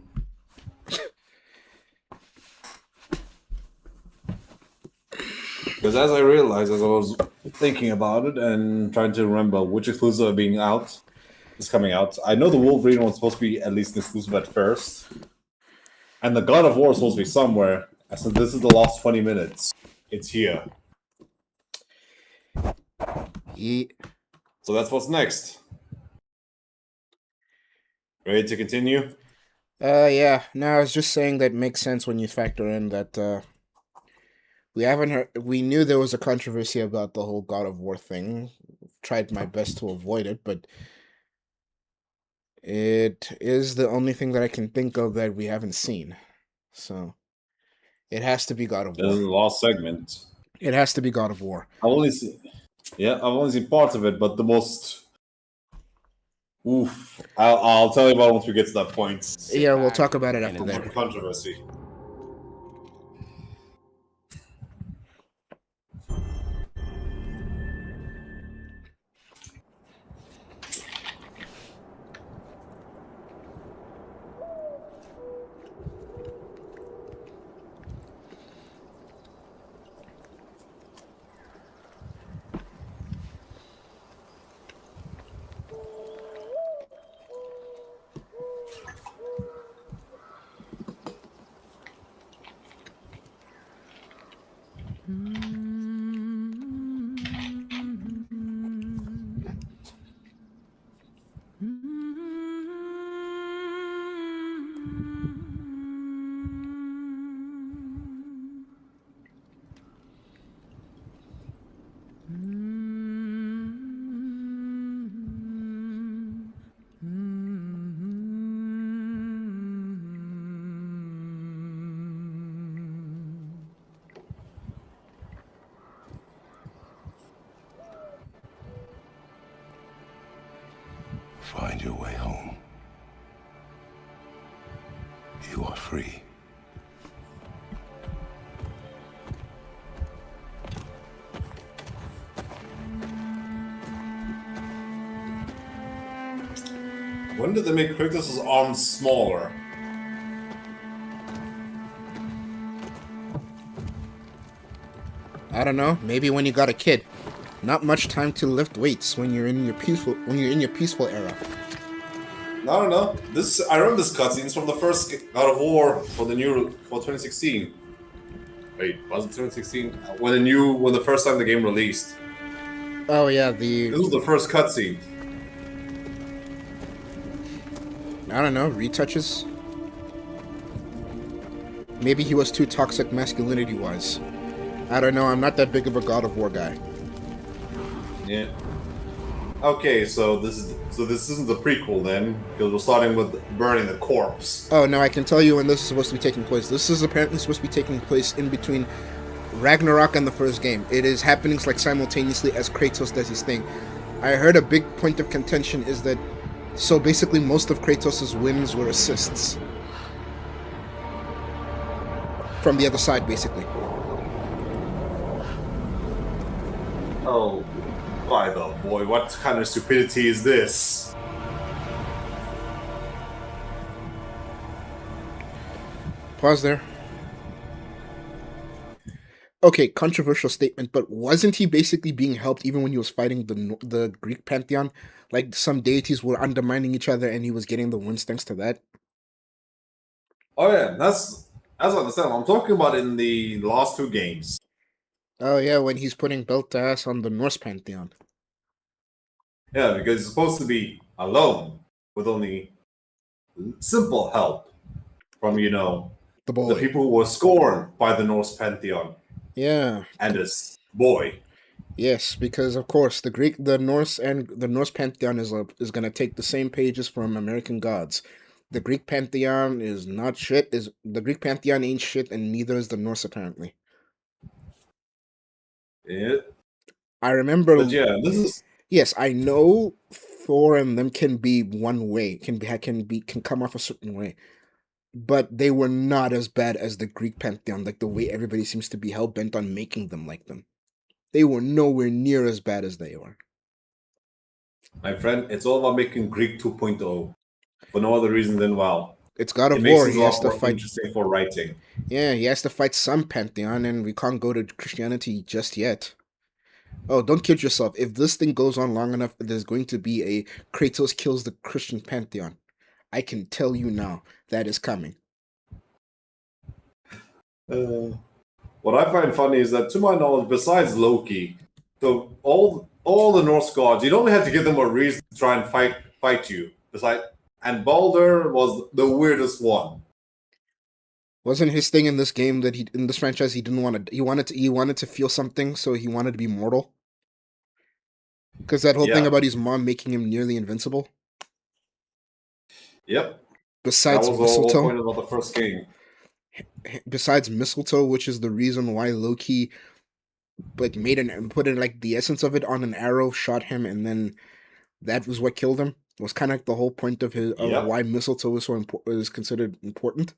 Because as I realized, as I was thinking about it and trying to remember which exclusive are being out, is coming out. I know the Wolverine one's supposed to be at least an exclusive at first. And the God of War is supposed to be somewhere. So this is the last 20 minutes. It's here. Yeah. So that's what's next. Ready to continue? Yeah. No, I was just saying that makes sense when you factor in that we haven't heard. We knew there was a controversy about the whole God of War thing. Tried my best to avoid it, but it is the only thing that I can think of that we haven't seen. So it has to be God of War. This is the last segment. It has to be God of War. I've only seen parts of it, but the most. Oof. I'll tell you about it once we get to that point. Yeah, we'll talk about it after that. Controversy. Find your way home. You are free. When did they make Kratos' arms smaller? I don't know. Maybe when you got a kid. Not much time to lift weights when you're in your peaceful era. I don't know. I remember this cutscenes from the first God of War for 2016. Wait, was it 2016? When the first time the game released. Oh yeah, This was the first cutscene. I don't know, retouches? Maybe he was too toxic masculinity-wise. I don't know, I'm not that big of a God of War guy. Yeah. Okay, so this isn't the prequel then, because we're starting with burning the corpse. Oh no, I can tell you when this is supposed to be taking place. This is apparently supposed to be taking place in between Ragnarok and the first game. It is happening like simultaneously as Kratos does his thing. I heard a big point of contention is that so basically most of Kratos' wins were assists. From the other side, basically. Oh, by the boy, what kind of stupidity is this? Pause there. Okay, controversial statement, but wasn't he basically being helped even when he was fighting the Greek pantheon? Like some deities were undermining each other, and he was getting the wins thanks to that. Oh yeah, that's understandable. I'm talking about in the last two games. Oh yeah, when he's putting belt to ass on the Norse pantheon. Yeah, because he's supposed to be alone with only simple help from the people who were scorned by the Norse pantheon. Yeah. And this boy. Yes, because of course the Norse pantheon is going to take the same pages from American gods. The Greek pantheon is not shit. The Greek pantheon ain't shit, and neither is the Norse apparently. Yeah. I remember. But yeah, this is. Yes, I know Thor and them can be one way, can come off a certain way, but they were not as bad as the Greek pantheon. Like the way everybody seems to be hell bent on making them like them. They were nowhere near as bad as they were. My friend, it's all about making Greek 2.0 for no other reason than it's God of War. War. Makes it a lot more interesting for writing. Yeah, he has to fight some pantheon, and we can't go to Christianity just yet. Oh, don't kid yourself. If this thing goes on long enough, there's going to be a Kratos kills the Christian pantheon. I can tell you now, that is coming. What I find funny is that, to my knowledge, besides Loki, so all the Norse gods, you don't have to give them a reason to try and fight you. And Baldur was the weirdest one. Wasn't his thing in this game that in this franchise he didn't want to he wanted to feel something, so he wanted to be mortal? Because that whole thing about his mom making him nearly invincible. Yep. Besides that was mistletoe, the whole point about the first game. Besides mistletoe, which is the reason why Loki put in like the essence of it on an arrow, shot him, and then that was what killed him. It was kind of like the whole point of why mistletoe is considered important.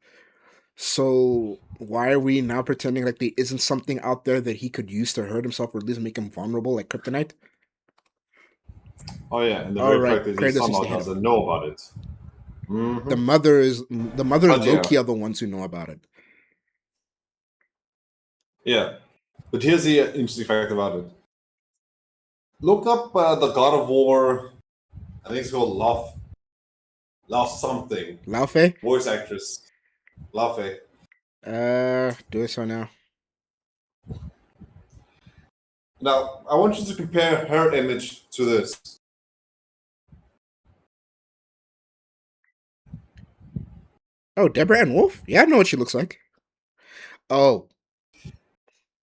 So why are we now pretending like there isn't something out there that he could use to hurt himself or at least make him vulnerable, like kryptonite? Oh yeah, and the very fact that he somehow doesn't know about it. Mm-hmm. The mother and Loki are the ones who know about it. Yeah, but here's the interesting fact about it. Look up the God of War. I think it's called Love something. Laufey? Voice actress. Laufey. Do it so now. Now, I want you to compare her image to this. Oh, Deborah Ann Wolf? Yeah, I know what she looks like. Oh.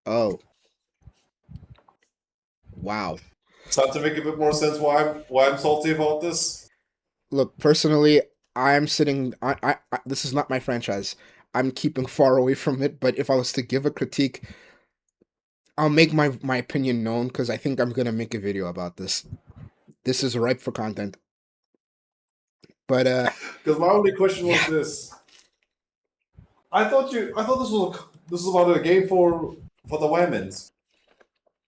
Oh. Wow. Start to make a bit more sense why I'm salty about this. Look, personally, I'm sitting. This is not my franchise. I'm keeping far away from it. But if I was to give a critique, I'll make my opinion known because I think I'm gonna make a video about this. This is ripe for content. But because my only question was this: I thought this was about a game for the women's.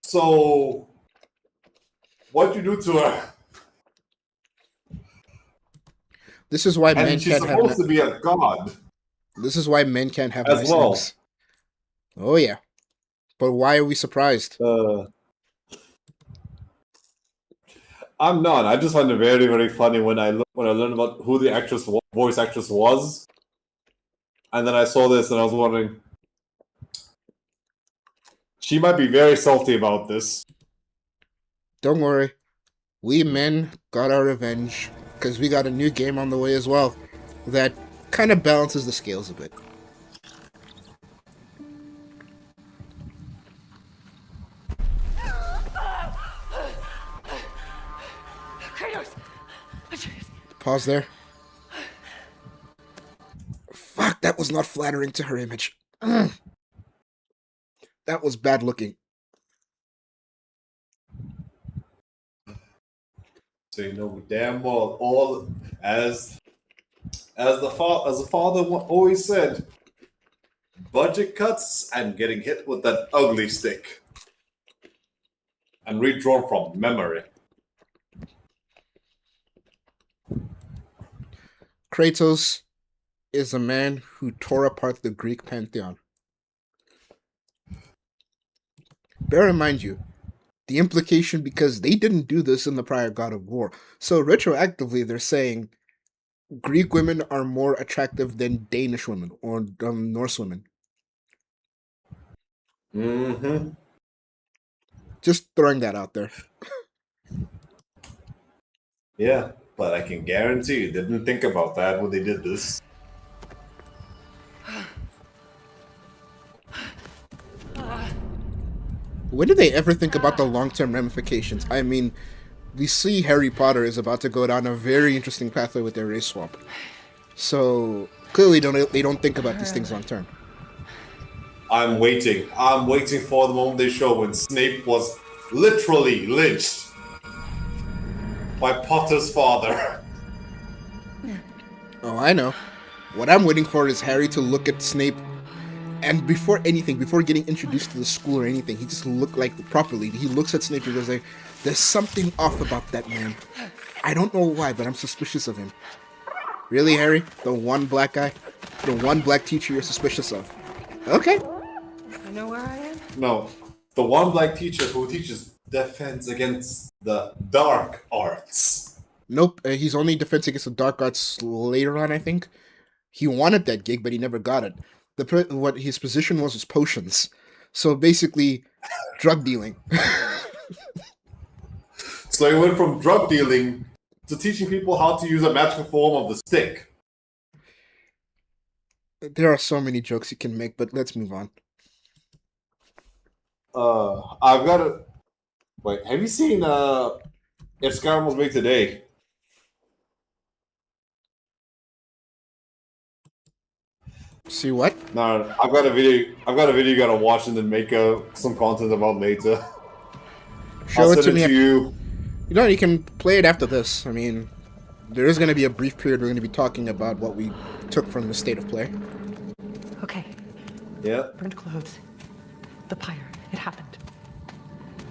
So, what you do to her? This is why and men she's can't have. supposed to be a god. This is why men can't have as nice well. things. Oh yeah, but why are we surprised? I'm not. I just find it very, very funny when I learned about who the voice actress was, and then I saw this and I was wondering, she might be very salty about this. Don't worry, we men got our revenge because we got a new game on the way as well that kind of balances the scales a bit. Pause there. Fuck, that was not flattering to her image. That was bad looking. So you know damn well all as the father always said, budget cuts and getting hit with that ugly stick and redrawn from memory. Kratos is a man who tore apart the Greek pantheon. Bear in mind the implication, because they didn't do this in the prior God of War. So retroactively, they're saying Greek women are more attractive than Danish women or Norse women. Mm-hmm. Just throwing that out there. Yeah, but I can guarantee you didn't think about that when they did this. When did they ever think about the long-term ramifications? I mean, we see Harry Potter is about to go down a very interesting pathway with their race swap. So clearly they don't think about these things long-term. I'm waiting for the moment they show when Snape was literally lynched by Potter's father. Oh, I know. What I'm waiting for is Harry to look at Snape, and before getting introduced to the school or anything, he just looked like properly. He looks at Snape and goes like, "There's something off about that man. I don't know why, but I'm suspicious of him." Really, Harry? The one black guy? The one black teacher you're suspicious of? Okay. I know where I am? No, the one black teacher who teaches defense against the dark arts. Nope, he's only defense against the dark arts later on, I think. He wanted that gig, but he never got it. What his position was potions. So basically, drug dealing. So he went from drug dealing to teaching people how to use a magical form of the stick. There are so many jokes you can make, but let's move on. I've got to... Wait, have you seen If Skyrim Was Made Today? See what? No, I've got a video you gotta watch and then make some content about later. Show it to me. You. You know, you can play it after this. I mean, there is going to be a brief period we're going to be talking about what we took from the state of play. Okay. Yeah. Burnt clothes. The pyre. It happened.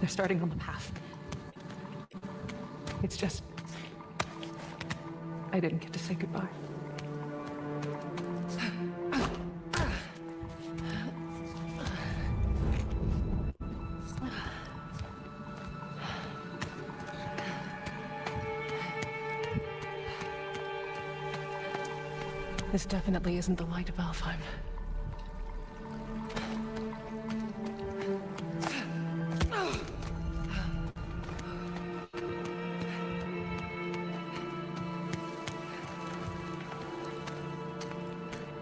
They're starting on the path. It's just... I didn't get to say goodbye. This definitely isn't the light of Alfheim.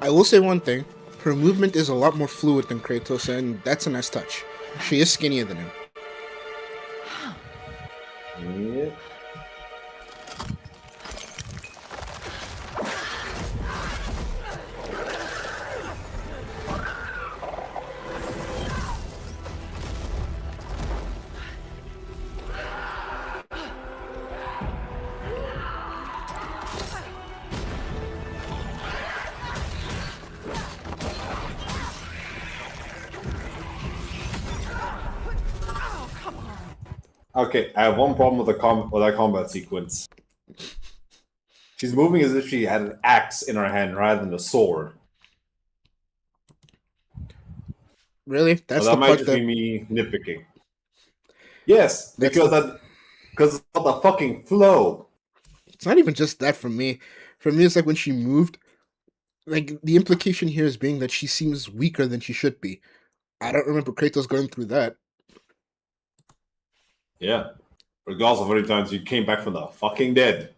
I will say one thing. Her movement is a lot more fluid than Kratos, and that's a nice touch. She is skinnier than him. Yeah. Okay, I have one problem with that combat sequence. She's moving as if she had an axe in her hand rather than a sword. Really? But That's that the might part just that... be me nitpicking. Yes, because it's not the fucking flow. It's not even just that for me. For me, it's like when she moved, like the implication here is being that she seems weaker than she should be. I don't remember Kratos going through that. Yeah. Regardless of how many times he came back from the fucking dead.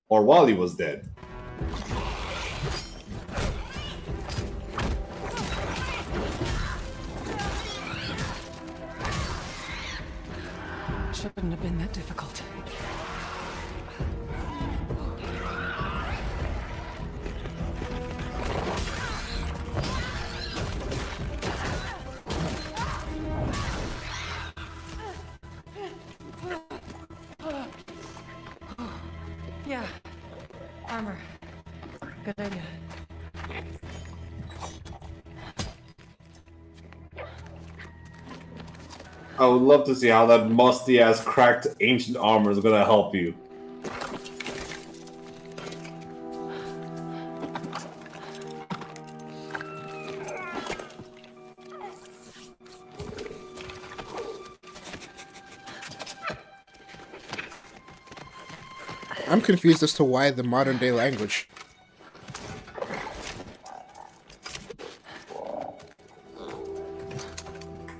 Or while he was dead. Shouldn't have been that difficult. Yeah. Armor. Good idea. I would love to see how that musty-ass cracked ancient armor is gonna help you. I'm confused as to why the modern day language.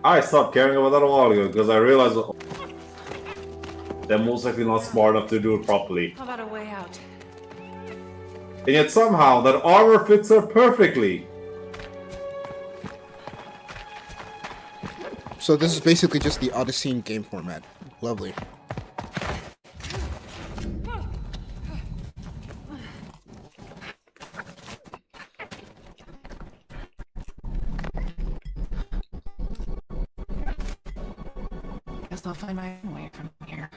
I stopped caring about that a while ago because I realized they're most likely not smart enough to do it properly. How about a way out? And yet somehow that armor fits her perfectly. So this is basically just the Odyssey game format. Lovely. Guess I'll find my own way from here.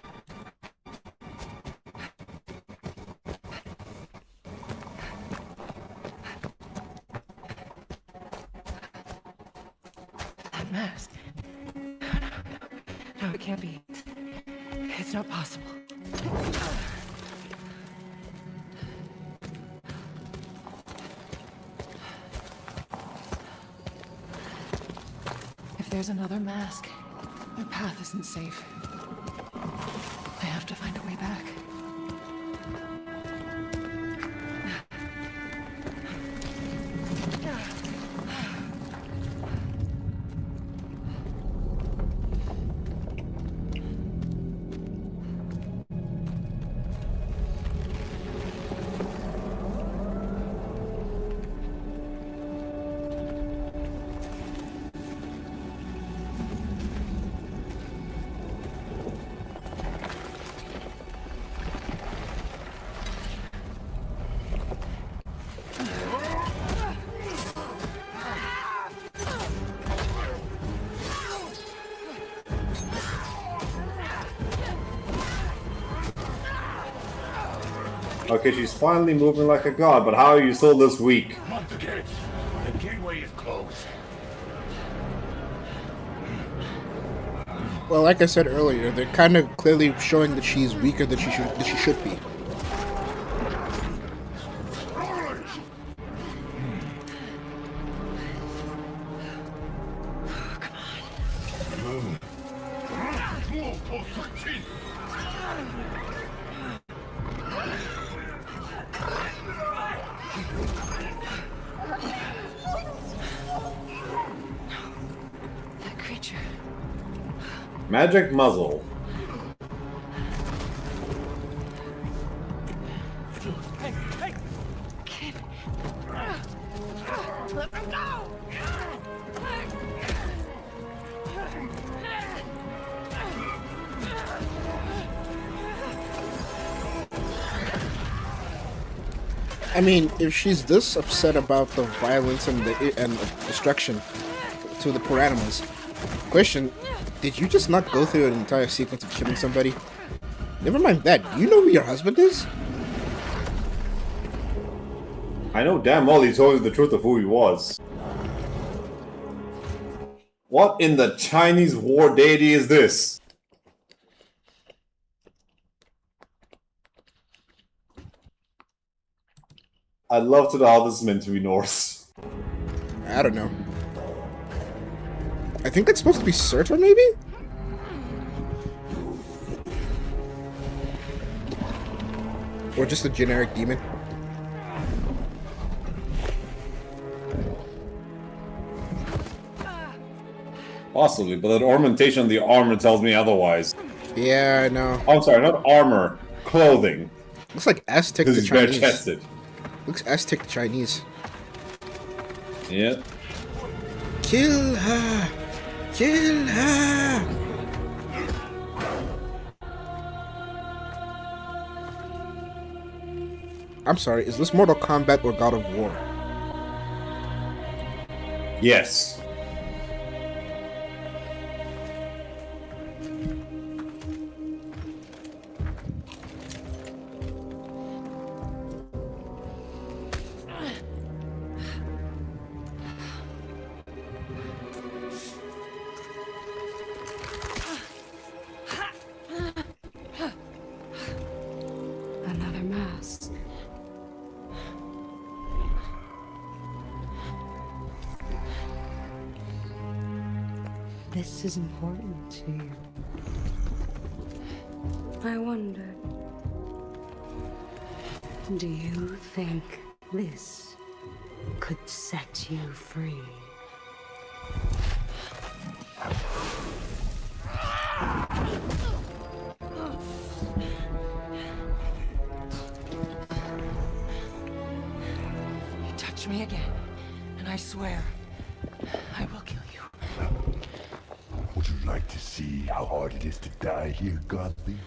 That mask. No, it can't be. It's not possible. If there's another mask, my path isn't safe. I have to find a way back. Okay, she's finally moving like a god, but how are you still this weak? Come on, the gates. The gateway is closed. Well, like I said earlier, they're kind of clearly showing that she's weaker than she should be. That creature. Magic muzzle. Hey, hey! Kid! I mean, if she's this upset about the violence and the destruction to the poor animals, question: did you just not go through an entire sequence of killing somebody? Never mind that. Do you know who your husband is? I know damn well he told you the truth of who he was. What in the Chinese war deity is this? I'd love to know how this is meant to be Norse. I don't know. I think that's supposed to be Surtur, maybe? Or just a generic demon? Possibly, but that ornamentation on the armor tells me otherwise. Yeah, I know. Oh, I'm sorry, not armor. Clothing. Looks like Aztec to Because he's Chinese. bare-chested. Looks Aztec to Chinese. Yeah. Kill her! Kill her! I'm sorry, is this Mortal Kombat or God of War? Yes. Another mask. This is important to you. I wonder, do you think this could set you free? Touch me again, and I swear, I will kill you. Would you like to see how hard it is to die here, Godly?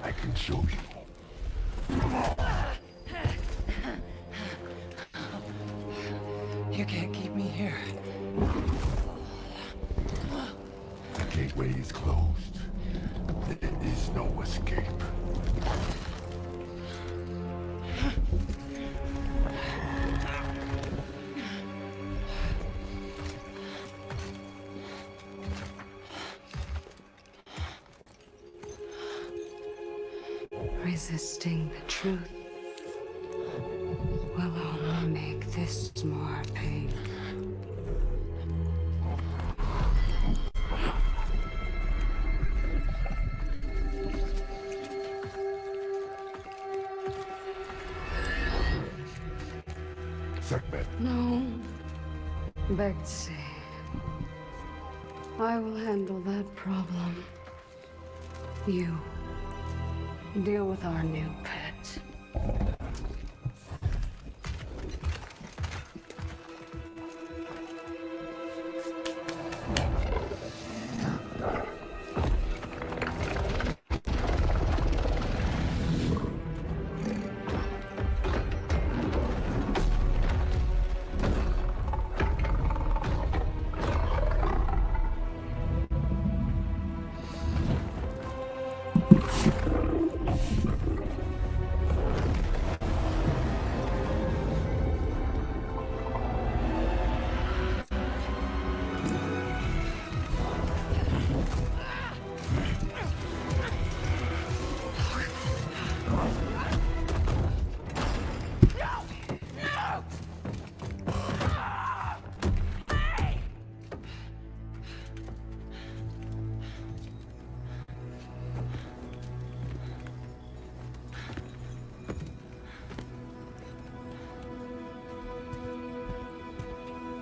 I can show you. You can't keep me here. The gateway is closed. There is no escape. Resisting the truth will only make this more painful. Segment. No, Betsy. I will handle that problem. You deal with our new pet.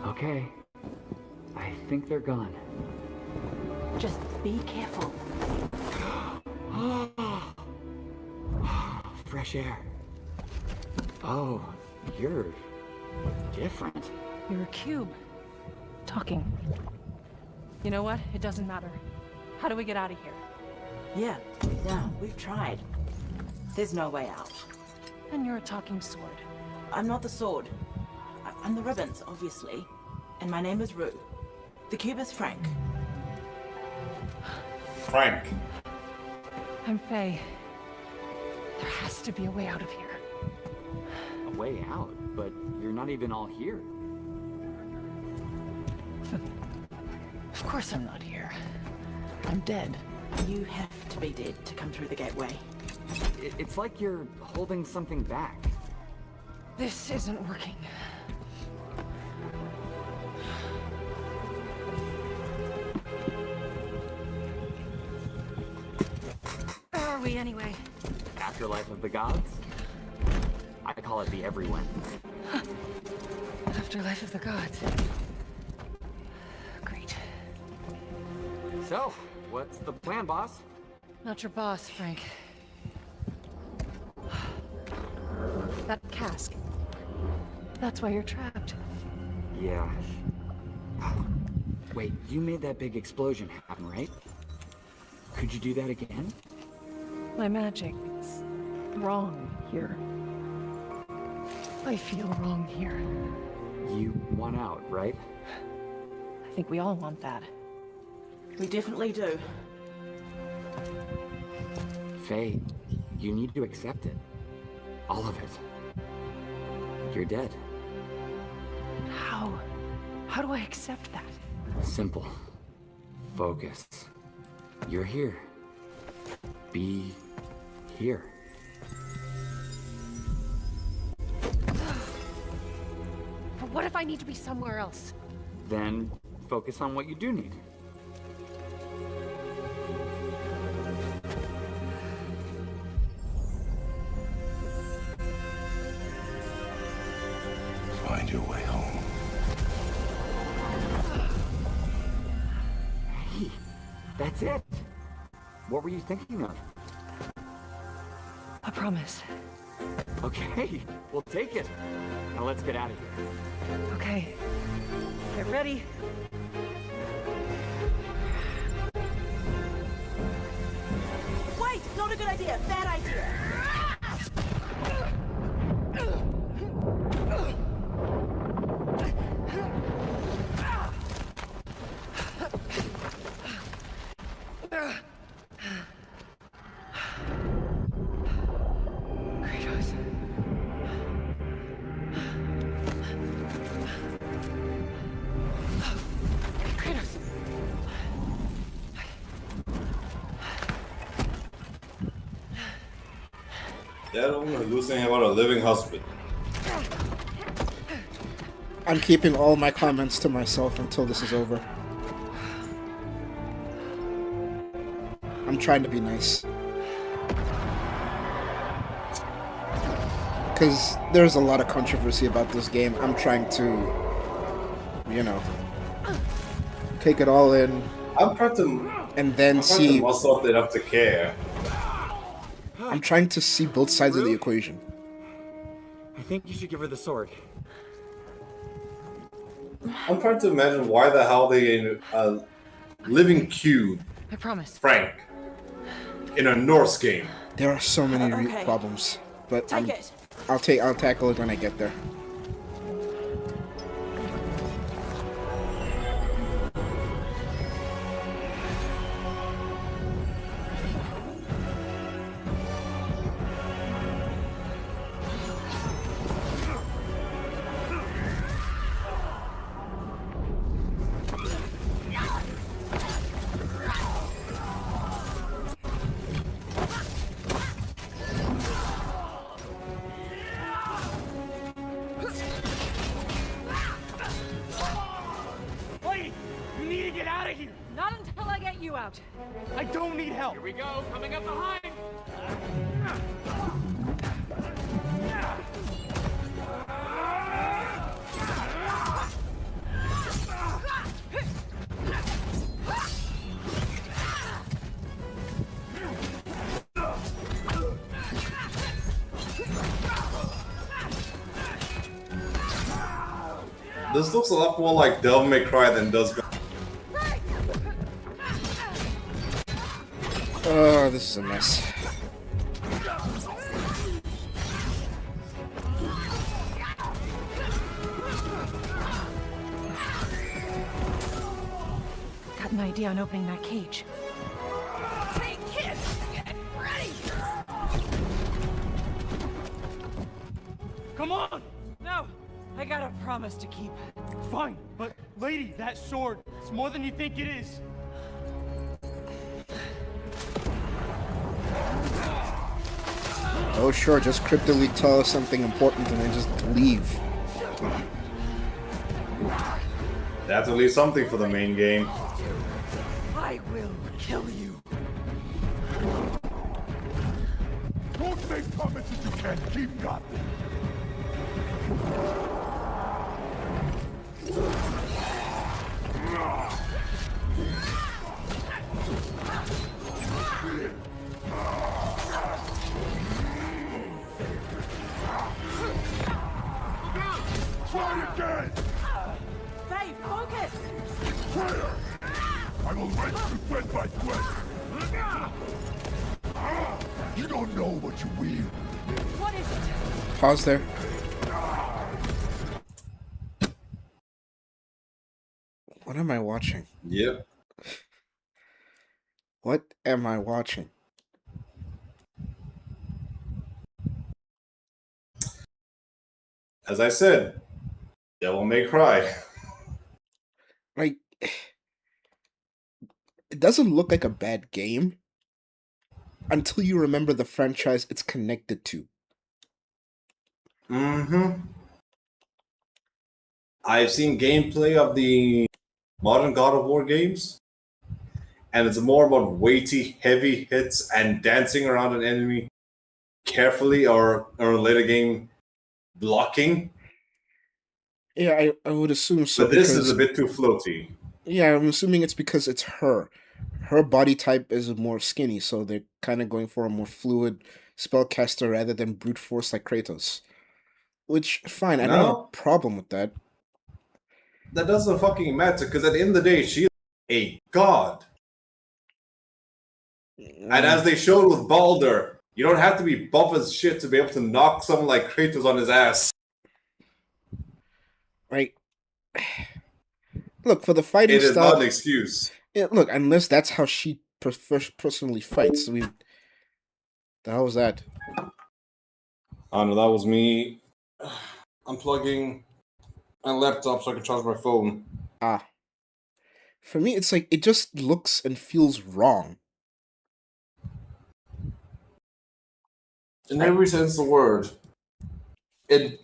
Okay. I think they're gone. Just be careful. Fresh air. Oh, you're different. You're a cube. Talking. You know what? It doesn't matter. How do we get out of here? Yeah, we've tried. There's no way out. And you're a talking sword. I'm not the sword. I'm the ribbons, obviously. And my name is Rue. The cube is Frank. Frank. I'm Faye. There has to be a way out of here. A way out? But you're not even all here. Of course I'm not here. I'm dead. You have to be dead to come through the gateway. It's like you're holding something back. This isn't working. Where are we anyway? Afterlife of the gods? I call it the everyone. Afterlife of the gods. Great. So, what's the plan, boss? Not your boss, Frank. That cask. That's why you're trapped. Yeah. Wait, you made that big explosion happen, right? Could you do that again? My magic is wrong here. I feel wrong here. You want out, right? I think we all want that. We definitely do. Faye, you need to accept it. All of it. You're dead. How? How do I accept that? Simple. Focus. You're here. Be here. But what if I need to be somewhere else? Then focus on what you do need. Find your way home. Hey, that's it. What were you thinking of? A promise. Okay, we'll take it. Now let's get out of here. Okay. Get ready. Wait! Not a good idea! Bad idea! Kratos. Kratos. That woman hallucinating about a living husband. I'm keeping all my comments to myself until this is over. I'm trying to be nice. Because there's a lot of controversy about this game. I'm trying to, you know, take it all in. I'm trying to, and then see. Muscle up enough to care. I'm trying to see both sides of the equation. I think you should give her the sword. I'm trying to imagine why the hell they in a living cube. I promise. Frank. In a Norse game. There are so many problems, but I'll tackle it when I get there. Lady, you need to get out of here. Not until I get you out. I don't need help. Here we go, coming up behind. This looks a lot more like Devil May Cry than does. Oh, this is a mess. had an idea on opening that cage. Hey, kids! Get ready! Come on! No! I got a promise to keep. Fine, but lady, that sword, it's more than you think it is. Oh sure, just cryptically tell us something important and then just leave. That's at least something for the main game. I will kill you. Don't make promises you can't keep, God. Try again! Faye, focus! Prayer! I will wrench you thread by thread! You don't know what you wield. What is it? Pause there. What am I watching? Yep. What am I watching? As I said, Devil May Cry. Like, it doesn't look like a bad game until you remember the franchise it's connected to. Mm-hmm. I've seen gameplay of the modern God of War games, and it's more about weighty, heavy hits and dancing around an enemy carefully, or in a later game, blocking. Yeah, I would assume so. But this is a bit too floaty. Yeah, I'm assuming it's because it's her. Her body type is more skinny, so they're kind of going for a more fluid spellcaster rather than brute force like Kratos. Which, fine, I don't have a No. problem with that. That doesn't fucking matter, because at the end of the day, she's a god. And as they showed with Baldur, you don't have to be buff as shit to be able to knock someone like Kratos on his ass. Right. Look, for the fighting It is style... not an excuse. Yeah, look, unless that's how she personally fights. The hell was that? I don't know, that was me unplugging my laptop so I can charge my phone. Ah. For me, it's like, it just looks and feels wrong. In every sense of the word. It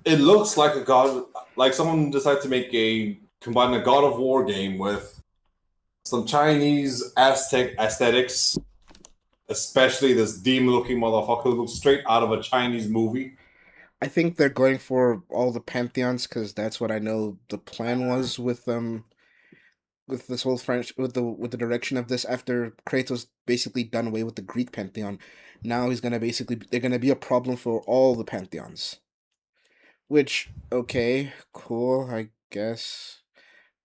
looks like a god, like someone decided to combine a God of War game with some Chinese Aztec aesthetics, especially this demon-looking motherfucker who looks straight out of a Chinese movie. I think they're going for all the pantheons because that's what I know the plan was with this whole French with the direction of this. After Kratos basically done away with the Greek pantheon, now they're gonna be a problem for all the pantheons. Which, okay, cool, I guess.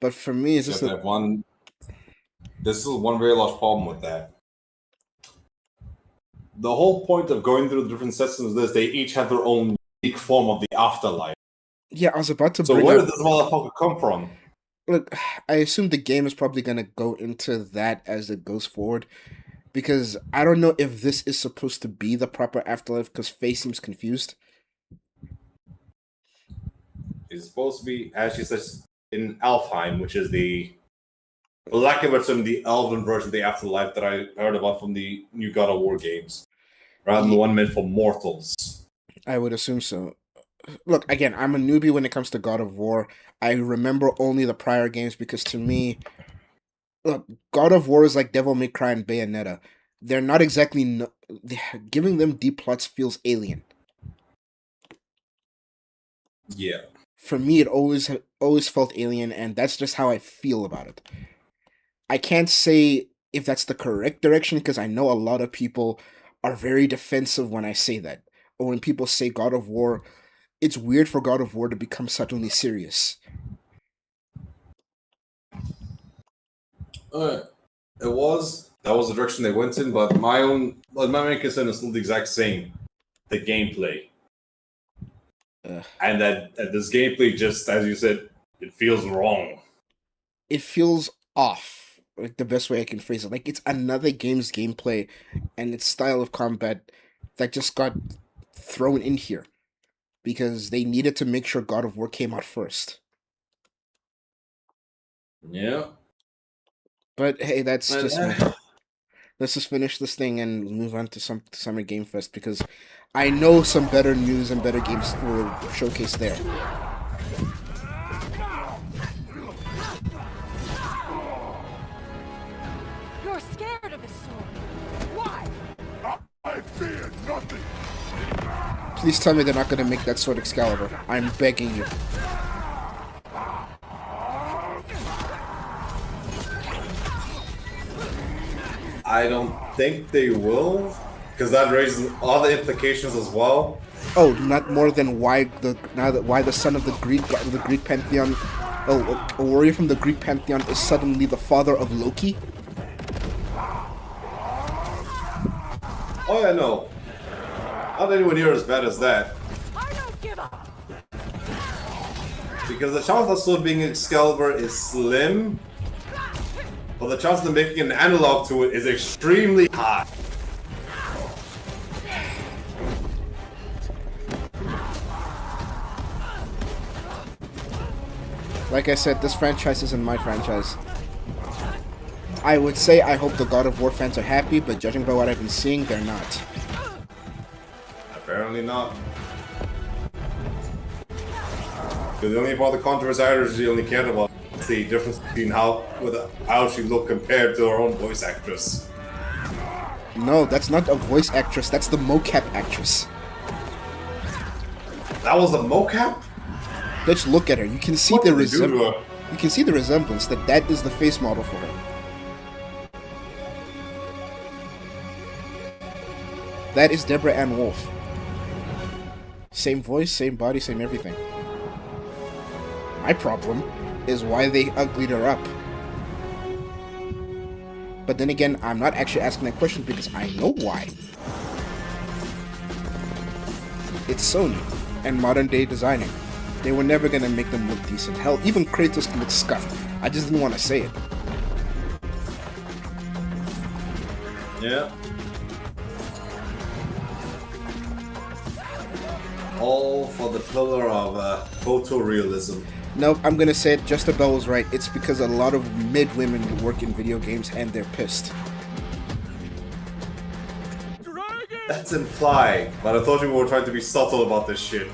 But for me, it's just This is one very large problem with that. The whole point of going through the different systems is this: they each have their own unique form of the afterlife. Yeah, I was about to. So where did this motherfucker come from? Look, I assume the game is probably gonna go into that as it goes forward, because I don't know if this is supposed to be the proper afterlife. Because Faye seems confused. It's supposed to be, as she says, in Alfheim, which is for lack of a term, the elven version of the afterlife that I heard about from the new God of War games, rather than the one meant for mortals. I would assume so. Look, again, I'm a newbie when it comes to God of War. I remember only the prior games because to me, look, God of War is like Devil May Cry and Bayonetta. They're not exactly... giving them deep plots feels alien. Yeah. For me, it always felt alien, and that's just how I feel about it. I can't say if that's the correct direction, because I know a lot of people are very defensive when I say that. Or when people say God of War, it's weird for God of War to become suddenly serious. That was the direction they went in, but my main concern is still the exact same: the gameplay. And that this gameplay, just as you said, it feels wrong. It feels off. like the best way I can phrase it. Like it's another game's gameplay and its style of combat that just got thrown in here because they needed to make sure God of War came out first. Yeah. But hey, that's But, just me. Let's just finish this thing and move on to some Summer Game Fest because I know some better news and better games were showcased there. You're scared of his sword. Why? I fear nothing. Please tell me they're not going to make that sword Excalibur. I'm begging you. I don't think they will, because that raises other implications as well. Oh, not more than why the son of the Greek pantheon, a warrior from the Greek pantheon is suddenly the father of Loki. Oh yeah, no, not anywhere near as bad as that. I don't give up. Because the chance of sword being Excalibur is slim, but the chance of making an analog to it is extremely high. Like I said, this franchise isn't my franchise. I would say I hope the God of War fans are happy, but judging by what I've been seeing, they're not. Apparently not. Because the only part of the controversy I really only cared about is the difference between how she looked compared to her own voice actress. No, that's not a voice actress, that's the mocap actress. That was a mocap? Let's look at her. You can see What the did they do to resemblance. her? You can see the resemblance that is the face model for her. That is Deborah Ann Wolf. Same voice, same body, same everything. My problem is why they uglied her up. But then again, I'm not actually asking that question because I know why. It's Sony and modern day designing. They were never gonna make them look decent. Hell, even Kratos looked scuffed. I just didn't want to say it. Yeah. All for the pillar of photorealism. Nope, I'm gonna say it. Justabelle was right. It's because a lot of mid women work in video games and they're pissed. That's implied, but I thought you were trying to be subtle about this shit.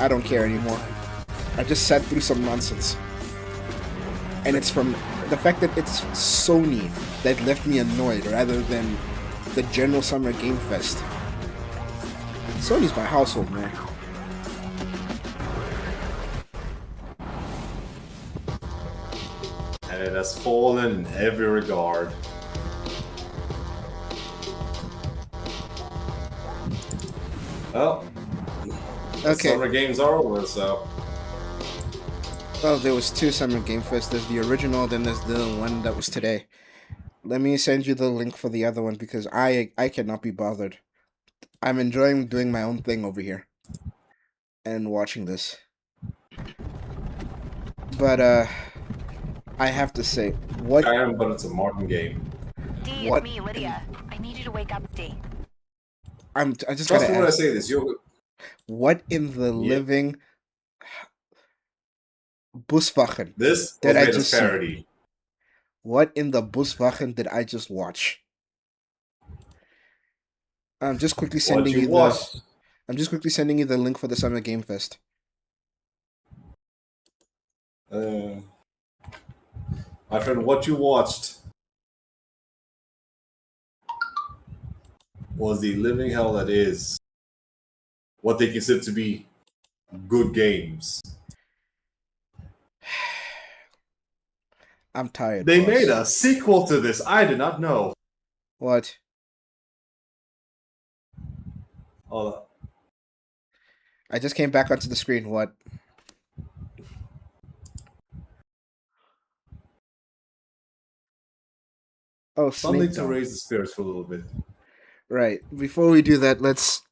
I don't care anymore. I just sat through some nonsense. And it's from the fact that it's Sony that left me annoyed rather than the general Summer Game Fest. Sony's my household, man. And it has fallen in every regard. Well, the Okay. summer games are over, so. Oh, there was two Summer Game Fest. There's the original, then there's the one that was today. Let me send you the link for the other one because I cannot be bothered. I'm enjoying doing my own thing over here and watching this. But I have to say, what I am, but it's a modern game. D, What? it's me, Lydia. I need you to wake up, D. I just Trust gotta me when I ask, say this. You what in the living Buswachen this was did I made as just see? parody. What in the Buswachen did I just watch? I'm just quickly What sending you you watched? the. I'm just quickly sending you the link for the Summer Game Fest. My friend, what you watched was the living hell that is what they consider to be good games. I'm tired. They boss. made a sequel to this. I did not know. What? Hold on. I just came back onto the screen. What? Oh, Something Snake to Dome. raise the spirits for a little bit. Right. Before we do that, let's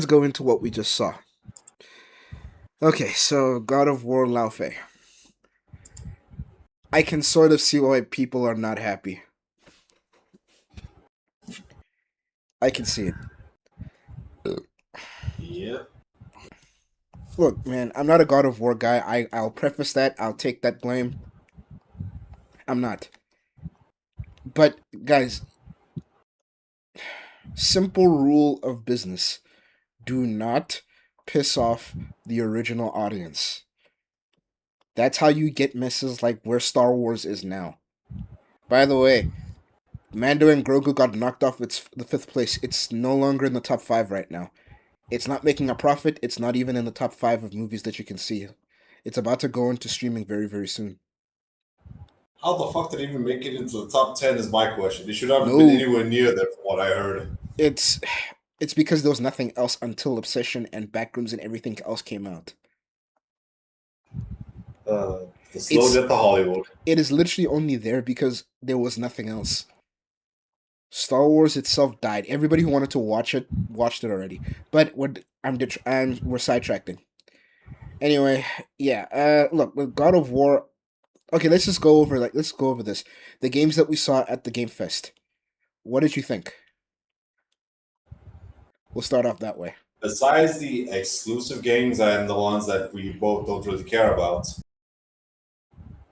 go into what we just saw. Okay, so God of War Laufey. I can sort of see why people are not happy. I can see it. Yep. Look, man, I'm not a God of War guy. I'll preface that. I'll take that blame. I'm not. But guys, simple rule of business: do not piss off the original audience. That's how you get messes like where Star Wars is now. By the way, Mando and Grogu got knocked off the fifth place. It's no longer in the top 5 right now. It's not making a profit. It's not even in the top 5 of movies that you can see. It's about to go into streaming very, very soon. How the fuck did it even make it into the top 10 is my question. It should not have been No, anywhere near there from what I heard. it's because there was nothing else until Obsession and Backrooms and everything else came out. The slow death of Hollywood. It is literally only there because there was nothing else. Star Wars itself died. Everybody who wanted to watch it watched it already. But we're sidetracking. Anyway, yeah. Look, with God of War. Okay, let's go over this. The games that we saw at the Game Fest. What did you think? We'll start off that way. Besides the exclusive games and the ones that we both don't really care about,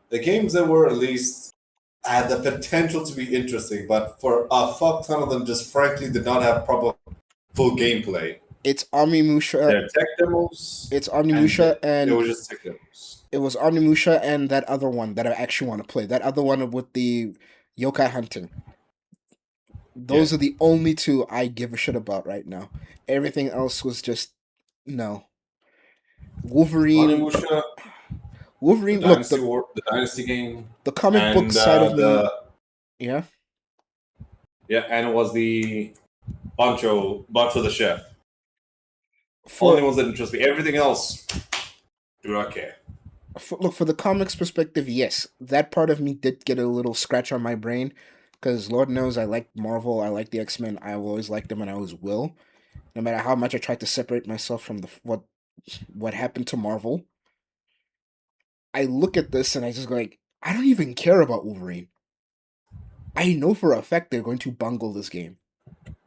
the games that were at least had the potential to be interesting, but for a fuck ton of them just frankly did not have proper full gameplay. It's Onimusha. They're tech demos. It's Onimusha and it was just tech demos. It was Onimusha and that other one that I actually want to play. That other one with the yokai hunting. Those are the only two I give a shit about right now. Everything else was just no. Wolverine. Onimusha, Wolverine. The Dynasty War, the Dynasty game. The comic book side of me. Yeah. Yeah, and it was the Bancho the Chef. Only ones that interest me. Everything else, do not care. Look, for the comics perspective, yes, that part of me did get a little scratch on my brain, because Lord knows I like Marvel, I like the X-Men, I always liked them, and I always will. No matter how much I tried to separate myself from what happened to Marvel, I look at this and I just go like, I don't even care about Wolverine. I know for a fact they're going to bungle this game.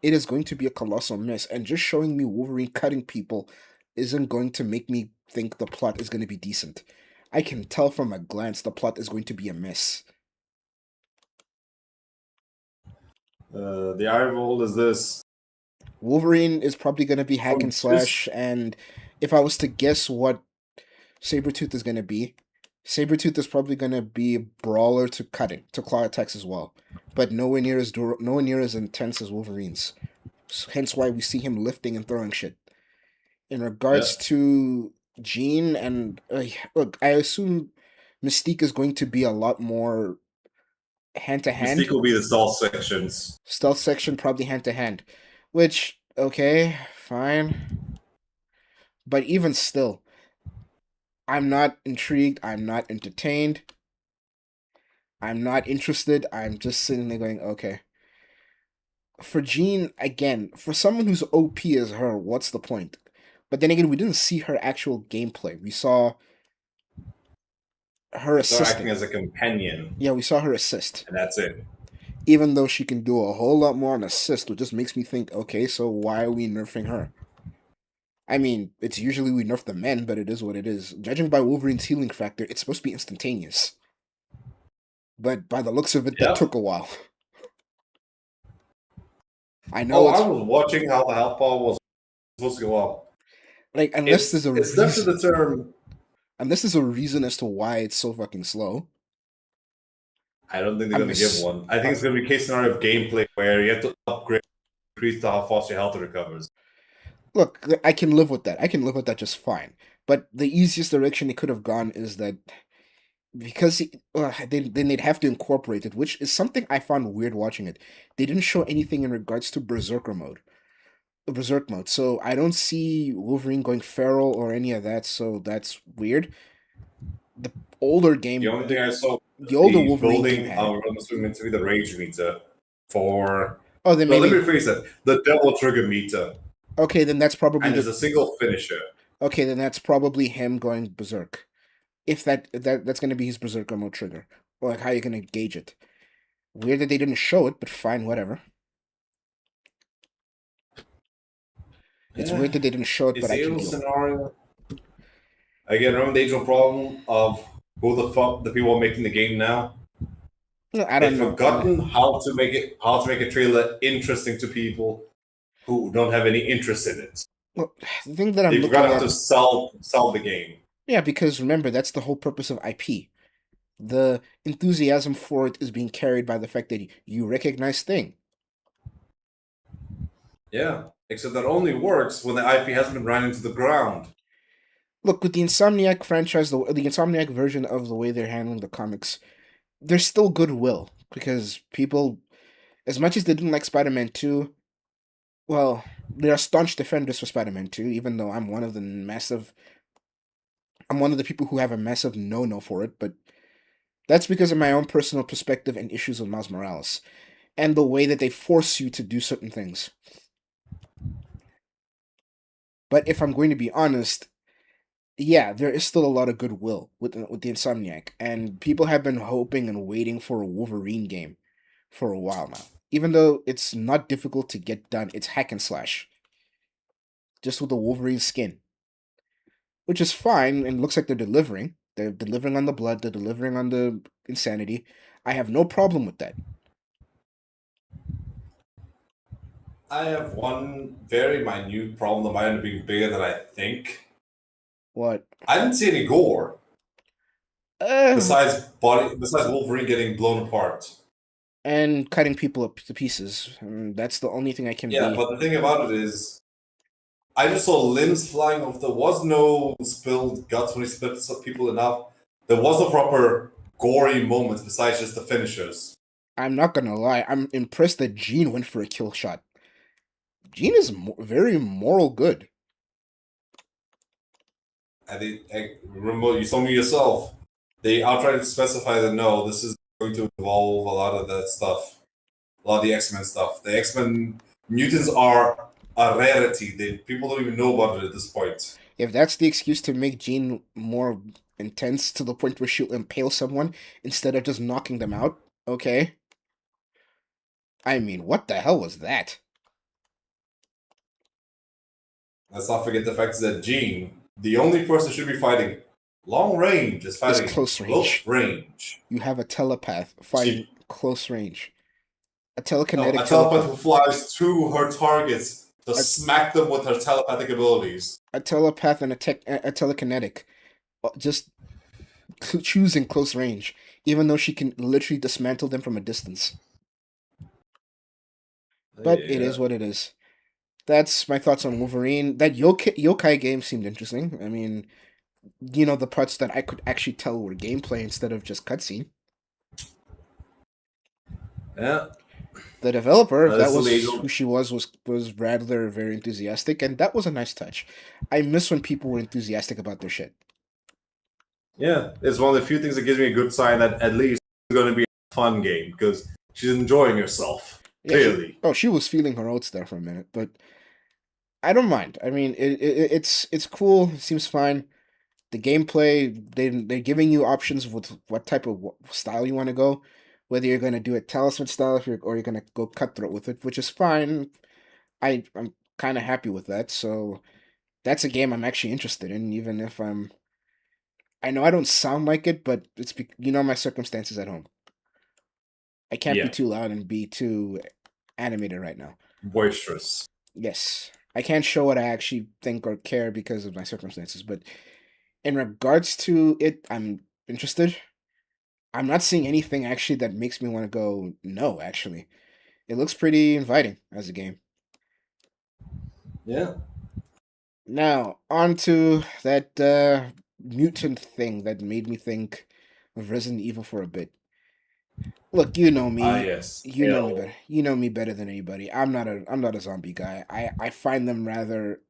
It is going to be a colossal mess, and just showing me Wolverine cutting people isn't going to make me think the plot is going to be decent. I can tell from a glance the plot is going to be a mess. The eye roll is this. Wolverine is probably going to be hack and slash, and if I was to guess what Sabretooth is going to be, Sabretooth is probably going to be a brawler to cutting, to claw attacks as well, but nowhere near as intense as Wolverine's. Hence why we see him lifting and throwing shit. In regards to Jean and look, I assume Mystique is going to be a lot more hand to hand. Mystique will be the stealth sections. Stealth section probably hand to hand, which okay, fine. But even still, I'm not intrigued. I'm not entertained. I'm not interested. I'm just sitting there going, okay. For Jean, again, for someone who's OP as her, what's the point? But then again, we didn't see her actual gameplay. We saw her assisting. Acting as a companion. Yeah, we saw her assist. And that's it. Even though she can do a whole lot more on assist, which just makes me think, okay, so why are we nerfing her? I mean, it's usually we nerf the men, but it is what it is. Judging by Wolverine's healing factor, it's supposed to be instantaneous. But by the looks of it, that took a while. I know. I was watching how the health bar was supposed to go up. Like, unless there's a reason. Left to the term. Unless there's a reason as to why it's so fucking slow. I don't think they're going to give one. I think it's going to be a case scenario of gameplay where you have to upgrade, increase to how fast your health recovers. Look, I can live with that. I can live with that just fine. But the easiest direction it could have gone is that because then they'd have to incorporate it, which is something I found weird watching it. They didn't show anything in regards to Berserk mode. So I don't see Wolverine going feral or any of that, so that's weird. The older game... The only thing I saw... The older Wolverine game I'm assuming to be the Rage meter for... Oh, then maybe... let me rephrase that. The Devil Trigger meter. Okay, then that's probably... And there's a single finisher. Okay, then that's probably him going Berserk. If that's going to be his Berserker mode trigger. Or like how you're gonna gauge it. Weird that they didn't show it, but fine, whatever. It's weird that they didn't show it, It's but the I can able deal. scenario. Again, remember the age-old problem of both the people making the game now. No, I They've don't know. forgotten how to make a trailer interesting to people who don't have any interest in it. Well, the thing that I'm They forgot looking how at. to sell the game. Yeah, because remember, that's the whole purpose of IP. The enthusiasm for it is being carried by the fact that you recognize thing. Yeah, except that only works when the IP hasn't been ran into the ground. Look, with the Insomniac franchise, the Insomniac version of the way they're handling the comics, there's still goodwill because people, as much as they didn't like Spider-Man 2, well, they are staunch defenders for Spider-Man 2, even though I'm one of the people who have a massive no-no for it, but that's because of my own personal perspective and issues with Miles Morales and the way that they force you to do certain things. But if I'm going to be honest, yeah, there is still a lot of goodwill with the Insomniac, and people have been hoping and waiting for a Wolverine game for a while now. Even though it's not difficult to get done, it's hack and slash, just with the Wolverine skin, which is fine and looks like they're delivering. They're delivering on the blood. They're delivering on the insanity. I have no problem with that. I have one very minute problem that might end up being bigger than I think. What? I didn't see any gore. Besides Wolverine getting blown apart. And cutting people up to pieces. That's the only thing I can Yeah, be. but the thing about it is, I just saw limbs flying off. There was no spilled guts when he split people enough. There was no proper gory moments besides just the finishers. I'm not gonna lie. I'm impressed that Jean went for a kill shot. Jean is very moral good. Remember, you told me yourself. They outright specify that no, this is going to involve a lot of that stuff, a lot of the X-Men stuff. The X-Men mutants are a rarity. People don't even know about it at this point. If that's the excuse to make Jean more intense to the point where she'll impale someone instead of just knocking them out, okay. I mean, what the hell was that? Let's not forget the fact that Jean, the only person should be fighting long range, is fighting close range. You have a telepath fighting close range. A telekinetic a telepath who flies to her targets to smack them with her telepathic abilities. A telepath and a telekinetic. Just choosing close range, even though she can literally dismantle them from a distance. But it is what it is. That's my thoughts on Wolverine. That yokai game seemed interesting. I mean, you know, the parts that I could actually tell were gameplay instead of just cutscene. Yeah. The developer, that was who she was rather very enthusiastic, and that was a nice touch. I miss when people were enthusiastic about their shit. Yeah, it's one of the few things that gives me a good sign that at least it's going to be a fun game because she's enjoying herself. Yeah, clearly. She was feeling her oats there for a minute, but I don't mind. I mean, it's cool. It seems fine. The gameplay, they're giving you options with what type of style you want to go. Whether you're going to do it talisman style or you're going to go cutthroat with it, which is fine. I'm kind of happy with that. So that's a game I'm actually interested in, even if I know I don't sound like it, but it's my circumstances at home. I can't be too loud and be too animated right now. Boisterous. Yes. I can't show what I actually think or care because of my circumstances, but in regards to it, I'm interested. I'm not seeing anything actually that makes me want to go no, actually. It looks pretty inviting as a game. Yeah. Now, on to that mutant thing that made me think of Resident Evil for a bit. Look, you know me. Yes. You know me better. You know me better than anybody. I'm not a zombie guy. I find them rather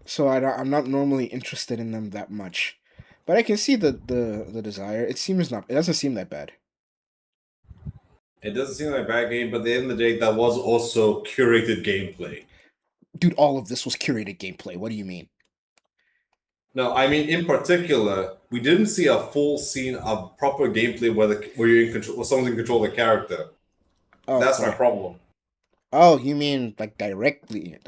so I'm not normally interested in them that much. But I can see the desire. It doesn't seem that bad. It doesn't seem like a bad game, but at the end of the day, that was also curated gameplay. Dude, all of this was curated gameplay. What do you mean? No, I mean in particular, we didn't see a full scene of proper gameplay where you're in control, where someone's in control of the character. That's my Okay. problem. Oh, you mean like directly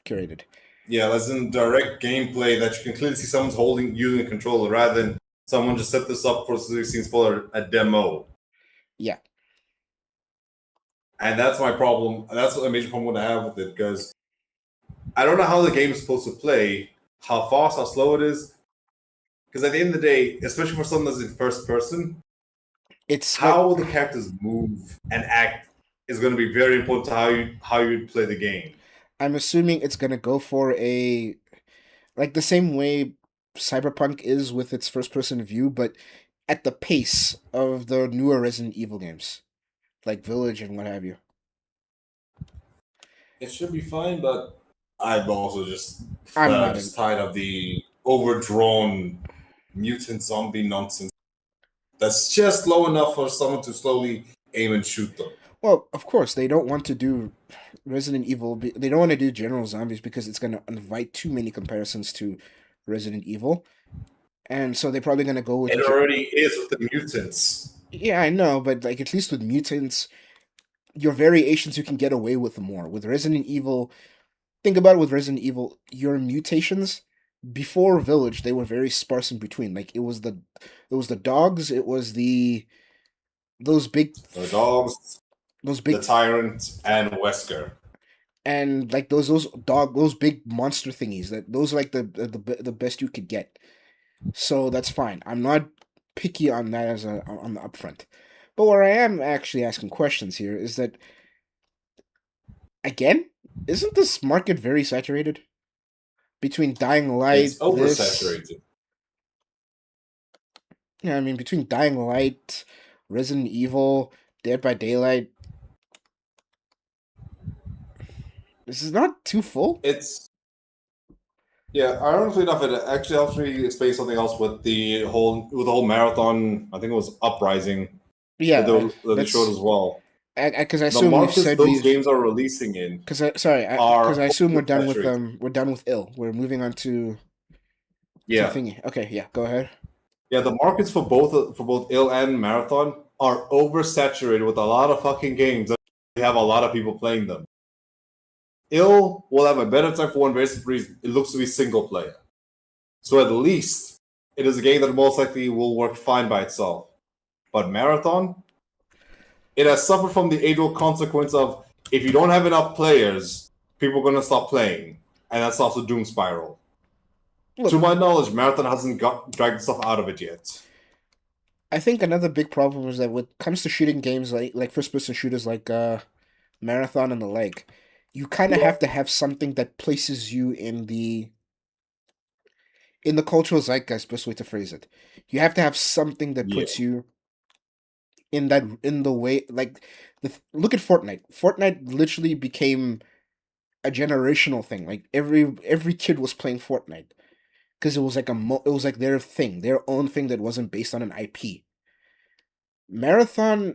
curated? Yeah, as in direct gameplay that you can clearly see someone's using a controller rather than someone just set this up for scenes for a demo. Yeah. And that's my problem. That's a major problem I have with it because I don't know how the game is supposed to play, how fast, how slow it is. Because at the end of the day, especially for something that's in first person, it's how the characters move and act is going to be very important to how you play the game. I'm assuming it's gonna go for a like the same way Cyberpunk is with its first person view, but at the pace of the newer Resident Evil games, like Village and what have you. It should be fine, but I'm also just I'm not just tired of the overdrawn mutant zombie nonsense. That's just low enough for someone to slowly aim and shoot them. Well, of course, they don't want to do Resident Evil. They don't want to do General Zombies because it's going to invite too many comparisons to Resident Evil, and so they're probably going to go with. It already is with the mutants. Yeah, I know, but like at least with mutants, your variations you can get away with more. With Resident Evil, think about it. With Resident Evil, your mutations before Village they were very sparse in between. Like it was the dogs. It was those big the dogs. Those big the Tyrant and Wesker, and like those big monster thingies. Those are like the best you could get. So that's fine. I'm not picky on that as on the upfront. But where I am actually asking questions here is that again, isn't this market very saturated? Between Dying Light, it's oversaturated. Yeah, I mean between Dying Light, Resident Evil, Dead by Daylight. This is not too full. It's ironically enough, it actually helps me explain something else with the whole marathon. I think it was Uprising. Yeah, that they showed as well. Because I assume we've said those games are releasing in. Because I assume we're done with We're done with ill. We're moving on to. Yeah. To thingy. Okay. Yeah. Go ahead. Yeah, the markets for both ill and marathon are oversaturated with a lot of fucking games. They have a lot of people playing them. Ill will have a better time for one basic reason. It looks to be single player. So at least it is a game that most likely will work fine by itself. But Marathon, it has suffered from the age-old consequence of if you don't have enough players, people are going to stop playing. And that starts a doom spiral. Look, to my knowledge, Marathon hasn't dragged stuff out of it yet. I think another big problem is that when it comes to shooting games like first-person shooters like Marathon and the like, you kind of have to have something that places you in the cultural zeitgeist, best way to phrase it. You have to have something that puts you in the way, like look at Fortnite. Fortnite literally became a generational thing. Like every kid was playing Fortnite because it was like their thing, their own thing that wasn't based on an IP. Marathon,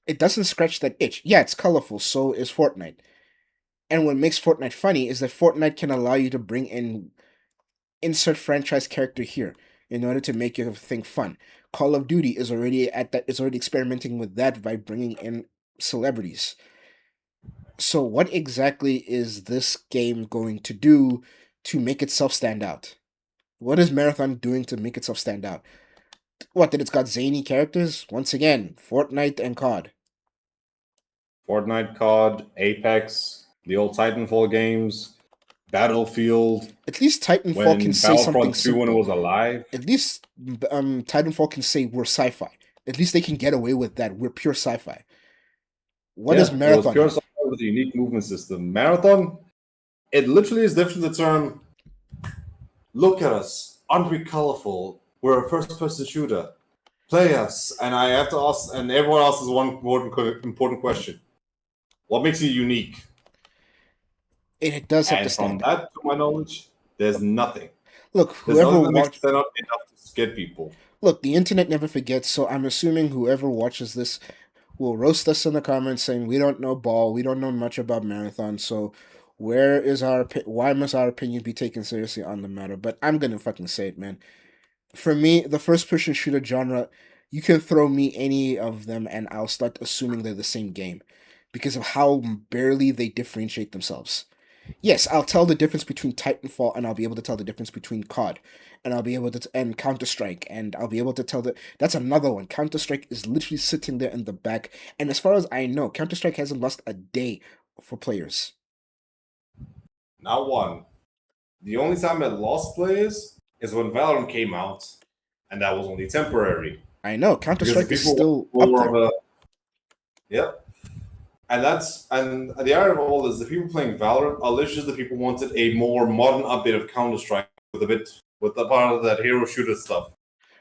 it doesn't scratch that itch. Yeah, it's colorful, so is Fortnite. And what makes Fortnite funny is that Fortnite can allow you to bring in insert franchise character here in order to make your thing fun. Call of Duty is already experimenting with that by bringing in celebrities. So what exactly is this game going to do to make itself stand out? What is Marathon doing to make itself stand out? What, that it's got zany characters? Once again, Fortnite and COD. Fortnite, COD, Apex, the old Titanfall games, Battlefield. At least Titanfall can say something simple. When it was alive. At least Titanfall can say we're sci-fi. At least they can get away with that. We're pure sci-fi. What is Marathon? It was pure sci-fi with a unique movement system. Marathon, it literally is different the term. Look at us. Aren't we colorful? We're a first-person shooter. Play us. And I have to ask, and everyone else has one important question. What makes you unique? It does have to stand out. That, to my knowledge, there's nothing. Look, whoever watches stand out enough to scare people. Look, the internet never forgets, so I'm assuming whoever watches this will roast us in the comments saying we don't know ball, we don't know much about Marathon, so why must our opinion be taken seriously on the matter? But I'm gonna fucking say it, man. For me, the first person shooter genre, you can throw me any of them and I'll start assuming they're the same game because of how barely they differentiate themselves. Yes, I'll tell the difference between Titanfall and I'll be able to tell the difference between COD and I'll be able to and Counter-Strike and I'll be able to tell that that's another one. Counter-Strike is literally sitting there in the back, and as far as I know, Counter-Strike hasn't lost a day for players. Not one. The only time it lost players is when Valorant came out, and that was only temporary. I know Counter-Strike is still up there. Yep. And the irony of all is the people playing Valorant are literally just the people who wanted a more modern update of Counter Strike with the part of that hero shooter stuff.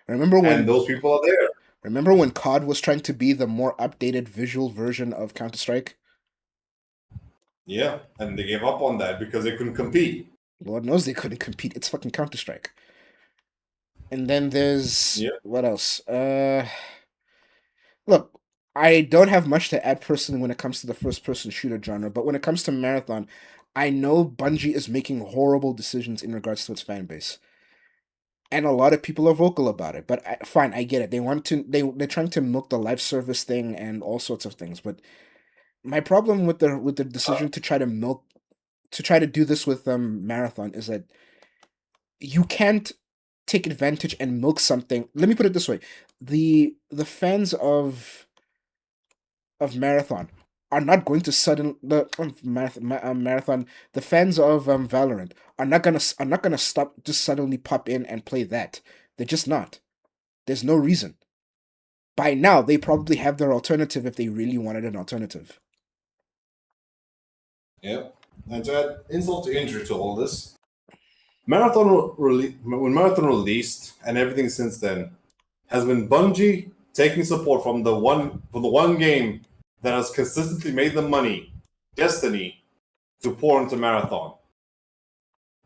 And those people are there. Remember when COD was trying to be the more updated visual version of Counter Strike? Yeah, and they gave up on that because they couldn't compete. Lord knows they couldn't compete. It's fucking Counter Strike. And then there's what else? Look, I don't have much to add personally when it comes to the first-person shooter genre, but when it comes to Marathon, I know Bungie is making horrible decisions in regards to its fan base, and a lot of people are vocal about it. But fine, I get it. They're trying to milk the live service thing and all sorts of things. But my problem with the decision to try to do this with Marathon is that you can't take advantage and milk something. Let me put it this way: the fans of Marathon are not going to Marathon. The fans of Valorant are not gonna stop just suddenly pop in and play that. They're just not. There's no reason. By now, they probably have their alternative if they really wanted an alternative. Yep. And to add insult to injury to all this, when Marathon released and everything since then has been Bungie taking support from the one game that has consistently made them money, Destiny, to pour into Marathon.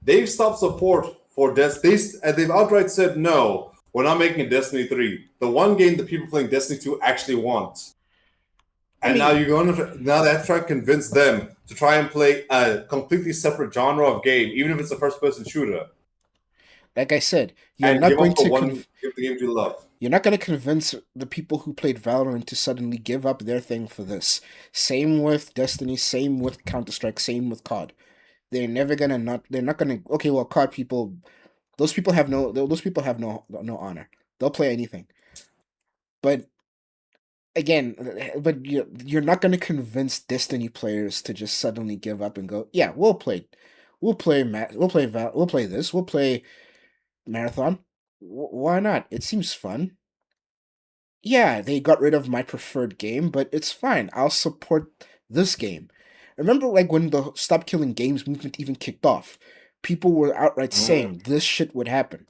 They've stopped support for Destiny, and they've outright said, no, we're not making a Destiny 3. The one game that people playing Destiny 2 actually want. And now they have to try to convince them to try and play a completely separate genre of game, even if it's a first-person shooter. Like I said, you're not going to give the game you love. You're not going to convince the people who played Valorant to suddenly give up their thing for this. Same with Destiny, same with Counter-Strike, same with COD. They're never gonna not. They're not gonna. Okay, well, COD people, those people have no honor. They'll play anything. But again, you're not gonna convince Destiny players to just suddenly give up and go, yeah, we'll play this, we'll play Marathon. Why not? It seems fun. Yeah, they got rid of my preferred game, but it's fine. I'll support this game. Remember, like, when the Stop Killing Games movement even kicked off, people were outright saying this shit would happen,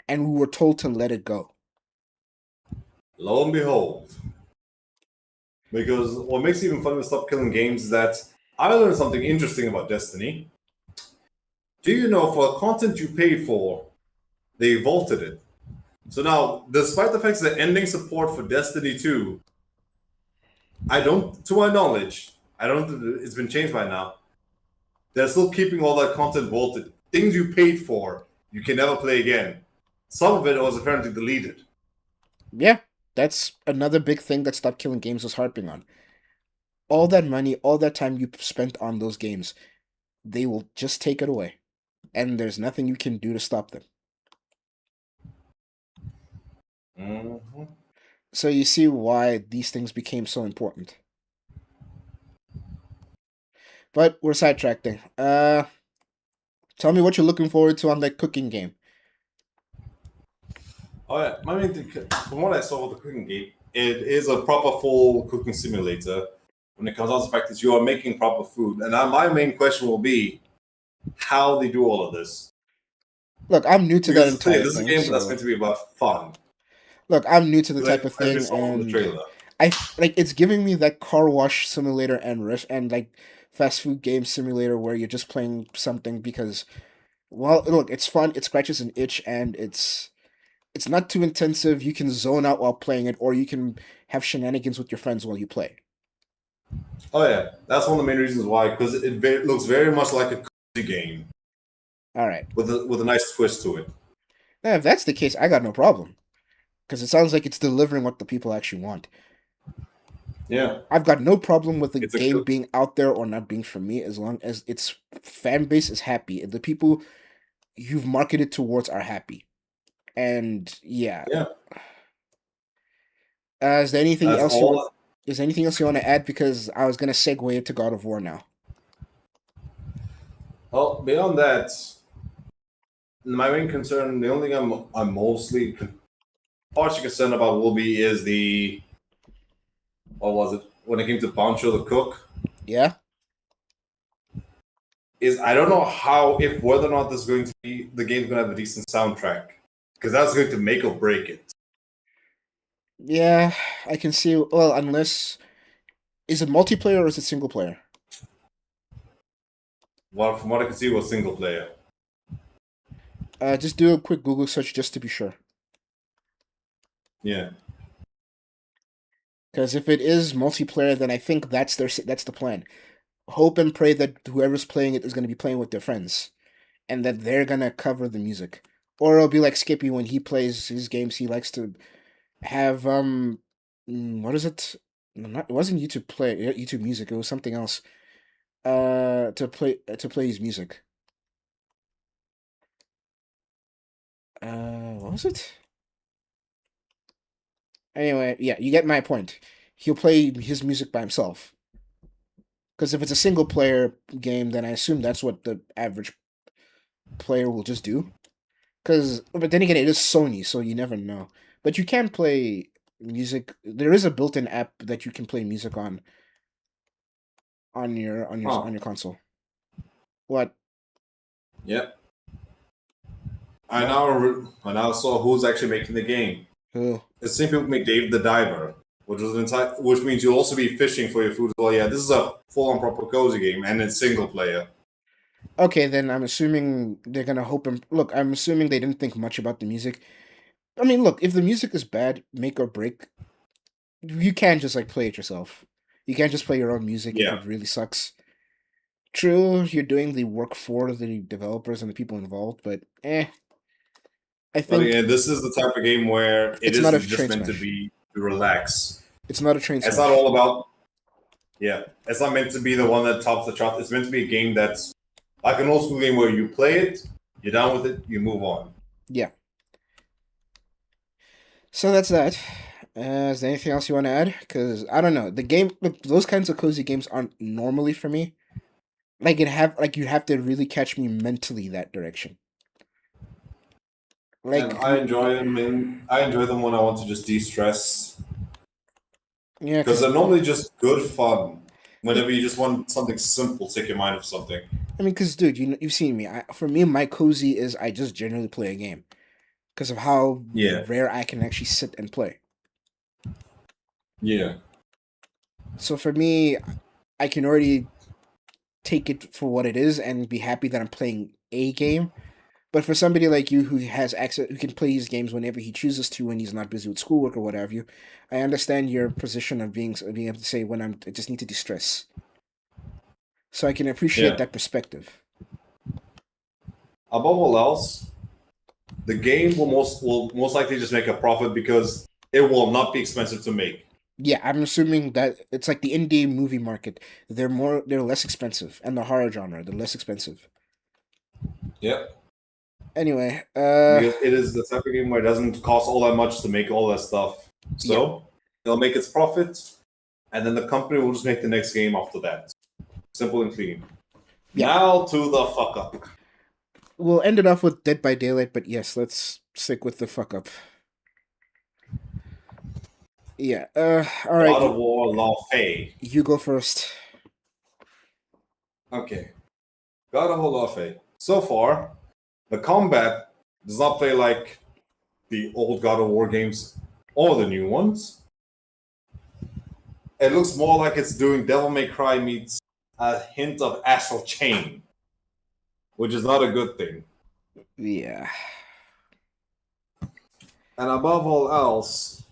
and we were told to let it go. Lo and behold. Because what makes it even fun with Stop Killing Games is that I learned something interesting about Destiny. Do you know, for content you paid for, they vaulted it. So now, despite the fact that ending support for Destiny 2, to my knowledge, it's been changed by now. They're still keeping all that content vaulted. Things you paid for, you can never play again. Some of it was apparently deleted. Yeah, that's another big thing that Stop Killing Games was harping on. All that money, all that time you spent on those games, they will just take it away. And there's nothing you can do to stop them. Mm-hmm. So you see why these things became so important. But we're sidetracking. Tell me what you're looking forward to on that cooking game. Oh yeah, I mean, from what I saw with the cooking game, it is a proper full cooking simulator. When it comes down to the fact that you are making proper food, and my main question will be how they do all of this. Look, I'm new to that entire thing. This is a game that's meant to be about fun. Look, I'm new to the type of thing, and it's giving me that car wash simulator and like fast food game simulator where you're just playing something because, well, look, it's fun, it scratches an itch, and it's not too intensive. You can zone out while playing it, or you can have shenanigans with your friends while you play. Oh yeah, that's one of the main reasons why, because it looks very much like a cozy game All right. with a nice twist to it. Now, if that's the case, I got no problem. Because it sounds like it's delivering what the people actually want. Yeah. I've got no problem with the It's a game good- being out there or not being for me, as long as its fan base is happy. The people you've marketed towards are happy. And yeah. Yeah. Is there anything That's else you all. want? Is there anything else you want to add? Because I was gonna segue into God of War now. Well, beyond that, my main concern, the only thing I'm mostly partially concerned about will be is the what was it when it came to Pancho the cook? Yeah. Is I don't know how if whether or not this is going to be the game's going to have a decent soundtrack because that's going to make or break it. Yeah, I can see. Well, unless is it multiplayer or is it single player? Well, from what I can see, it was single player. Just do a quick Google search just to be sure. Yeah. Because if it is multiplayer, then I think that's the plan. Hope and pray that whoever's playing it is going to be playing with their friends, and that they're gonna cover the music. Or it'll be like Skippy when he plays his games. He likes to have what is it? Not, it wasn't YouTube Music. It was something else. To play his music. What was it? Anyway, yeah, you get my point. He'll play his music by himself. Because if it's a single player game, then I assume that's what the average player will just do. But then again, it is Sony, so you never know. But you can play music. There is a built-in app that you can play music on your console. What? Yep. I now saw who's actually making the game. Who? It's the same people who make Dave the Diver, which means you'll also be fishing for your food as well. Yeah, this is a full-on proper cozy game, and it's single player. Okay, then I'm assuming they're gonna hope and look. I'm assuming they didn't think much about the music. I mean, look, if the music is bad, make or break, you can't just like play it yourself. You can't just play your own music if it really sucks. True, you're doing the work for the developers and the people involved, but I But think again, this is the type of game where it it's not a isn't just train meant to smash. be to relax. It's not a train It's smash. not all about. Yeah, it's not meant to be the one that tops the chart. It's meant to be a game that's like an old school game where you play it, you're done with it, you move on. Yeah. So that's that. Is there anything else you want to add? Because I don't know. The game, look, those kinds of cozy games aren't normally for me. Like you have to really catch me mentally that direction. Like And I enjoy them. I enjoy them when I want to just de-stress. Yeah, because they're normally just good fun. Whenever you just want something simple, take your mind off something. I mean, because dude, you've seen me. For me, my cozy is I just generally play a game because of how rare I can actually sit and play. Yeah. So for me, I can already take it for what it is and be happy that I'm playing a game. But for somebody like you who has access, who can play these games whenever he chooses to, when he's not busy with schoolwork or whatever you, I understand your position of being able to say when I just need to distress. So I can appreciate that perspective. Above all else, the game will most likely just make a profit because it will not be expensive to make. Yeah, I'm assuming that it's like the indie movie market. They're less expensive, and the horror genre, they're less expensive. Yep. Anyway, because it is the type of game where it doesn't cost all that much to make all that stuff. So it'll make its profit, and then the company will just make the next game after that. Simple and clean. Yeah. Now to the fuck up. We'll end it off with Dead by Daylight, but yes, let's stick with the fuck up. Yeah. All right. God of War Law Fey. You go first. Okay. God of War Law Fey. So far, the combat does not play like the old God of War games or the new ones. It looks more like it's doing Devil May Cry meets a hint of Astral Chain, which is not a good thing. Yeah. And above all else,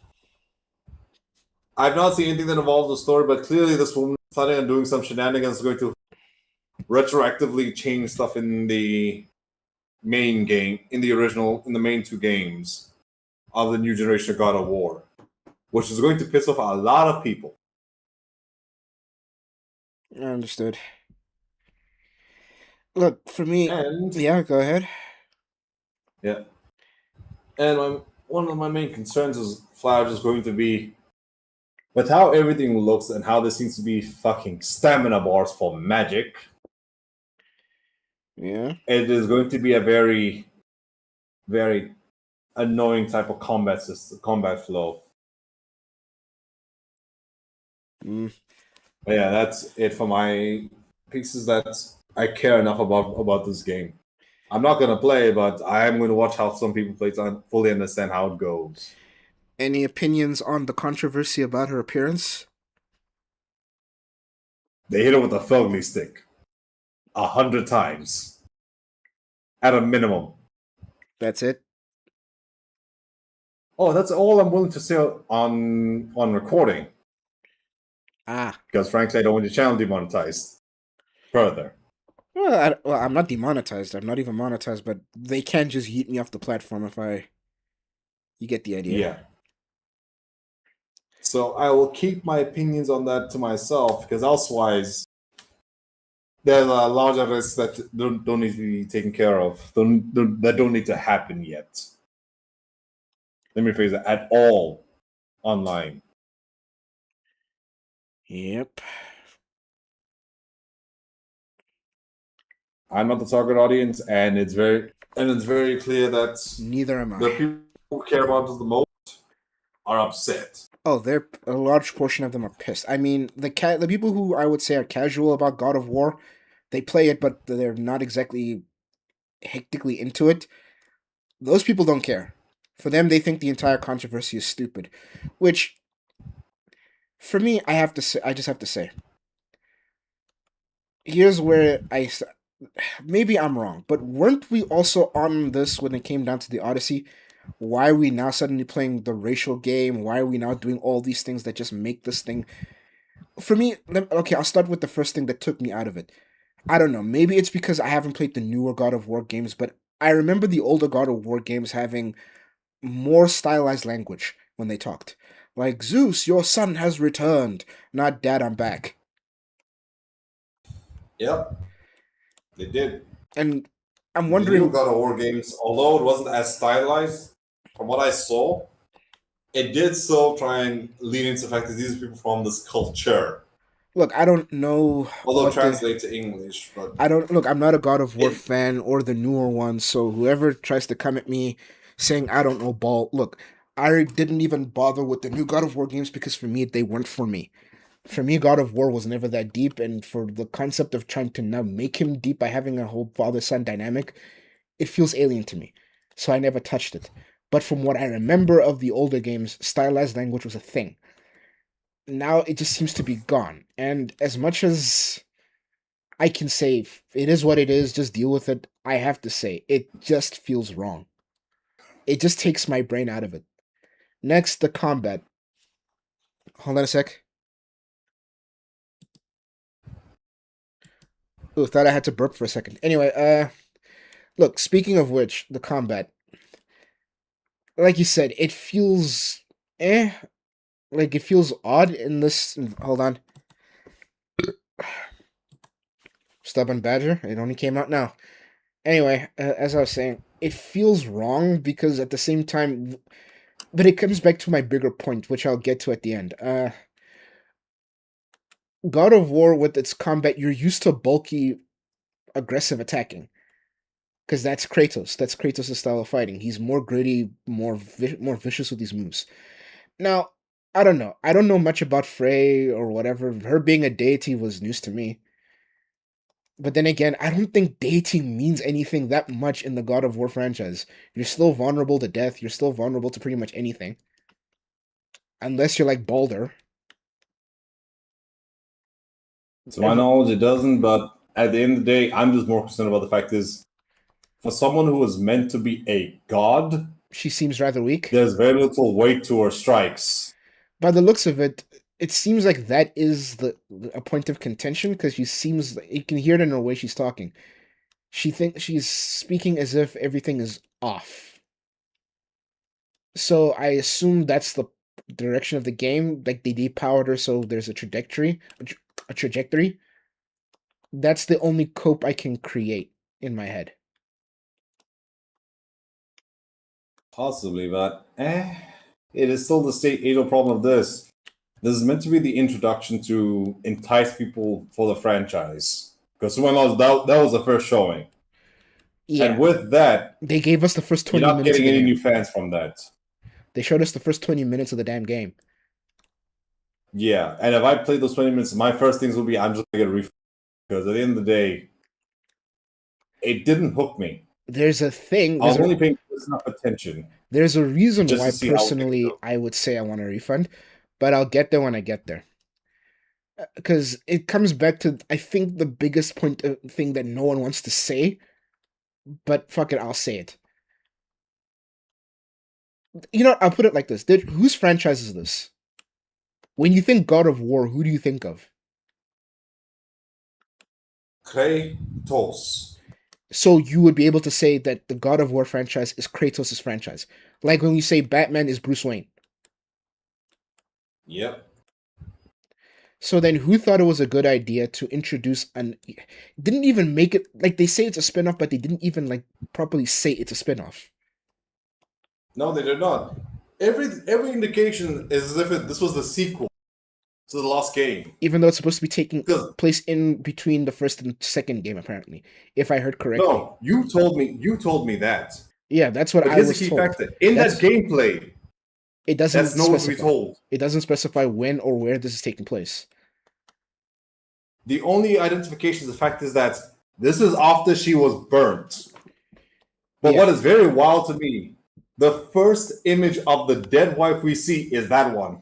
I've not seen anything that involves the story, but clearly this will planning on doing some shenanigans, going to retroactively change stuff in the main game, in the main two games of the new generation of God of War, which is going to piss off a lot of people. I understood. Look, for me, and yeah, go ahead. Yeah. And one of my main concerns is Flash is going to be with how everything looks and how there seems to be fucking stamina bars for magic. Yeah. It is going to be a very, very annoying type of combat flow. But yeah, that's it for my pieces that I care enough about this game. I'm not gonna play, but I am going to watch how some people play to fully understand how it goes. Any opinions on the controversy about her appearance? They hit her with a fugly stick 100 times at a minimum. That's it. Oh, that's all I'm willing to say on recording. Because frankly, I don't want your channel demonetized further. Well, I'm not demonetized. I'm not even monetized, but they can just yeet me off the platform if I. You get the idea. Yeah. So I will keep my opinions on that to myself because elsewise, there's a larger risk that don't need to be taken care of. That don't need to happen yet. Let me phrase that at all online. Yep. I'm not the target audience, and it's very clear that neither am I. The people who care about it the most are upset. Oh, they're a large portion of them are pissed. I mean, the people who I would say are casual about God of War, they play it, but they're not exactly hectically into it. Those people don't care. For them, they think the entire controversy is stupid, which, for me, I just have to say. Here's where maybe I'm wrong, but weren't we also on this when it came down to the Odyssey? Why are we now suddenly playing the racial game? Why are we now doing all these things that just make this thing? For me, okay, I'll start with the first thing that took me out of it. I don't know. Maybe it's because I haven't played the newer God of War games, but I remember the older God of War games having more stylized language when they talked. Like, Zeus, your son has returned. Not, Dad, I'm back. Yep. They did. And I'm wondering. The new God of War games, although it wasn't as stylized, from what I saw, it did still try and lean into the fact that these are people from this culture. Look, I don't know. Although translate to English, but I don't look. I'm not a God of War fan or the newer one. So whoever tries to come at me saying I don't know ball, look, I didn't even bother with the new God of War games because for me they weren't for me. For me, God of War was never that deep, and for the concept of trying to now make him deep by having a whole father-son dynamic, it feels alien to me. So I never touched it. But from what I remember of the older games, stylized language was a thing. Now it just seems to be gone. And as much as I can say it is what it is, just deal with it, I have to say, it just feels wrong. It just takes my brain out of it. Next, the combat. Hold on a sec. Ooh, thought I had to burp for a second. Anyway, look, speaking of which, the combat. Like you said, it feels like it feels odd in this. Hold on. Stubborn Badger. It only came out now. Anyway, as I was saying, it feels wrong because at the same time, but it comes back to my bigger point, which I'll get to at the end. God of War with its combat, you're used to bulky, aggressive attacking. Because that's Kratos. That's Kratos' style of fighting. He's more gritty, more vicious with these moves. Now, I don't know. I don't know much about Frey or whatever. Her being a deity was news to me. But then again, I don't think deity means anything that much in the God of War franchise. You're still vulnerable to death. You're still vulnerable to pretty much anything. Unless you're like Baldur. To my knowledge, it doesn't, but at the end of the day, I'm just more concerned about the fact is, for someone who was meant to be a god, she seems rather weak. There's very little weight to her strikes. By the looks of it, it seems like that is a point of contention because she seems you can hear it in her way she's talking. She thinks she's speaking as if everything is off. So I assume that's the direction of the game. Like they depowered her, so there's a trajectory. A trajectory. That's the only cope I can create in my head. Possibly, but it is still the state age problem of this. This is meant to be the introduction to entice people for the franchise. Because when that was the first showing. Yeah. And with that, they gave us the first 20 you're not minutes getting of the any game. new fans from that. They showed us the first 20 minutes of the damn game. Yeah, and if I play those 20 minutes, my first things will be I'm just gonna get a refund. Because at the end of the day, it didn't hook me. There's a thing. I was only paying enough attention. There's a reason just why to see personally I would say I want a refund, but I'll get there when I get there. Because it comes back to, I think, the biggest point of thing that no one wants to say, but fuck it, I'll say it. You know what, I'll put it like this. Whose franchise is this? When you think God of War, who do you think of? Kratos. So you would be able to say that the God of War franchise is Kratos' franchise. Like when we say Batman is Bruce Wayne. Yep. So then who thought it was a good idea to introduce didn't even make it, like they say it's a spinoff, but they didn't even like properly say it's a spinoff. No, they did not. Every indication is as if this was the sequel to the last game. Even though it's supposed to be taking place in between the first and second game, apparently, if I heard correctly. No, you told me that. Yeah, that's what I was told. Factor. In that gameplay, it doesn't. That's nowhere to be told. It doesn't specify when or where this is taking place. The only identification, the fact is that this is after she was burnt. But what is very wild to me, the first image of the dead wife we see is that one.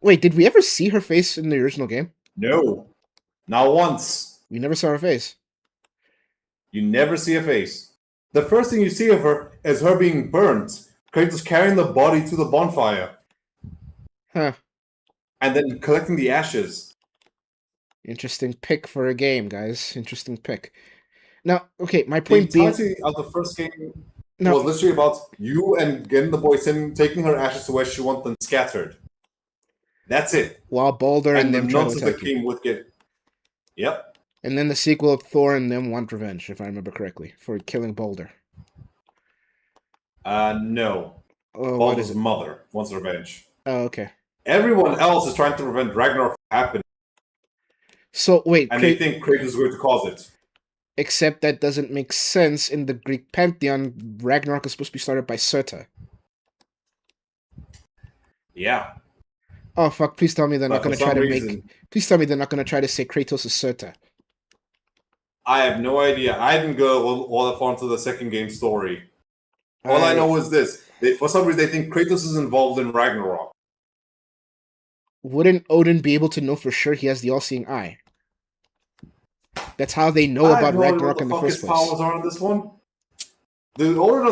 Wait, did we ever see her face in the original game? No. Not once. We never saw her face. You never see her face. The first thing you see of her is her being burnt. Kratos carrying the body to the bonfire. Huh. And then collecting the ashes. Interesting pick for a game, guys. Interesting pick. Now, okay, my point the being... entirety of the first game was literally about you and getting the boy, taking her ashes to where she wants them scattered. That's it. While Baldur and them try to nonsense attack that came with it. Yep. And then the sequel of Thor and them want revenge, if I remember correctly, for killing Baldur. No. Baldur's mother wants revenge. Oh, okay. Everyone else is trying to prevent Ragnarok from happening. So, wait. And they think Kratos is going to cause it. Except that doesn't make sense. In the Greek pantheon, Ragnarok is supposed to be started by Surta. Yeah. Oh, fuck. Please tell me they're not going to try to make... Please tell me they're not going to try to say Kratos is Surta. I have no idea. I didn't go all that far into the second game story. All I know is this. For some reason, they think Kratos is involved in Ragnarok. Wouldn't Odin be able to know for sure he has the all-seeing eye? That's how they know about Ragnarok in the first place. Powers are in this one. The Odin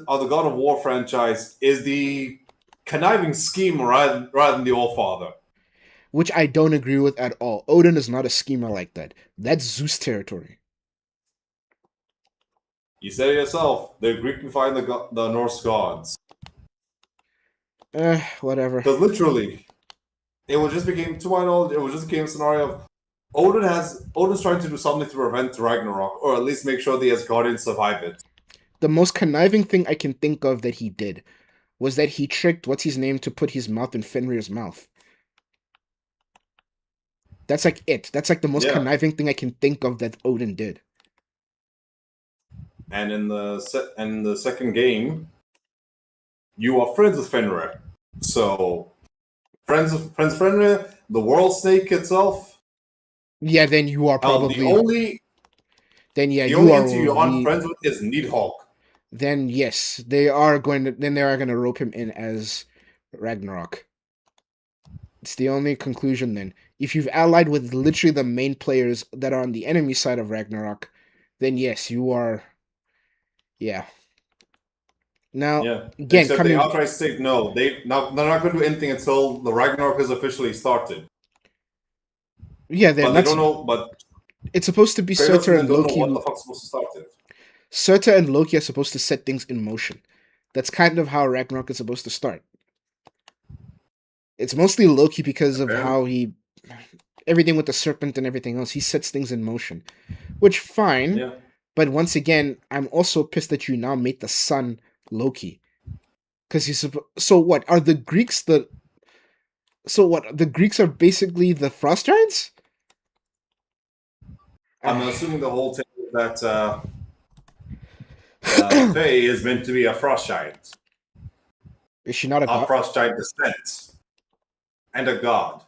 of the God of War franchise is the conniving schemer rather than the All-Father. Which I don't agree with at all. Odin is not a schemer like that. That's Zeus territory. You said it yourself. They're Greekifying the Norse gods. Whatever. Because literally, it was just became, to my knowledge, it was just became a scenario of Odin's trying to do something to prevent Ragnarok, or at least make sure the Asgardians survive it. The most conniving thing I can think of that he did was that he tricked what's-his-name to put his mouth in Fenrir's mouth. That's like it. That's like the most conniving thing I can think of that Odin did. And in the second game, you are friends with Fenrir. So, friends Fenrir, the World Snake itself. Yeah, then you are probably the only. Then yeah, the only entity you aren't friends with is Needhawk. Then yes, they are going to rope him in as Ragnarok. It's the only conclusion then. If you've allied with literally the main players that are on the enemy side of Ragnarok, then yes, you are. Yeah. Now, Yeah. again, Except they coming. outright state no. They're not going to do anything until the Ragnarok is officially started. Yeah, they're But they not. don't know. But It's supposed to be Kratos Surtur and and them don't know Loki. what the fuck's supposed to start it. Surtur and Loki are supposed to set things in motion. That's kind of how Ragnarok is supposed to start. It's mostly Loki because of how he, everything with the serpent and everything else, he sets things in motion, which fine. Yeah. But once again, I'm also pissed that you now made the sun Loki, because he's so what are the Greeks the? So what the Greeks are basically the frost giants? I'm assuming the whole thing is that Faye is meant to be a frost giant. Is she not a god? Frost giant descent and a god.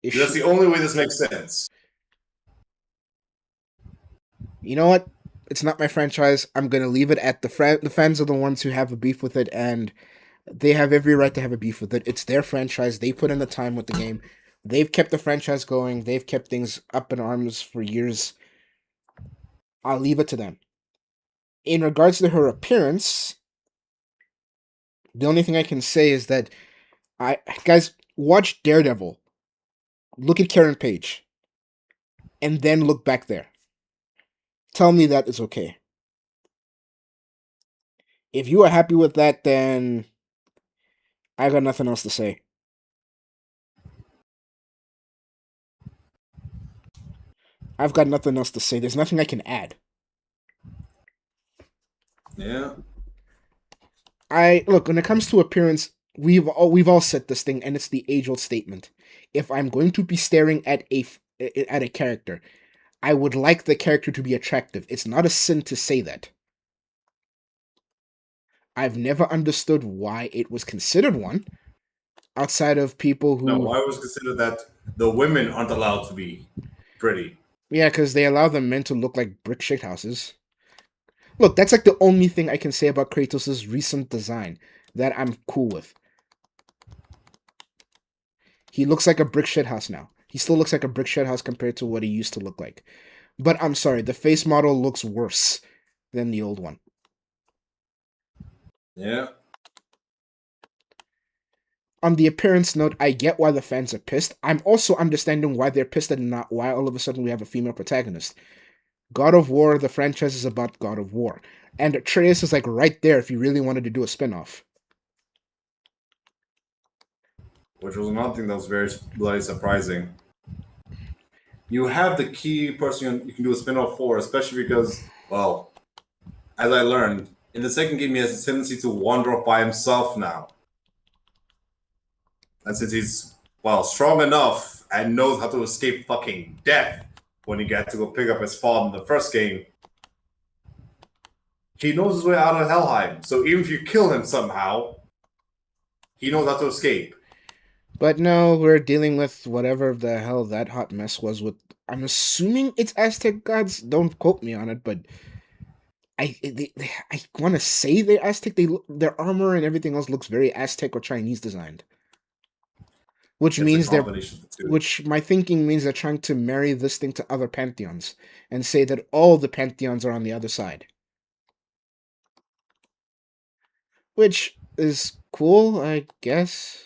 Is That's the only way this makes sense. You know what? It's not my franchise. I'm gonna leave it at the fans are the ones who have a beef with it, and they have every right to have a beef with it. It's their franchise. They put in the time with the game. They've kept the franchise going. They've kept things up in arms for years. I'll leave it to them. In regards to her appearance, the only thing I can say is that guys watch Daredevil. Look at Karen Page. And then look back there. Tell me that is okay. If you are happy with that, then I got nothing else to say. I've got nothing else to say. There's nothing I can add. Yeah. I look, when it comes to appearance, we've all said this thing, and it's the age-old statement. If I'm going to be staring at a character, I would like the character to be attractive. It's not a sin to say that. I've never understood why it was considered one, outside of people who. No, why was considered that the women aren't allowed to be pretty? Yeah, because they allow the men to look like brick shit houses. Look, that's like the only thing I can say about Kratos' recent design that I'm cool with. He looks like a brick shit house now. He still looks like a brick shit house compared to what he used to look like. But I'm sorry, the face model looks worse than the old one. Yeah. On the appearance note, I get why the fans are pissed. I'm also understanding why they're pissed and not why all of a sudden we have a female protagonist. God of War, the franchise is about God of War. And Atreus is like right there if you really wanted to do a spin-off. Which was another thing that was very bloody surprising. You have the key person you can do a spin-off for, especially because, well, as I learned, in the second game he has a tendency to wander off by himself now. And since he's, well, strong enough and knows how to escape fucking death when he got to go pick up his father in the first game, he knows his way out of Helheim. So even if you kill him somehow, he knows how to escape. But no, we're dealing with whatever the hell that hot mess was with. I'm assuming it's Aztec gods. Don't quote me on it, but I want to say they're Aztec. Their armor and everything else looks very Aztec or Chinese designed. Which means which my thinking means they're trying to marry this thing to other pantheons and say that all the pantheons are on the other side. Which is cool, I guess.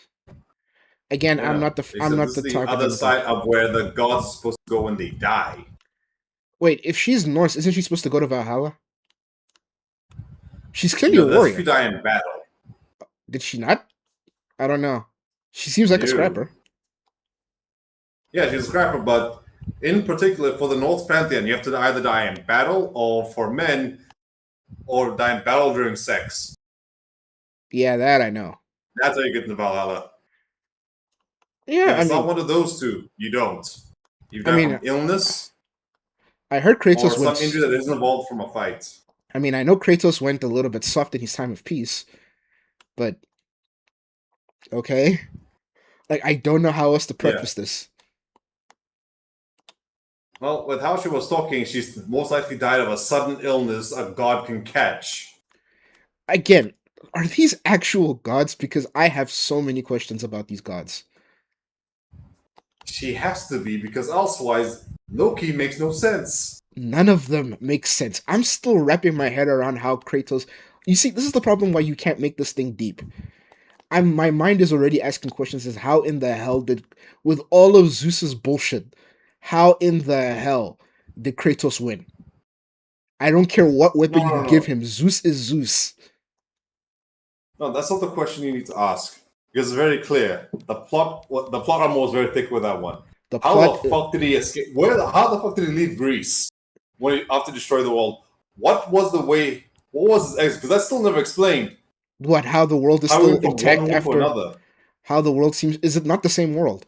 Again, Yeah. I'm not the target. Other side of where the gods are supposed to go when they die. Wait, if she's Norse, isn't she supposed to go to Valhalla? She's clearly a warrior. If you die in battle. Did she not? I don't know. She seems like a scrapper. Yeah, she's a scrapper, but in particular for the Norse pantheon, you have to either die in battle or for men, or die in battle during sex. Yeah, that I know. That's how you get into Valhalla. Yeah, if it's not one of those two, you don't. You die from illness. I heard Kratos or some injury that isn't involved from a fight. I mean, I know Kratos went a little bit soft in his time of peace, but okay. Like, I don't know how else to preface this. Well, with how she was talking, she's most likely died of a sudden illness a god can catch. Again, are these actual gods? Because I have so many questions about these gods. She has to be, because elsewise, Loki makes no sense. None of them make sense. I'm still wrapping my head around how Kratos... You see, this is the problem why you can't make this thing deep. My mind is already asking questions as how in the hell did, with all of Zeus's bullshit, how in the hell did Kratos win? I don't care what weapon you give him. Zeus is Zeus. No, that's not the question you need to ask. Because it's very clear. The plot armor was very thick with that one. How the fuck did he escape? How the fuck did he leave Greece after destroy the world? What was the way? What was his exit? Because that's still never explained. What? How the world is How still from intact one world to after? another? How the world seems? Is it not the same world?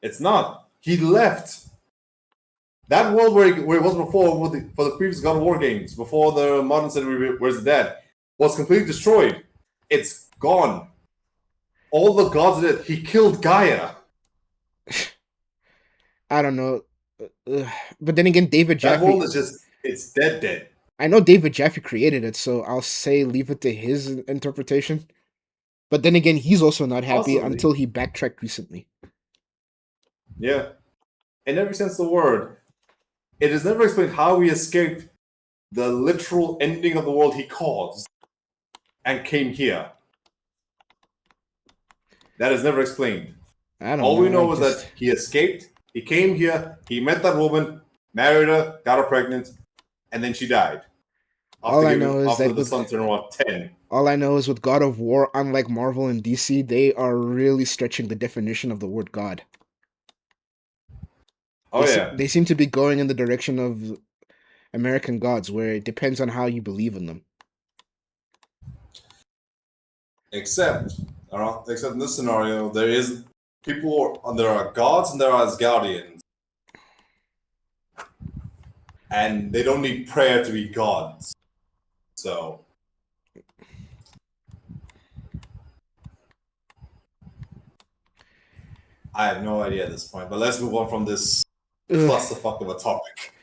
It's not. He left. That world where it was before for the previous God of War games, before the modern century, Where's the Dead, was completely destroyed. It's gone. All the gods did. He killed Gaia. I don't know. But then again, David Jaffe. That world is it's dead. I know David Jaffe created it, so I'll say leave it to his interpretation. But then again, he's also not happy Possibly. until he backtracked recently. Yeah. In every sense of the word, it is never explained how he escaped the literal ending of the world he caused and came here. That is never explained. All we know is that he escaped, he came here, he met that woman, married her, got her pregnant, and then she died. All I know is after that the son turned around 10. All I know is with God of War, unlike Marvel and DC, they are really stretching the definition of the word God. They seem to be going in the direction of American gods, where it depends on how you believe in them. Except in this scenario, there are gods and there are Asgardians. And they don't need prayer to be gods. So I have no idea at this point, but let's move on from this clusterfuck of a topic.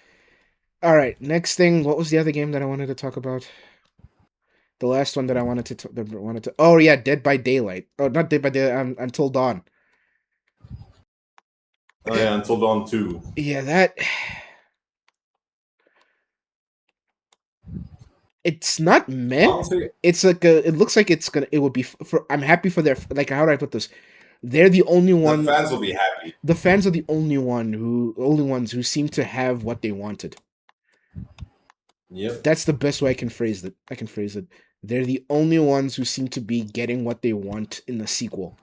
All right, next thing. What was the other game that I wanted to talk about? The last one that I wanted to. Oh yeah, Dead by Daylight. Oh, not Dead by Daylight. Until Dawn. Oh yeah, Until Dawn 2. Yeah, that. It's not meant. It's like it looks like it's gonna. It would be for. I'm happy for their. Like, how do I put this? They're the only one. The fans will be happy. The fans are the only ones who seem to have what they wanted. Yep. That's the best way I can phrase it. They're the only ones who seem to be getting what they want in the sequel.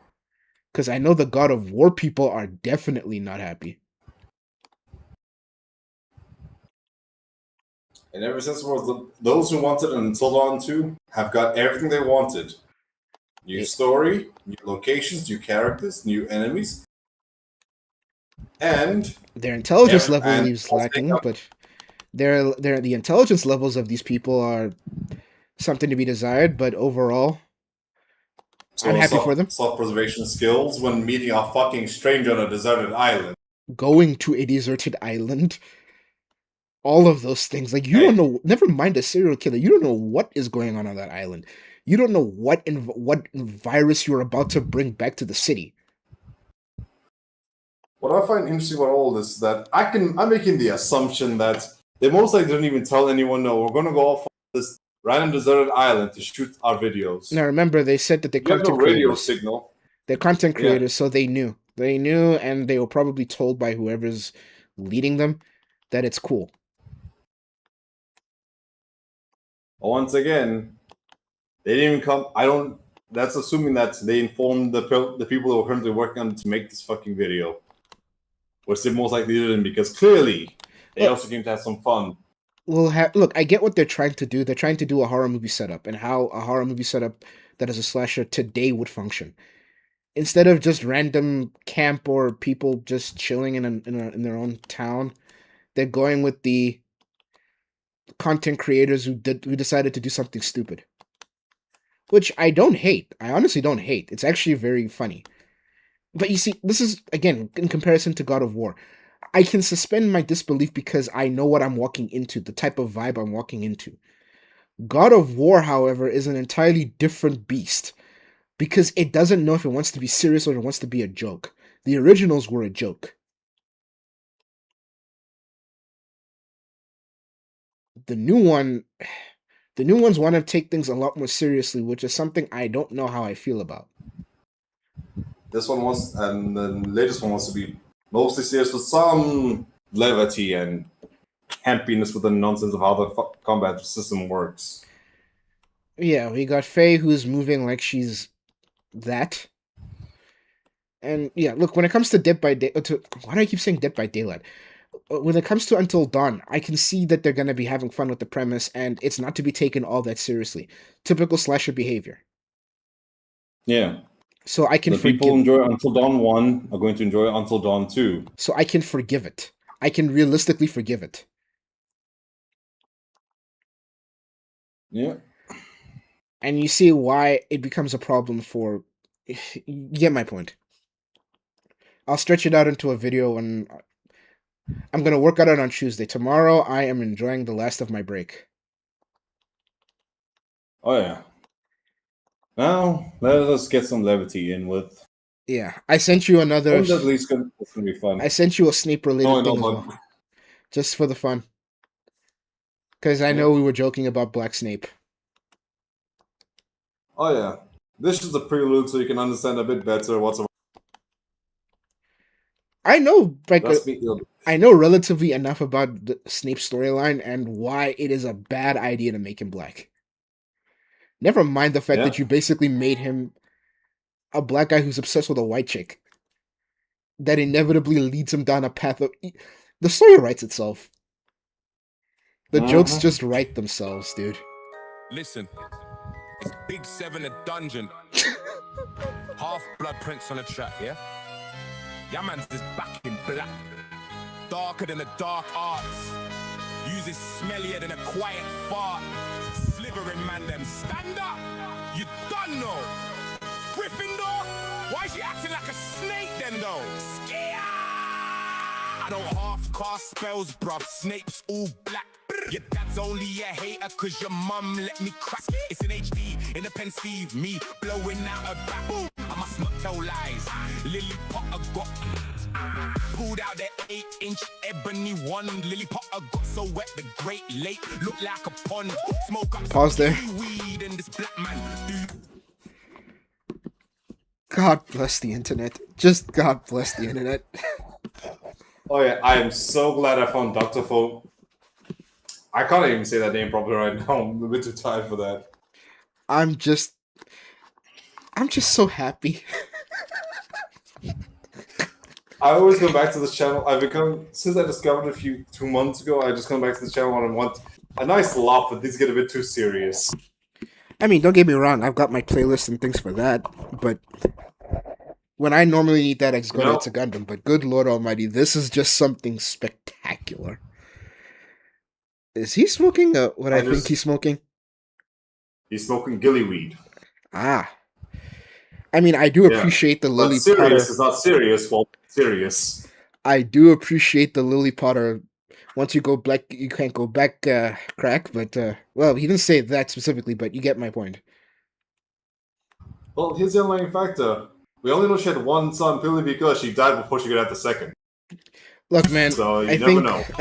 Because I know the God of War people are definitely not happy. And ever since those who wanted Until Dawn 2 have got everything they wanted. New story, new locations, new characters, new enemies. And their intelligence level leaves lacking, but the intelligence levels of these people are something to be desired, but overall, I'm happy for them. Self-preservation skills when meeting a fucking stranger on a deserted island. Going to a deserted island. All of those things. Like, you don't know, never mind a serial killer, you don't know what is going on that island. You don't know what virus you're about to bring back to the city. What I find interesting about all this is that I'm making the assumption that they most likely didn't even tell anyone, no, we're going to go off on this random deserted island to shoot our videos. Now remember, they said that they're content radio creators. Signal. They're content creators, so they knew. They knew, and they were probably told by whoever's leading them that it's cool. Once again, they didn't even come. That's assuming that they informed the people who were currently working on to make this fucking video. Which they most likely didn't, because clearly they also came to have some fun. Look, I get what they're trying to do. They're trying to do a horror movie setup, and how a horror movie setup that is a slasher today would function. Instead of just random camp or people just chilling in their own town, they're going with the content creators who decided to do something stupid. Which I don't hate. I honestly don't hate. It's actually very funny. But you see, this is, again, in comparison to God of War. I can suspend my disbelief because I know what I'm walking into, the type of vibe I'm walking into. God of War, however, is an entirely different beast. Because it doesn't know if it wants to be serious or it wants to be a joke. The originals were a joke. The new one, The new ones want to take things a lot more seriously, which is something I don't know how I feel about. This one wants, and the latest one wants to be mostly serious with some levity and campiness with the nonsense of how the combat system works. Yeah, we got Faye who's moving like she's that. And yeah, look, when it comes to Dead by Day, why do I keep saying Dead by Daylight? When it comes to Until Dawn, I can see that they're going to be having fun with the premise, and it's not to be taken all that seriously. Typical slasher behavior. Yeah. So I can forgive. People enjoy Until Dawn 1 are going to enjoy Until Dawn 2. So I can forgive it. I can realistically forgive it. Yeah. And you see why it becomes a problem for... You get my point. I'll stretch it out into a video, and I'm going to work on it on Tuesday. Tomorrow, I am enjoying the last of my break. Oh, yeah. Now, let us get some levity in with... Yeah, I sent you another... At least it's going to be fun. I sent you a Snape-related thing as well. Just for the fun. Because I know we were joking about Black Snape. Oh, yeah. This is the prelude so you can understand a bit better what's around. I know, like, I know relatively enough about the Snape storyline and why it is a bad idea to make him black. Never mind the fact that you basically made him a black guy who's obsessed with a white chick. That inevitably leads him down a path of... The story writes itself. The jokes just write themselves, dude. Listen, it's Big 7 a dungeon. Half-blood prince on a track, yeah? Yeah, man's just back in black. Darker than the dark arts. Uses smellier than a quiet fart. Slithering man them. Stand up! You done know! Gryffindor? Why is you acting like a snake then though? Skia! I don't half-cast spells, bruv. Snape's all black. Your dad's only a hater cause your mum let me crack. It's in HD, in a pen Steve, me blowing out a back. Boom. I must not tell lies. Lily Potter got pulled out the 8-inch ebony one. Lily Potter got so wet the Great Lake looked like a pond. Smoke up. Pause there. Weed and this black man. God bless the internet. Just God bless the internet. Oh yeah, I am so glad I found Dr. Folk. I can't even say that name properly right now. I'm a bit too tired for that. I'm just so happy. I always go back to this channel. Since I discovered it 2 months ago, I just come back to this channel and I want a nice laugh, but these get a bit too serious. I mean, don't get me wrong, I've got my playlist and things for that, but when I normally need that, I just go to Gundam, but good Lord Almighty, this is just something spectacular. Is he smoking what I think he's smoking? He's smoking gillyweed. Ah. I mean, I do appreciate the Lily Potter. Serious is not serious, well, serious. I do appreciate the Lily Potter. Once you go black, you can't go back crack, but, well, he didn't say that specifically, but you get my point. Well, here's the underlying factor. We only know she had one son purely because she died before she could have the second. Look, man, so I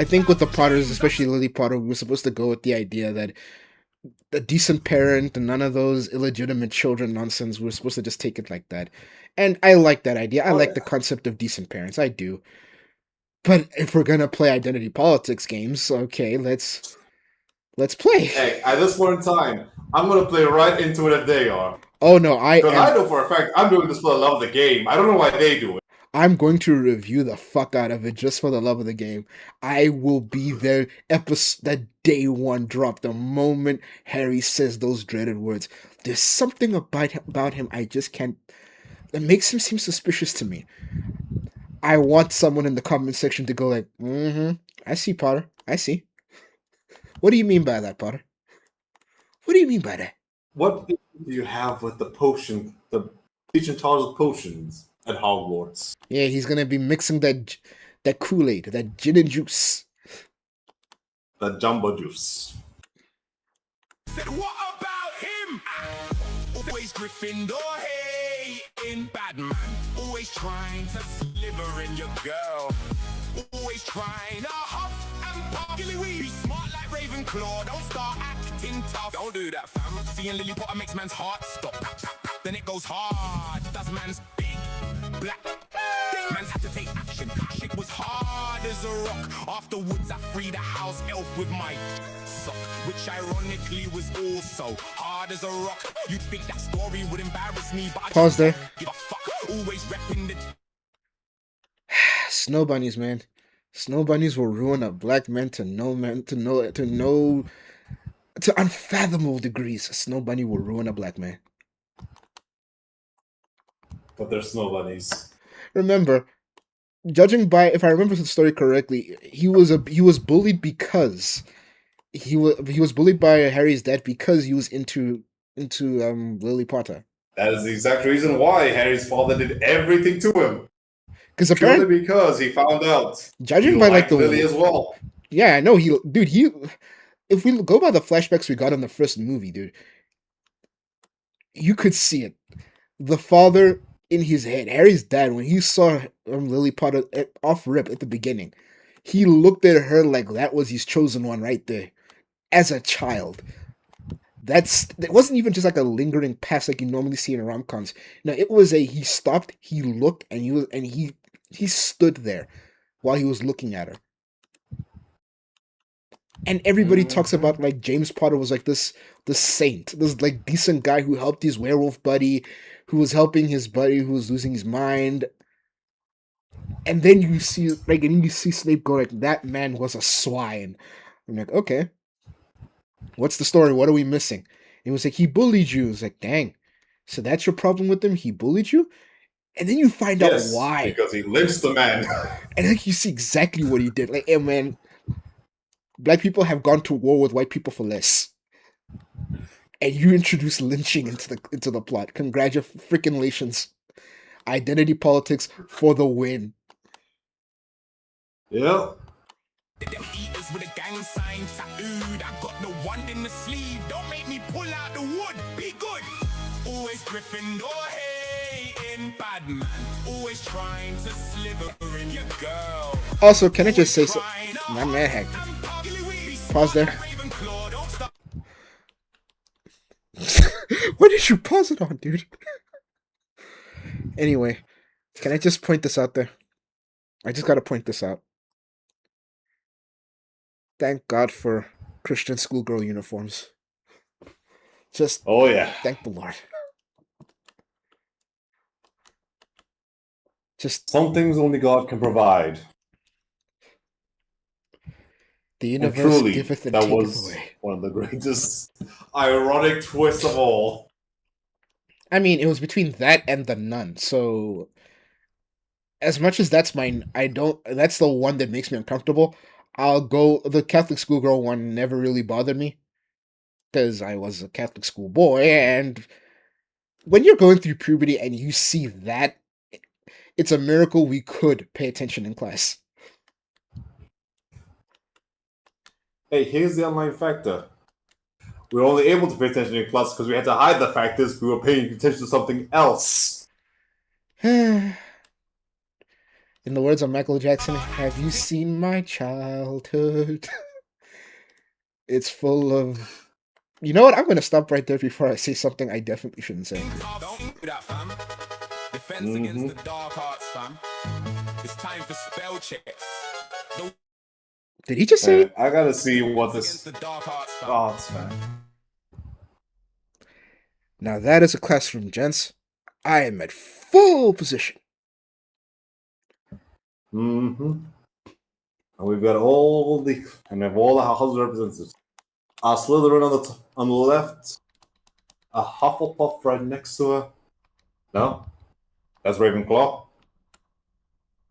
think with the Potters, especially Lily Potter, we were supposed to go with the idea that a decent parent and none of those illegitimate children nonsense. We were supposed to just take it like that. And I like that idea. I like the concept of decent parents. I do. But if we're gonna play identity politics games, okay, let's play. Hey, at this point in time, I'm gonna play right into it if they are. Oh no, I know for a fact I'm doing this for the love of the game. I don't know why they do it. I'm going to review the fuck out of it just for the love of the game. I will be there that day one drop, the moment Harry says those dreaded words. There's something about him I just can't... That makes him seem suspicious to me. I want someone in the comment section to go like, I see, Potter. I see. What do you mean by that, Potter? What do you mean by that? What do you have with the potion, the teaching Charles potions at Hogwarts? Yeah, he's gonna be mixing that Kool-Aid, that gin and juice. That jumbo juice. Said, what about him? Always Gryffindor, hey, in Batman. Always Always trying to sliver in your girl. Always trying to huff and puff. Be smart like Ravenclaw. Don't start acting tough. Don't do that, fam. Seeing Lily Potter makes man's heart stop. Then it goes hard. Does man's big black. Man's had to take action. Shit was hard as a rock. Afterwards, I freed a house elf with my sock, which ironically was also hard as a rock. You'd think that story would embarrass me, but I Pause there. give a fuck. Always repping the Snow bunnies, man. Snow bunnies will ruin a black man to unfathomable degrees. A snow bunny will ruin a black man. But they're snow bunnies. Remember, judging by, if I remember the story correctly, he was bullied because he was bullied by Harry's dad because he was into Lily Potter. That is the exact reason why Harry's father did everything to him. Because purely because he found out. Judging he by liked Lily as well. Yeah, I know if we go by the flashbacks we got in the first movie, dude, you could see it. The father in his head, Harry's dad, when he saw Lily Potter off rip at the beginning, he looked at her like that was his chosen one right there. As a child. It wasn't even just like a lingering past like you normally see in rom-coms. No, it was he stopped, he looked, and he stood there while he was looking at her. And everybody talks about like James Potter was like this saint, this like decent guy who helped his werewolf buddy, who was helping his buddy who was losing his mind. And then you see Snape go like, that man was a swine. I'm like, okay. What's the story? What are we missing? It was like, he bullied you. It was like, dang. So that's your problem with him? He bullied you? And then you find out why. Because he lynched the man. And like you see exactly what he did. Like, hey man, black people have gone to war with white people for less. And you introduce lynching into the plot. Congratulations. Identity politics for the win. Yep. eaters with a gang sign tattooed. I got the wand in the sleeve. Don't make me pull out the wood. Be good. Always Gryffindor hating bad man. Always trying to sliver in your girl. Also, can I just say so? My man, heck. Pause there. What did you pause it on, dude? Anyway, can I just point this out there? I just gotta point this out. Thank God for Christian schoolgirl uniforms. Just oh yeah, thank the Lord. Just some things only God can provide. The universe truly, giveth and that taketh was away. one of the greatest ironic twists of all. I mean, it was between that and the Nun, so as much as that's that's the one that makes me uncomfortable. I'll go, the Catholic schoolgirl one never really bothered me, because I was a Catholic school boy, and when you're going through puberty and you see that, it's a miracle we could pay attention in class. Hey, here's the online factor. We were only able to pay attention in class because we had to hide the fact is we were paying attention to something else. In the words of Michael Jackson, have you seen my childhood? It's full of... You know what? I'm going to stop right there before I say something I definitely shouldn't say. Don't do that, fam. Defense against the dark arts, fam. It's time for spell checks. Did he just say... I gotta see what this... arts, man. Now that is a classroom, gents. I am at full position. Mm-hmm. And we've got all the... And we have all the house representatives. A Slytherin on the left. A Hufflepuff right next to her. No? That's Ravenclaw.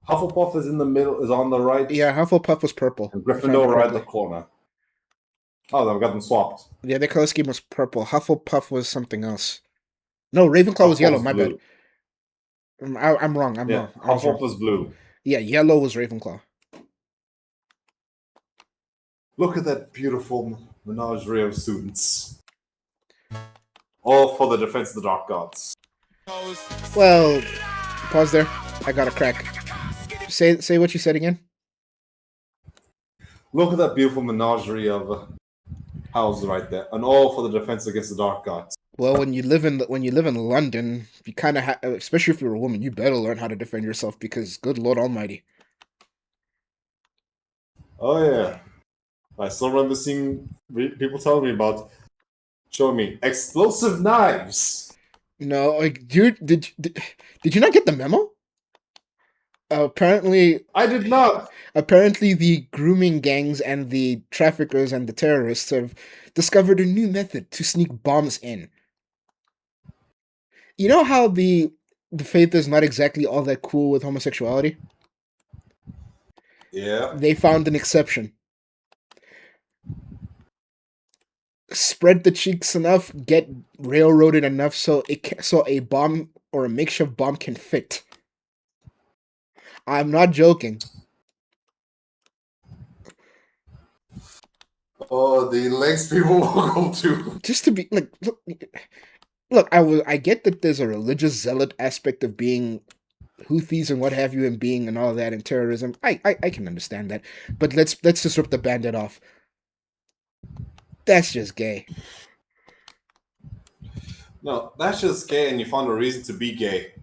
Hufflepuff is in the middle, is on the right. Yeah, Hufflepuff was purple. And Gryffindor right in the corner. Oh, then we got them swapped. Yeah, their color scheme was purple. Hufflepuff was something else. No, Ravenclaw was yellow, my bad. I'm wrong, I'm wrong. Hufflepuff was blue. Yeah, yellow was Ravenclaw. Look at that beautiful menagerie of students. All for the defense of the Dark Gods. Well, pause there. I got a crack. Say what you said again. Look at that beautiful menagerie of houses right there, and all for the defense against the dark gods. Well, when you live in London, you kind of especially if you're a woman, you better learn how to defend yourself because, good Lord Almighty. Oh yeah, I still remember seeing people telling me about, showing me explosive knives. No, like, dude, did you not get the memo? Apparently, I did not. Apparently, the grooming gangs and the traffickers and the terrorists have discovered a new method to sneak bombs in. You know how the faith is not exactly all that cool with homosexuality? Yeah. They found an exception. Spread the cheeks enough, get railroaded enough so so a bomb or a makeshift bomb can fit. I'm not joking. Oh, the lengths people will go to. Just to be like, look, I get that there's a religious zealot aspect of being Houthis and what have you, and being and all that, and terrorism. I can understand that, but let's just rip the bandit off. That's just gay. No, that's just gay, and you found a reason to be gay.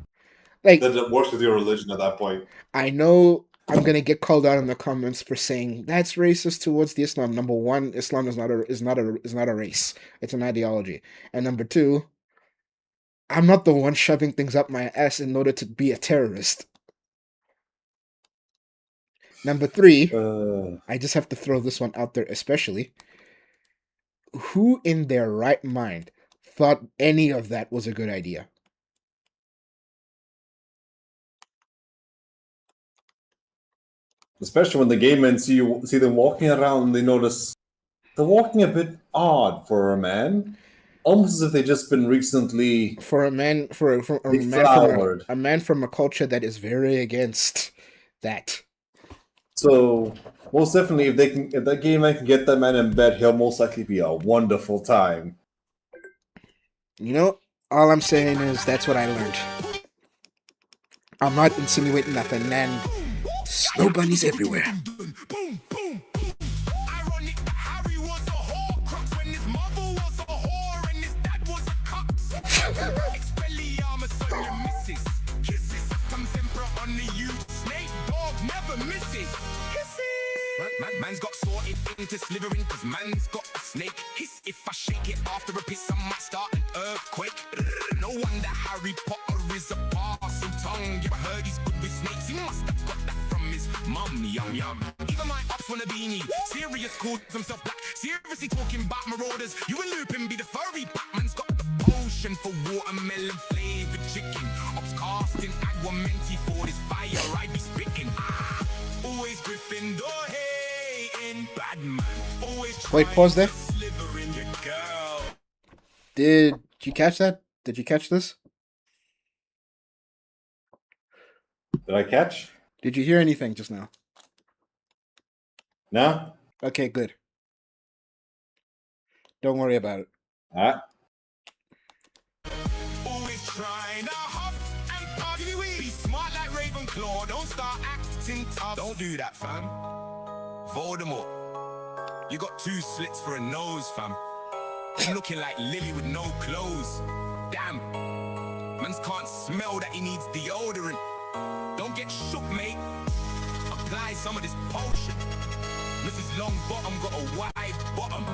Like, that works with your religion at that point. I know I'm gonna get called out in the comments for saying that's racist towards the Islam. Number one, Islam is not a race. It's an ideology. And number two, I'm not the one shoving things up my ass in order to be a terrorist. Number three, I just have to throw this one out there, especially. Who in their right mind thought any of that was a good idea? Especially when the gay men see them walking around and they notice they're walking a bit odd for a man. Almost as if they've just been recently for a man from a culture that is very against that. So most definitely, if that gay man can get that man in bed, he'll most likely be a wonderful time. You know, all I'm saying is that's what I learned. I'm not insinuating nothing, and snow bunnies everywhere. Man's got sorted into slithering cause man's got a snake hiss. If I shake it after a piss, I might start an earthquake. No wonder Harry Potter is a parcel tongue. You heard he's good with snakes, he must have got that from his mum. Yum yum. Even my ops want a beanie. Serious calls himself black. Seriously talking about marauders. You and Lupin be the furry. Batman's got the potion for watermelon flavored chicken. Ops casting Aguamenti for this fire I be spitting. Always Gryffindor, hey. Wait, pause there. Did you catch that? Did you catch this? Did I catch? Did you hear anything just now? No. Okay, good. Don't worry about it. Alright. Always trying to huff and puff. Be smart like Ravenclaw. Don't start acting tough. Don't do that, fam. Voldemort. You got 2 slits for a nose, fam. I'm looking like Lily with no clothes. Damn. Mans can't smell that he needs deodorant. Don't get shook, mate. Apply some of this potion. Mrs. Longbottom got a wide bottom.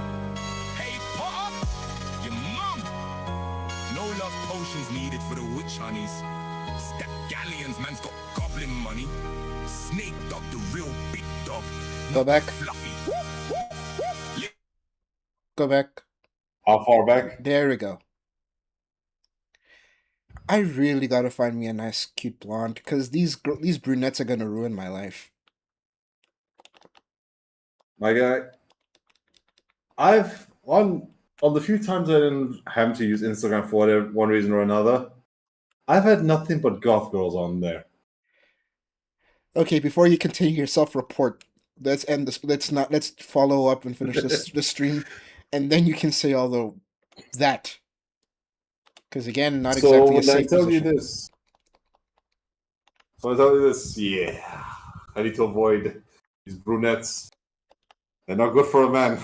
Hey, Potter, your mum. No love potions needed for the witch honeys. Stack galleons, man's got goblin money. Snake dog, the real big dog. Go back. Fluffy. Go back. How far back? There we go. I really gotta find me a nice, cute blonde, because these brunettes are gonna ruin my life. My guy, I've on the few times I didn't have to use Instagram for whatever one reason or another, I've had nothing but goth girls on there. Okay, before you continue your self-report, let's end this. Let's follow up and finish this stream, and then you can say all that. Because again, not exactly a safe position. So I tell you this, yeah. I need to avoid these brunettes. They're not good for a man.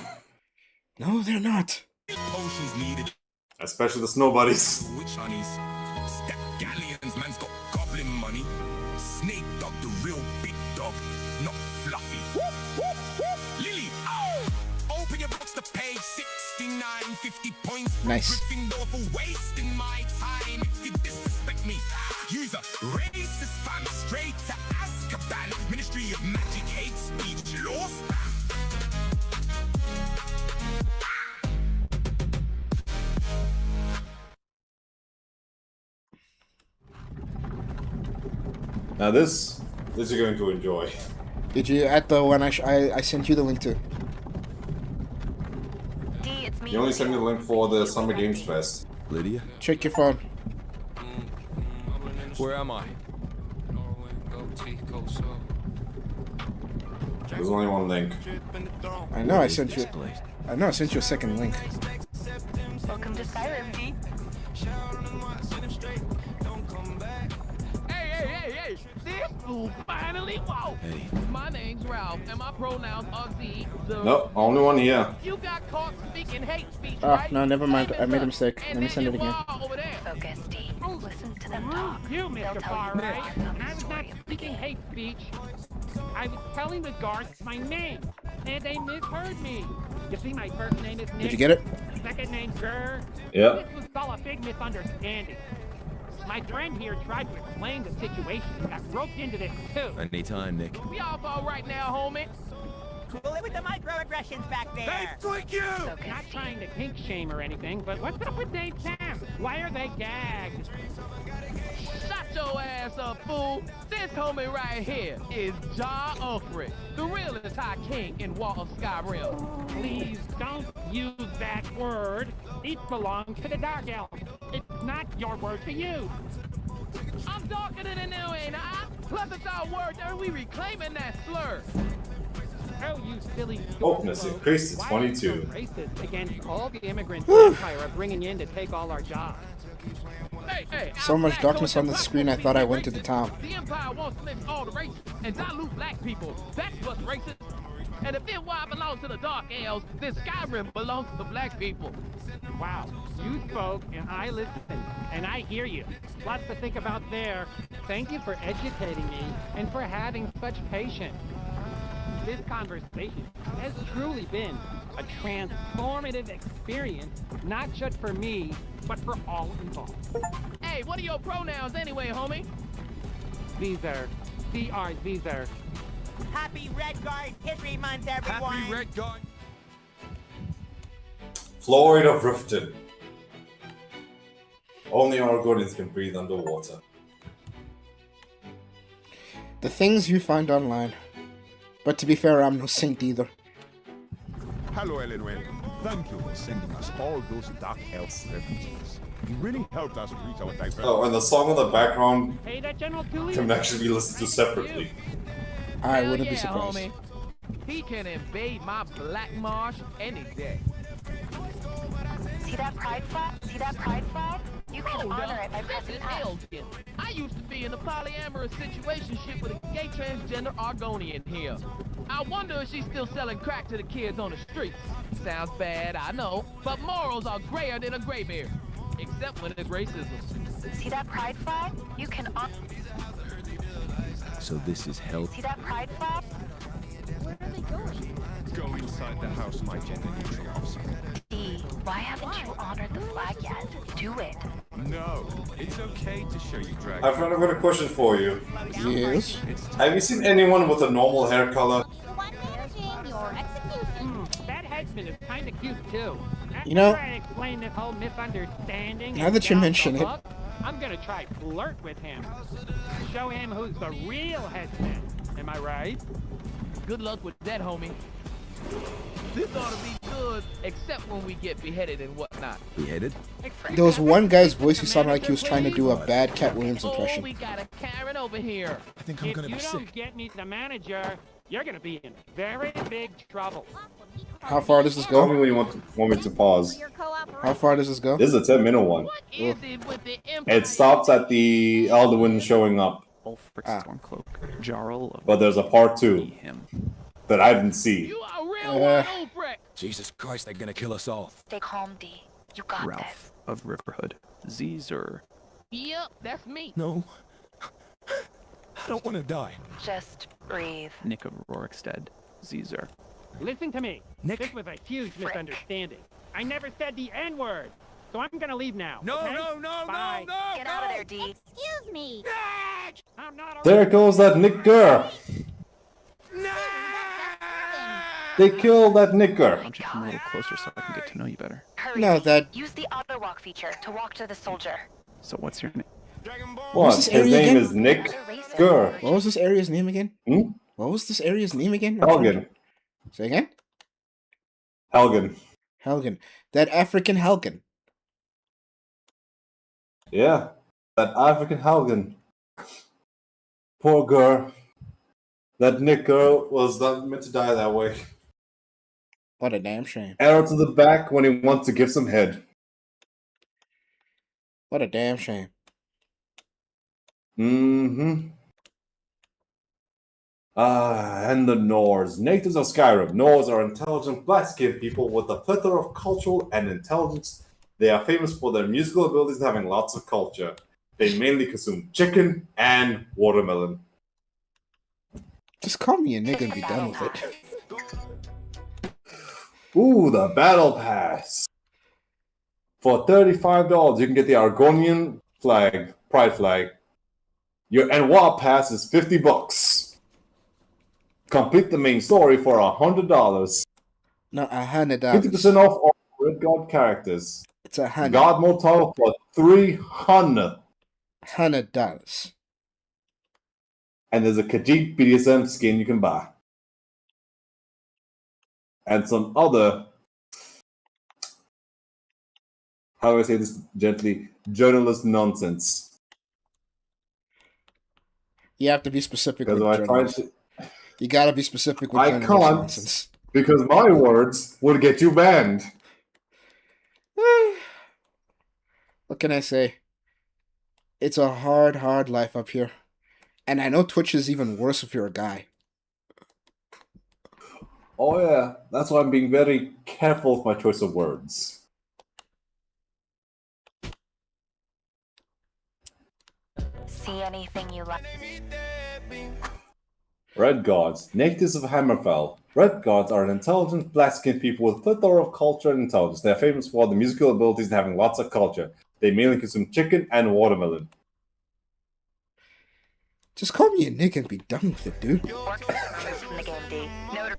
No, they're not. Potions needed. Especially the snow buddies. Witch honeys. Stack galleons, man's got goblin money. Snake dog, the real big dog, not fluffy. Woof, woof, woof. Lily, oh! Open your books to page 69, 50 points. Nice. Gryffindor for wasting my time. If you disrespect me, use a racist fan. Straight to Azkaban. Ministry of Magic hate speech. Law spam. Now this you're going to enjoy. Did you at the one I sent you the link to? You only sent me the link for the Summer Games Fest. Lydia? Check your phone. Where am I? There's only one link. I know I sent you. I know I sent you a second link. Welcome to Skyrim, D. Hey, this fool finally walked. Hey. My name's Ralph, and my pronouns are the... Nope, only one here. You got caught speaking hate speech, Oh, right? no, never mind. I made a mistake. Let me send it again. Focus, D. Listen to them talk. You, They'll Mr. tell you Far more Right. about I the was story not of speaking hate speech. I was telling the guards my name, and they misheard me. You see, my first name is Nick. Did you get it? Second name Gurr. Yeah. This was all a big misunderstanding. My friend here tried to explain the situation and got roped into this too. Anytime, Nick. We all fall right now, homie. Cool it with the microaggressions back there. Hey, freak you! Not trying to kink shame or anything, but what's up with Dave Sam? Why are they gagged? Shut your ass up, fool. This homie right here is Ja Uffred, the realest high king in Wall of Skyrim. Please don't use that word. It belongs to the Dark Elf. It's not your word to use. I'm darker than you, ain't I? Plus it's our word, and we reclaiming that slur. Oh, you silly. Openness increased to 22. Racist against all the immigrants the Empire are bringing in to take all our jobs. Hey, So much darkness on the screen, I thought I went to the town. The Empire wants to mix all the races and dilute black people. That's what's racist. And if Fenwire belongs to the Dark Elves, then Skyrim belongs to black people. Wow, you spoke and I listened, and I hear you. Lots to think about there. Thank you for educating me and for having such patience. This conversation has truly been a transformative experience, not just for me, but for all involved. Hey, what are your pronouns anyway, homie? Caesar. C.R. Caesar. Happy Red Guard History Month, everyone. Happy Red Guard. Floyd of Riften. Only Argonians can breathe underwater. The things you find online. But to be fair, I'm no saint either. Hello, Elenwen. Thank you for sending us all those Dark Elf refugees. You really helped us reach our diverse. Oh, and the song in the background Hey, that General Cooley. can actually be listened to separately. I Hell wouldn't yeah, be surprised. Homie. He can invade my Black Marsh any day. See that pride flag? See that pride flag? You can Hold honor up. it by This pressing is F. Elgin. I used to be in a polyamorous situationship with a gay transgender Argonian here. I wonder if she's still selling crack to the kids on the streets. Sounds bad, I know, but morals are grayer than a gray beard. Except when it's racism. See that pride flag? You can honor. So this is hell. See that pride flag? Where are they going? Go inside the house, my gender neutral officer. D, why haven't you honored the flag yet? Do it. No, it's okay to show you drag. I've got a question for you. Yes? Have you seen anyone with a normal hair color? That headsman is kind of cute too. You know, After I explain this whole misunderstanding. now and that you down the mention it- book, I'm gonna try flirt with him. Show him who's the real headsman. Am I right? Good luck with that, homie. This ought to be good, except when we get beheaded and whatnot. Beheaded? There was one guy's voice who sounded like he was trying to do a bad Cat Williams Oh, impression. we got a Karen over here. I think If you don't get me the manager, you're gonna be in very big trouble. How far does this Tell me go? when you want me to pause. How far does this go? This is a 10-minute one. Is it with the It stops at the Elderwin showing up Ulfric Stormcloak, Jarl of But there's a part 2 him. that I didn't see. Jesus Christ, they're gonna kill us all. Stay calm, D. You got this. Ralph of Riverhood, Caesar. Yep, that's me. No. I don't want to die. Just breathe. Nick of Rorikstead, Caesar. Listen to me. Nick? This was a huge misunderstanding. I never said the N-word. So I'm gonna leave now. No, okay? no, no, Bye. no, no! Get out of there, D. Excuse me. I'm not There goes that Nick girl. They killed that Nick girl. I'll just come a little closer so I can get to know you better. Hurry. No, that. Use the auto walk feature to walk to the soldier. So what's your name? What? this His area name again? is Nick Gurr. What was this area's name again? Hmm? What was this area's name again? Helgen. Say again? Helgen. Helgen. That African Helgen. Yeah. That African Helgen. Poor girl. That Nick girl was not meant to die that way. What a damn shame. Arrow to the back when he wants to give some head. What a damn shame. Mm-hmm. And the Nords. Natives of Skyrim. Nords are intelligent, black-skinned people with a plethora of cultural and intelligence. They are famous for their musical abilities and having lots of culture. They mainly consume chicken and watermelon. Just call me a nigga and be done with it. Ooh, the Battle Pass. For $35, you can get the Argonian flag, pride flag. Your Enwa Pass is $50. Complete the main story for $100. No, $100. 50% off all Red God characters. It's $100. God mode title for $300. $100. And there's a Khajiit BDSM skin you can buy. And some other, how do I say this gently, journalist nonsense. You have to be specific with Because if I tried journalists. to, You gotta be specific with I journalist can't, nonsense. because my words would get you banned. What can I say? It's a hard, hard life up here. And I know Twitch is even worse if you're a guy. Oh yeah, that's why I'm being very careful with my choice of words. See anything you like? Red Gods, natives of Hammerfell. Red Gods are an intelligent, black-skinned people with a plethora of culture and intelligence. They are famous for the musical abilities and having lots of culture. They mainly consume chicken and watermelon. Just call me a nigga and be done with it, dude. Orc system removed from the game, D. Note.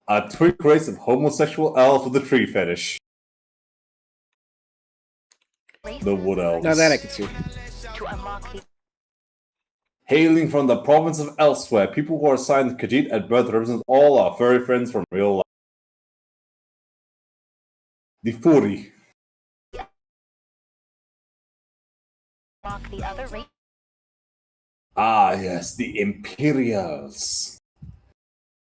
A twig race of homosexual elves with a tree fetish. The Wood Elves. Now that I can see. To unlock the Hailing from the province of Elsewhere, people who are assigned Khajiit at birth represent all our furry friends from real life. The Furi. unlock the other race. Ah, yes, the Imperials.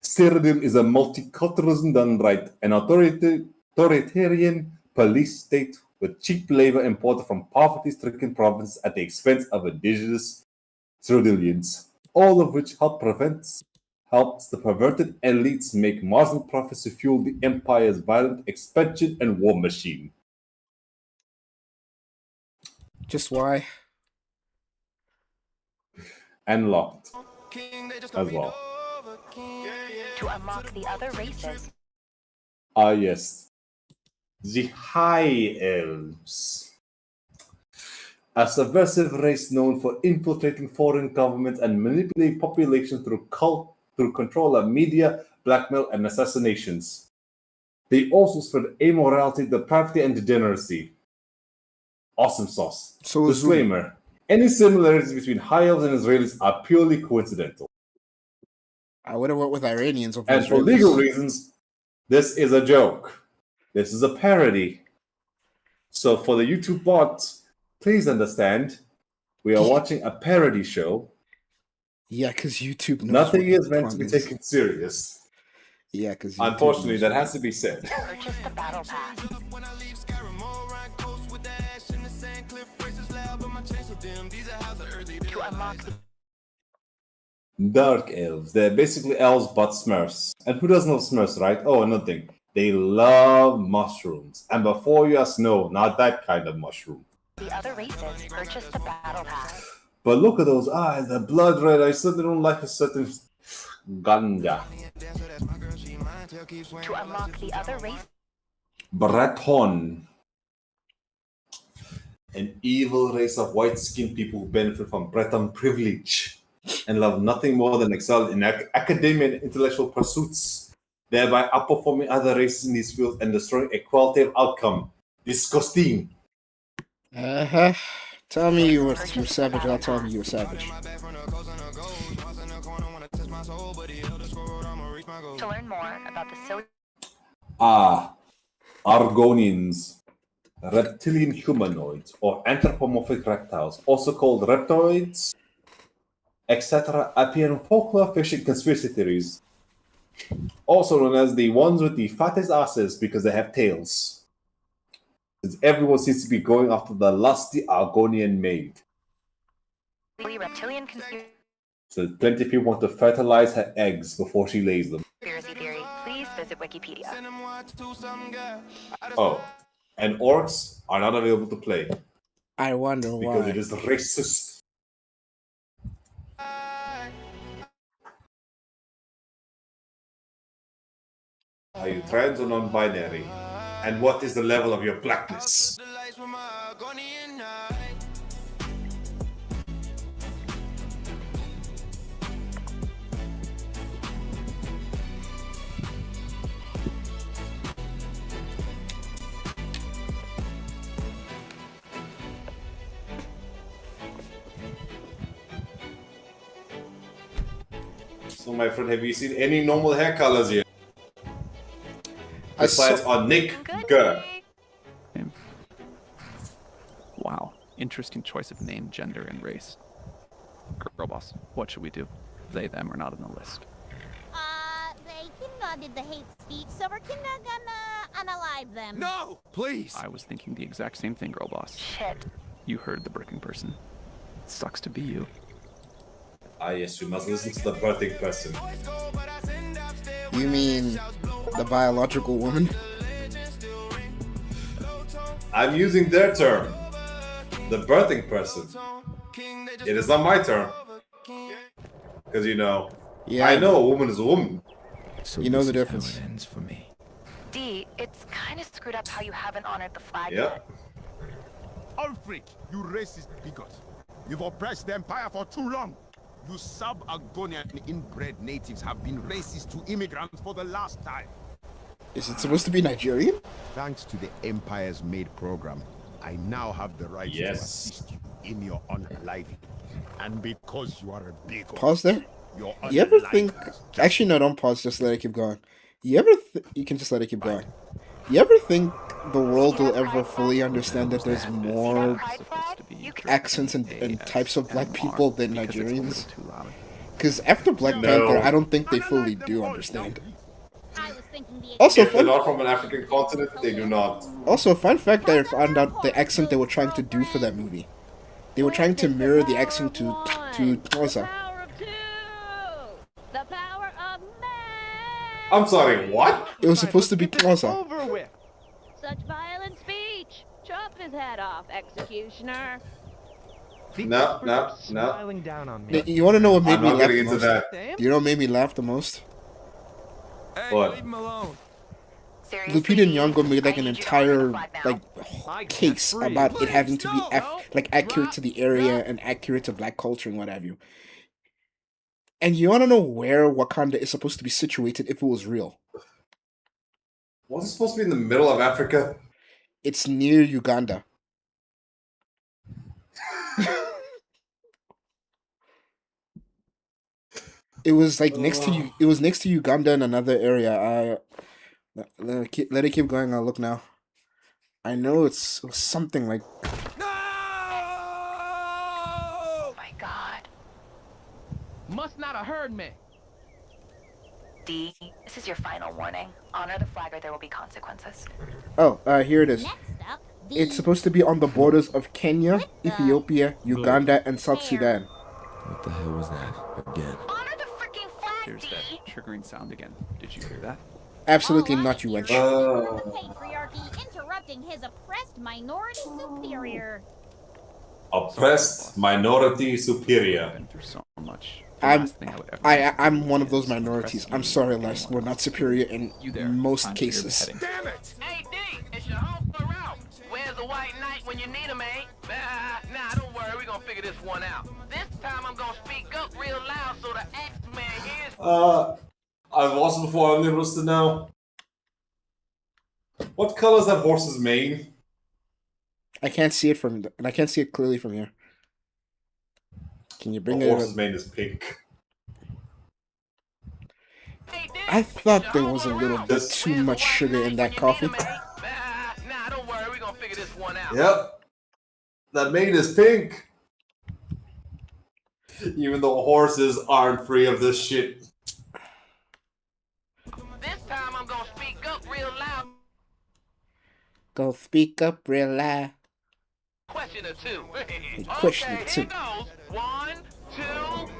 Cyrodiil is a multiculturalism done right, an authoritarian police state with cheap labor imported from poverty-stricken provinces at the expense of indigenous Cyrodiilians, all of which helps the perverted elites make marginal profits to fuel the Empire's violent expansion and war machine. Just why? And locked as well. To unlock the other races. Ah, yes. The High Elves. A subversive race known for infiltrating foreign governments and manipulating populations through control of media, blackmail, and assassinations. They also spread immorality, depravity, and degeneracy. Awesome sauce. So disclaimer. Any similarities between High Elves and Israelis are purely coincidental. I would have went with Iranians over And for Israelis. legal reasons, this is a joke. This is a parody. So for the YouTube bots, please understand, we are watching a parody show. Yeah, because YouTube knows Nothing what is meant to be is. taken serious. Yeah, because Unfortunately, that has to be said. Purchase the battle pass. To unlock the Dark elves. They're basically elves but Smurfs. And who doesn't love Smurfs, right? Oh, another thing. They love mushrooms. And before you ask, no, not that kind of mushroom. other races, purchase the battle pass. But look at those eyes, they're blood red. I certainly don't like a certain ganja. To unlock the other race, Breton. An evil race of white-skinned people who benefit from Breton privilege and love nothing more than excel in academia and intellectual pursuits, thereby outperforming other races in these fields and destroying a qualitative outcome. Disgusting. Tell me you're savage, I'll tell me you're savage. to learn more about the silly Argonians. Reptilian humanoids or anthropomorphic reptiles, also called reptoids, etc., appear in folklore, fiction, conspiracy theories. Also known as the ones with the fattest asses because they have tails. Since everyone seems to be going after the lusty Argonian maid. reptilian conspiracy So plenty of people want to fertilize her eggs before she lays them. theory, please visit Wikipedia. Oh, and orcs are not available to play. I wonder why. Because it is racist. Are you trans or non-binary? And what is the level of your blackness? So, my friend, have you seen any normal hair colors yet? Besides on Nick Gurr. Wow. Interesting choice of name, gender, and race. Girl boss, what should we do? They, them are not on the list. They did the hate speech, so we're gonna unalive them. No! Please! I was thinking the exact same thing, girl boss. Shit. You heard the bricking person. It sucks to be you. Ah, yes, we must listen to the birthing person. You mean the biological woman? I'm using their term. The birthing person. It is not my term. Because, you know, Yeah. I know a woman is a woman. So You know this the is how difference. it ends for me. D, it's kind of screwed up how you haven't honored the flag Yep. yet. Ulfric, you racist bigot. You've oppressed the Empire for too long. You sub-Argonian inbred natives have been racist to immigrants for the last time. Is it supposed to be Nigerian? Thanks to the Empire's Maid program, I now have the right to assist you in your unaliving. And because you are a bigot, Pause there. your You ever unaliving think? Actually, no, don't pause. Just let it keep going. You ever? You can just let it keep going. You ever think the world will ever fully understand that there's more accents and types of black people than Nigerians? Because after Black No. Panther, I don't think they fully do understand. Also, If they're not from an African continent, they do not. Also, fun fact that I found out the accent they were trying to do for that movie. They were trying to mirror the accent to Xhosa. The power of man. I'm sorry, what? It was supposed to be Xhosa. Over with. Such violent speech. Chop his head off, executioner. No. You want to know what made I'm me not laugh getting the into most? that. Do you know what made me laugh the most? What? Lupita Nyong'o made like an entire case about it having to be accurate to the area and accurate to black culture and what have you. And you want to know where Wakanda is supposed to be situated if it was real? Was it supposed to be in the middle of Africa? It's near Uganda. It was like next to it was next to Uganda and another area. Let it keep going. I'll look now. I know it was something like. Oh my god. Must not have heard me. D, this is your final warning. Honor the flag or there will be consequences. Oh, here it is. Next up, It's supposed to be on the borders of Kenya, Ethiopia, Uganda, and South Sudan. What the hell was that again? Here's that triggering sound again. Did you hear that? Absolutely not, you wench. Patriarchy interrupting his oppressed minority superior. Oppressed minority superior. Been through so much. I'm one of those minorities. I'm sorry, Les. We're not superior in most cases. Damn it! Hey, D, it's your home around. Where's the white knight when you need him, eh? Nah, don't worry, we're gonna figure this one out. This time I'm gonna speak up real loud so the X-Man hears. I've lost before. I'm interested now. What color is that horse's mane? I can't see it and I can't see it clearly from here. Can you bring the it? Horse's mane is pink. I thought there was a little bit too much sugar in that coffee. Nah, don't worry, we're gonna figure this one out. Yep. That mane is pink. Even though horses aren't free of this shit. This time I'm gonna speak up real loud. Go speak up real loud. Question or two. Question or two. Here goes. 1, 2,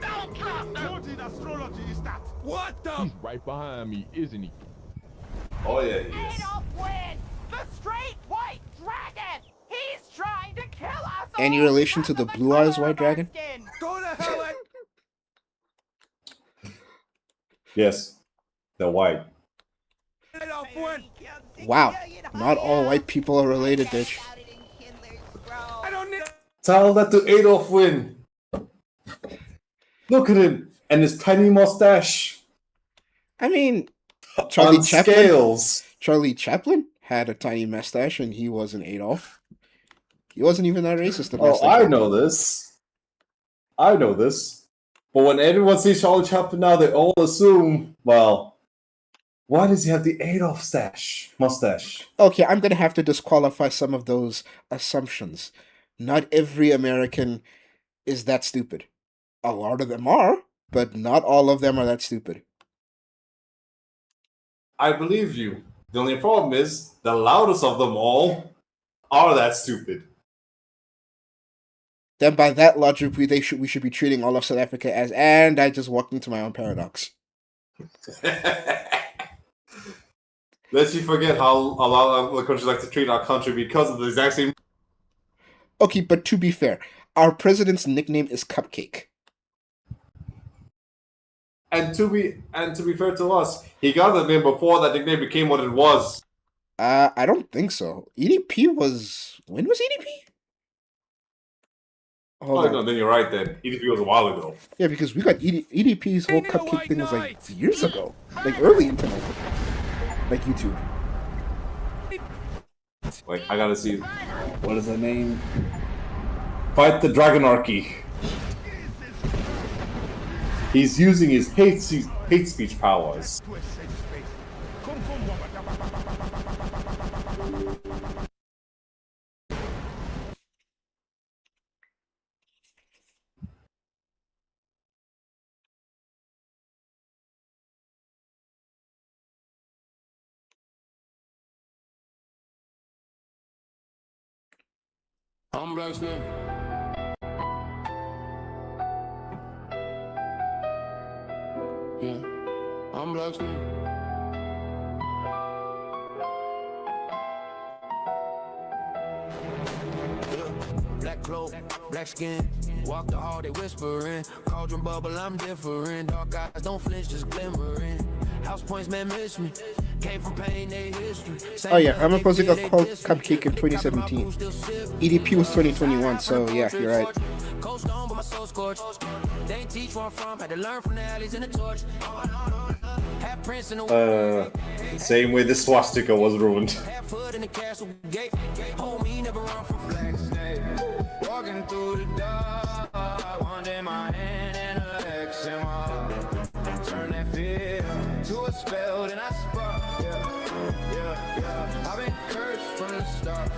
don't drop. What in astrology is that? What the? He's right behind me, isn't he? Oh yeah, he is. Adolf wins! The straight white dragon! He's trying to kill us all! Any relation to the Blue Eyes White Dragon? Go to hell and... Yes. They're white. Adolf win! Wow. Not all white people are related, bitch. I don't need... Tell that to Adolf Win. Look at him and his tiny mustache. I mean, Charlie Chaplin. Scales. Charlie Chaplin had a tiny mustache, and he wasn't Adolf. He wasn't even that racist. I know this. I know this. But when everyone sees Charlie Chaplin now, they all assume, well, why does he have the Adolf mustache? Okay, I'm gonna have to disqualify some of those assumptions. Not every American is that stupid. A lot of them are, but not all of them are that stupid. I believe you. The only problem is, the loudest of them all are that stupid. Then by that logic, we should be treating all of South Africa as, and I just walked into my own paradox. Lest you forget how a lot of other countries like to treat our country because of the exact same... Okay, but to be fair, our president's nickname is Cupcake. And to be fair to us, he got the name before that nickname became what it was. I don't think so. EDP was... When was EDP? No, then you're right then. EDP was a while ago. Yeah, because we got EDP's whole Cupcake thing was like years ago. Like early internet. Like YouTube. Wait, I gotta see. What is the name? Fight the Dragonarchy. He's using his hate speech powers. I'm Blacksmith. Yeah, I'm Blacksmith. Black cloak, black skin. Walk the hall, they whispering. Cauldron bubble, I'm different. Dark eyes don't flinch, just glimmering. House points, man, miss me. Came from pain, they history. Oh yeah, Hammer Project got called Cupcake in 2017. EDP was 2021, so yeah, you're right. Same way this swastika was ruined. Walking through the dark, one day my hand and an X in my heart. Turn that fear to a spell, then I spark. Yeah. I've been cursed from the start.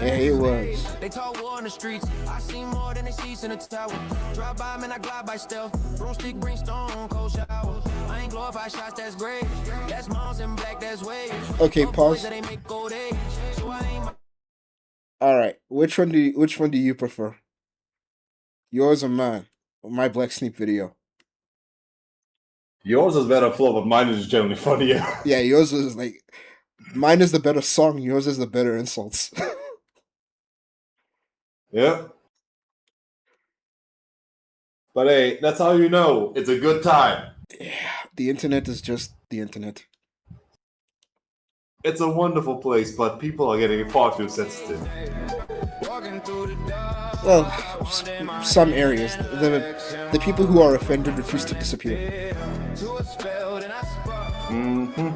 Yeah, he was. They talk war in the streets. I see more than they see in the tower. Drive by, man, I glide by stealth. Broomstick, bring stone, cold showers. I ain't glorified shots, that's great. That's moms in black, that's waves. Okay, pause. All right. Which one do you prefer? Yours or mine? Or my Black Sneak video? Yours is better flow, but mine is generally funnier. Yeah, yours is like mine is the better song. Yours is the better insults. Yeah. But hey, that's how you know it's a good time. Yeah, the internet is just the internet. It's a wonderful place, but people are getting far too sensitive. Well, some areas. The people who are offended refuse to disappear. Mm-hmm.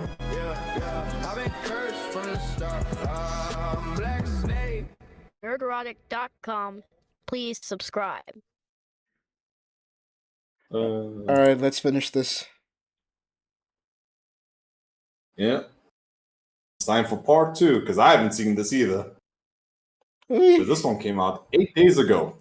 Nerderotic.com. Please subscribe. All right, let's finish this. Yeah. It's time for part 2, because I haven't seen this either. But this one came out 8 days ago.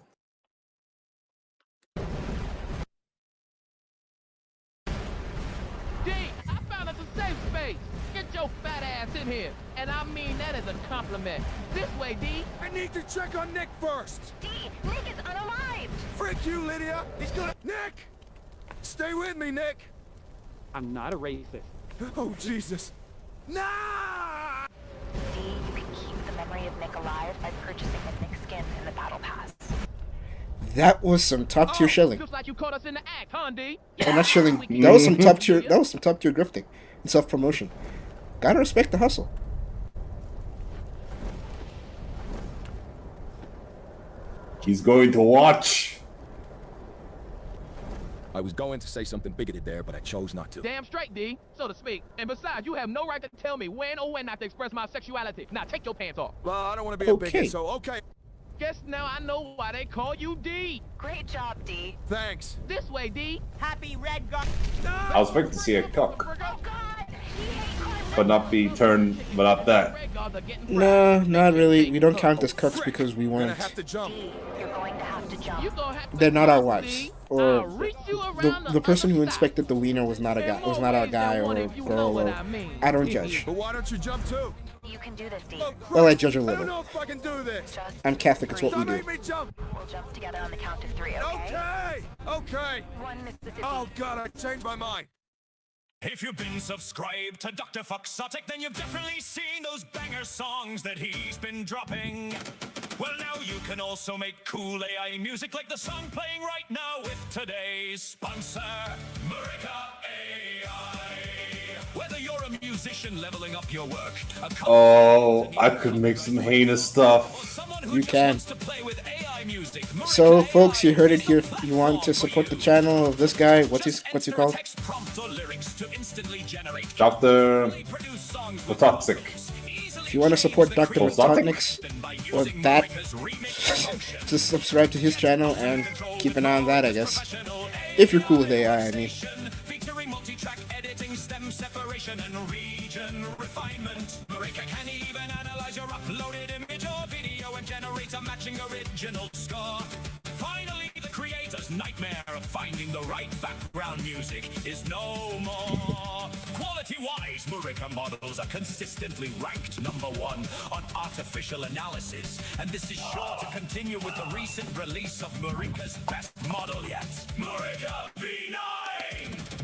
D, I found us a safe space. Get your fat ass in here. And I mean that as a compliment. This way, D. I need to check on Nick first. D, Nick is unalived. Frick you, Lydia. He's gonna... Nick! Stay with me, Nick. I'm not a racist. Oh, Jesus. Nah! D, you can keep the memory of Nick alive by purchasing the Nick skin in the Battle Pass. That was some top tier shelling. Looks like you caught us in the act, huh, D? Oh, not shelling. That was some top tier. That was some top tier grifting and self promotion. Gotta respect the hustle. He's going to watch. I was going to say something bigoted there, but I chose not to. Damn straight, D, so to speak. And besides, you have no right to tell me when or when not to express my sexuality. Now take your pants off. Well, I don't want to be a bigot, so okay. Guess now I know why they call you D. Great job, D. Thanks. This way, D. Happy red guard. I was expecting to see a cock. But not be turned, but not that. No, not really. We don't count as cuts because we weren't. You're going to have to jump. They're not our wives. Or the person who inspected the wiener was not a guy. Was not a guy or a girl. Or I don't judge. But why don't you jump too? You can do this, D. Well, I judge a I don't little. know if I can do this. I'm Catholic. It's what we do. Make me jump. We'll jump together on the count of 3, okay? Okay. Okay. One Mississippi. Oh God, I changed my mind. If you've been subscribed to Dr. Foxotic, then you've definitely seen those banger songs that he's been dropping. Well, now you can also make cool AI music like the song playing right now with today's sponsor, Murica AI. Whether you're a musician leveling up your work, Oh, I could make some heinous stuff. You can. So, folks, you heard it here. If you want to support the channel of this guy, what's he called? Dr. The Toxic. If you want to support Dr. Metonics or that, just subscribe to his channel and keep an eye on that, I guess. If you're cool with AI, I mean. featuring multi-track editing, stem separation, and region refinement. Marika can even analyze your uploaded image or video and generate a matching original score. Finally, the creator's nightmare of finding the right background music is no more. Quality-wise, Marika models are consistently ranked #1 on artificial analysis, and this is sure to continue with the recent release of Marika's best model yet, Marika V9.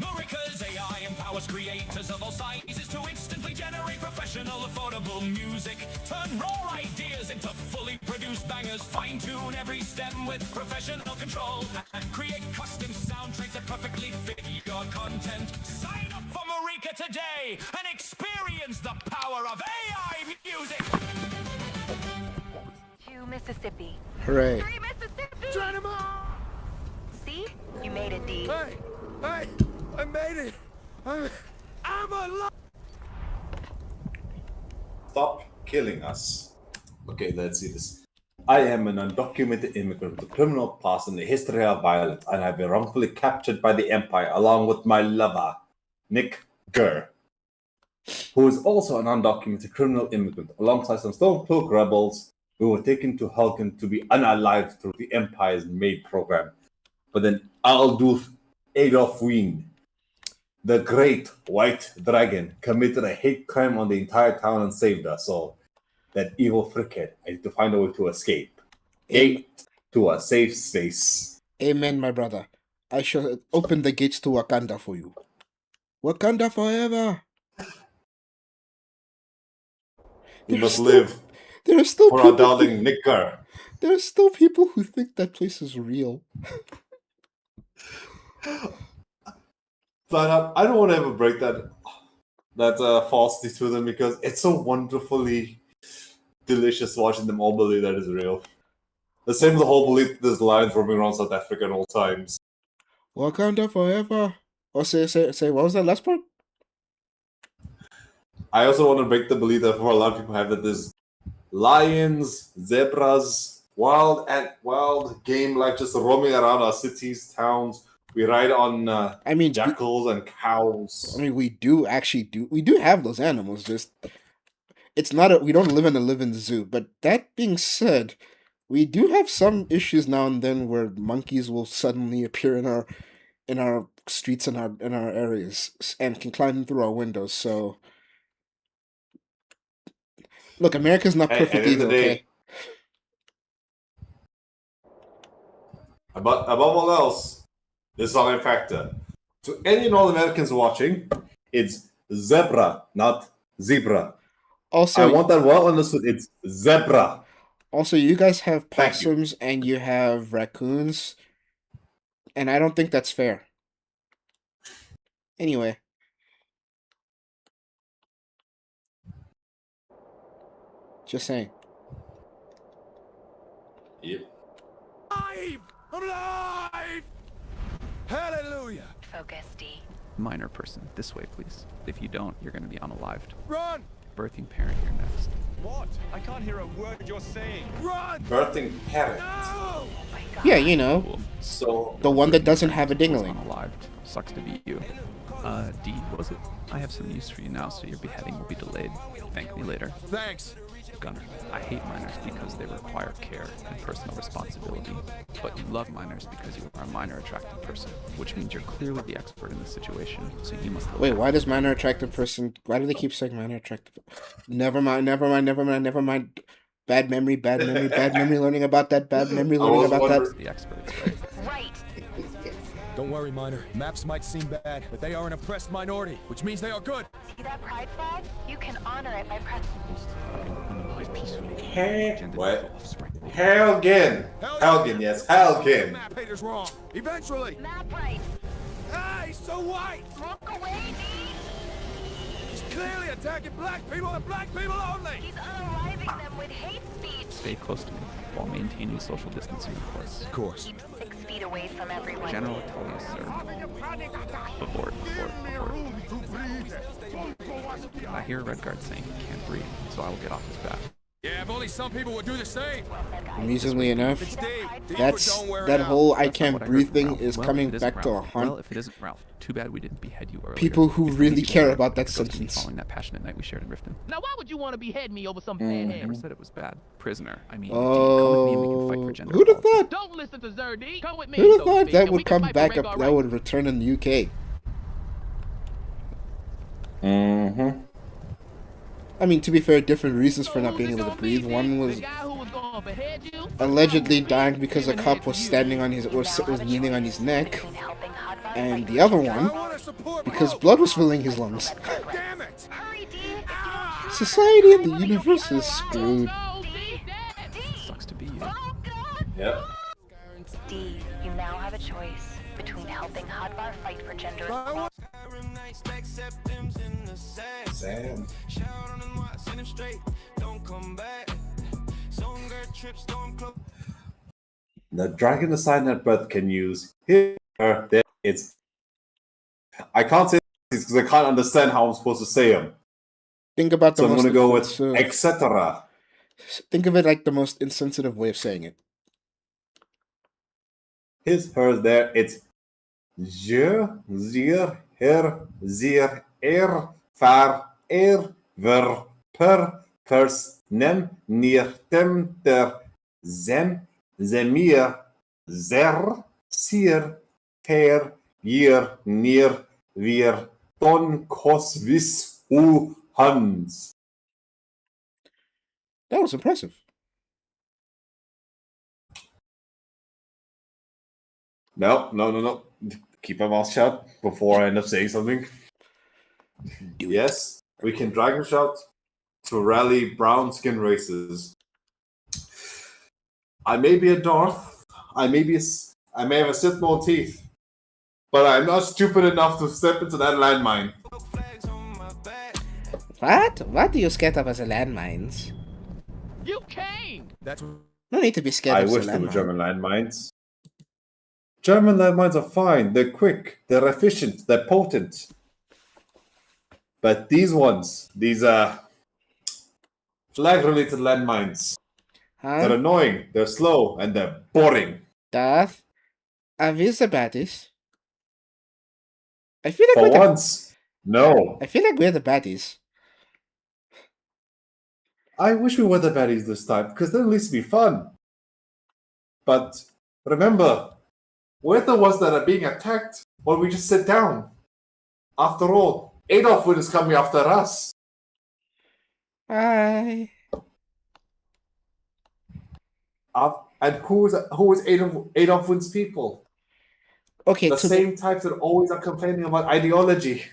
Marika's AI empowers creators of all sizes to instantly generate professional, affordable music, turn raw ideas into fully produced bangers, fine-tune every stem with professional control, and create custom soundtracks that perfectly fit your content. Sign up for Marika today and experience the power of AI music. 2 Mississippi. Hooray. 3 Mississippi. See? You made it, D. Hey, I made it. I'm alive. Stop killing us. Okay, let's see this. I am an undocumented immigrant with a criminal past and a history of violence, and I've been wrongfully captured by the Empire along with my lover, Nick Gurr, who is also an undocumented criminal immigrant. Alongside some Stormcloak rebels, we were taken to Hulken to be unalived through the Empire's MAID program. But then Aldulf Adolf Wien, the great white dragon, committed a hate crime on the entire town and saved us all. that evil frickin'. I need to find a way to escape. Gate to a safe space. Amen, my brother. I shall open the gates to Wakanda for you. Wakanda forever. You must live There are still for people our darling Nicker. There are still people who think that place is real. But I don't want to ever break that falsity to them because it's so wonderfully delicious watching them all believe that is real. The same with the whole belief that there's lions roaming around South Africa at all times. Wakanda forever. Oh, say, what was that last part? I also want to break the belief that for a lot of people have that there's lions, zebras, wild game like just roaming around our cities, towns. We ride on jackals and cows. I mean, we do have those animals. Just it's not we don't live in a living zoo. But that being said, we do have some issues now and then where monkeys will suddenly appear in our streets and our areas and can climb through our windows. So look, America's not perfect either. Okay. Above all else, this is all a factor. To any North Americans watching, it's zebra, not zebra. Also, I want that well understood. It's zebra. Also, you guys have possums and you have raccoons, and I don't think that's fair. Anyway. Just saying. Yep. Alive! I'm alive! Hallelujah! Focus, D. Minor person, this way, please. If you don't, you're going to be unalived. Run! Birthing parent here next. What? I can't hear a word you're saying. Run! Birthing parent. No! Yeah, you know. So the one that doesn't have a dingling. Unalived. Sucks to be you. D, was it? I have some news for you now, so your beheading will be delayed. Thank me later. Thanks. Gunner, I hate minors because they require care and personal responsibility, but you love minors because you are a minor attractive person, which means you're clearly the expert in this situation, so you must Wait, why does minor attractive person... Why do they keep saying minor attractive... Never mind. Bad memory learning about that, The experts, right? Right. Don't worry, Minor. Maps might seem bad, but they are an oppressed minority, which means they are good. See that pride flag? You can honor it by pressing. What? Helgen, yes, Helgen. Map haters wrong. Eventually. Map right. Hey, so white. Walk away, D. He's clearly attacking black people and black people only. He's unaliving them with hate speech. Stay close to me while maintaining social distancing, of course. Of course. Keep 6 feet away from everyone. General Tullius, sir. Abort. I hear Redguard saying he can't breathe, so I will get off his back. Yeah, if only some people would do the same. Amusingly enough, that whole I can't breathe thing is coming back to haunt. Well, if it isn't Ralph, too bad we didn't behead you earlier. People who really care about that sentence. Following that passionate night we shared in Riften. Now, why would you want to behead me over some bad I hair? never said it was bad. Prisoner. I mean, come with me and we can fight for gender. Who'd have thought? Don't listen to Zerdy. Come with me. Who'd have so thought speak, that and we would can come fight for back Rhaegar up? That would return in the UK. Mm-hmm. I mean, to be fair, different reasons for not being able to breathe. One was allegedly dying because a cop was standing on his was kneeling on his neck, and the other one because blood was filling his lungs. Society and the universe is screwed. Sucks to be you. Yep. D, you now have a choice between helping Hadvar fight for gender equality. Sam. The dragon aside that breath can use here, there. It's. I can't say this because I can't understand how I'm supposed to say them. Think about the So I'm most going to go with etc. Think of it like the most insensitive way of saying it. His, hers, there. It's je, zier, her, zier, far, ver, pers, nem, neer, tem, ter, zem, zemir, zer, sier, ter, year, neer, weer, ton, kos, vis, hu, hans. That was impressive. No. Keep my mouth shut before I end up saying something. Yes, we can dragon shout to rally brown skin races. I may be a Darth, I may have a Sith teeth, but I'm not stupid enough to step into that landmine. What? What are you scared of as a landmines? You came! That's No need to be scared I of wish the there were landmine. German landmines. German landmines are fine. They're quick. They're efficient. They're potent. But these flag-related landmines, they're annoying. They're slow and they're boring. Darth, are these the baddies? I feel like For we're once, no. I feel like we're the baddies. I wish we were the baddies this time because then at least it'd be fun. But remember, we're the ones that are being attacked while we just sit down. After all, Adolf is coming after us. Hi. And who is Adolf Wood's people? Okay, the same types that always are complaining about ideology.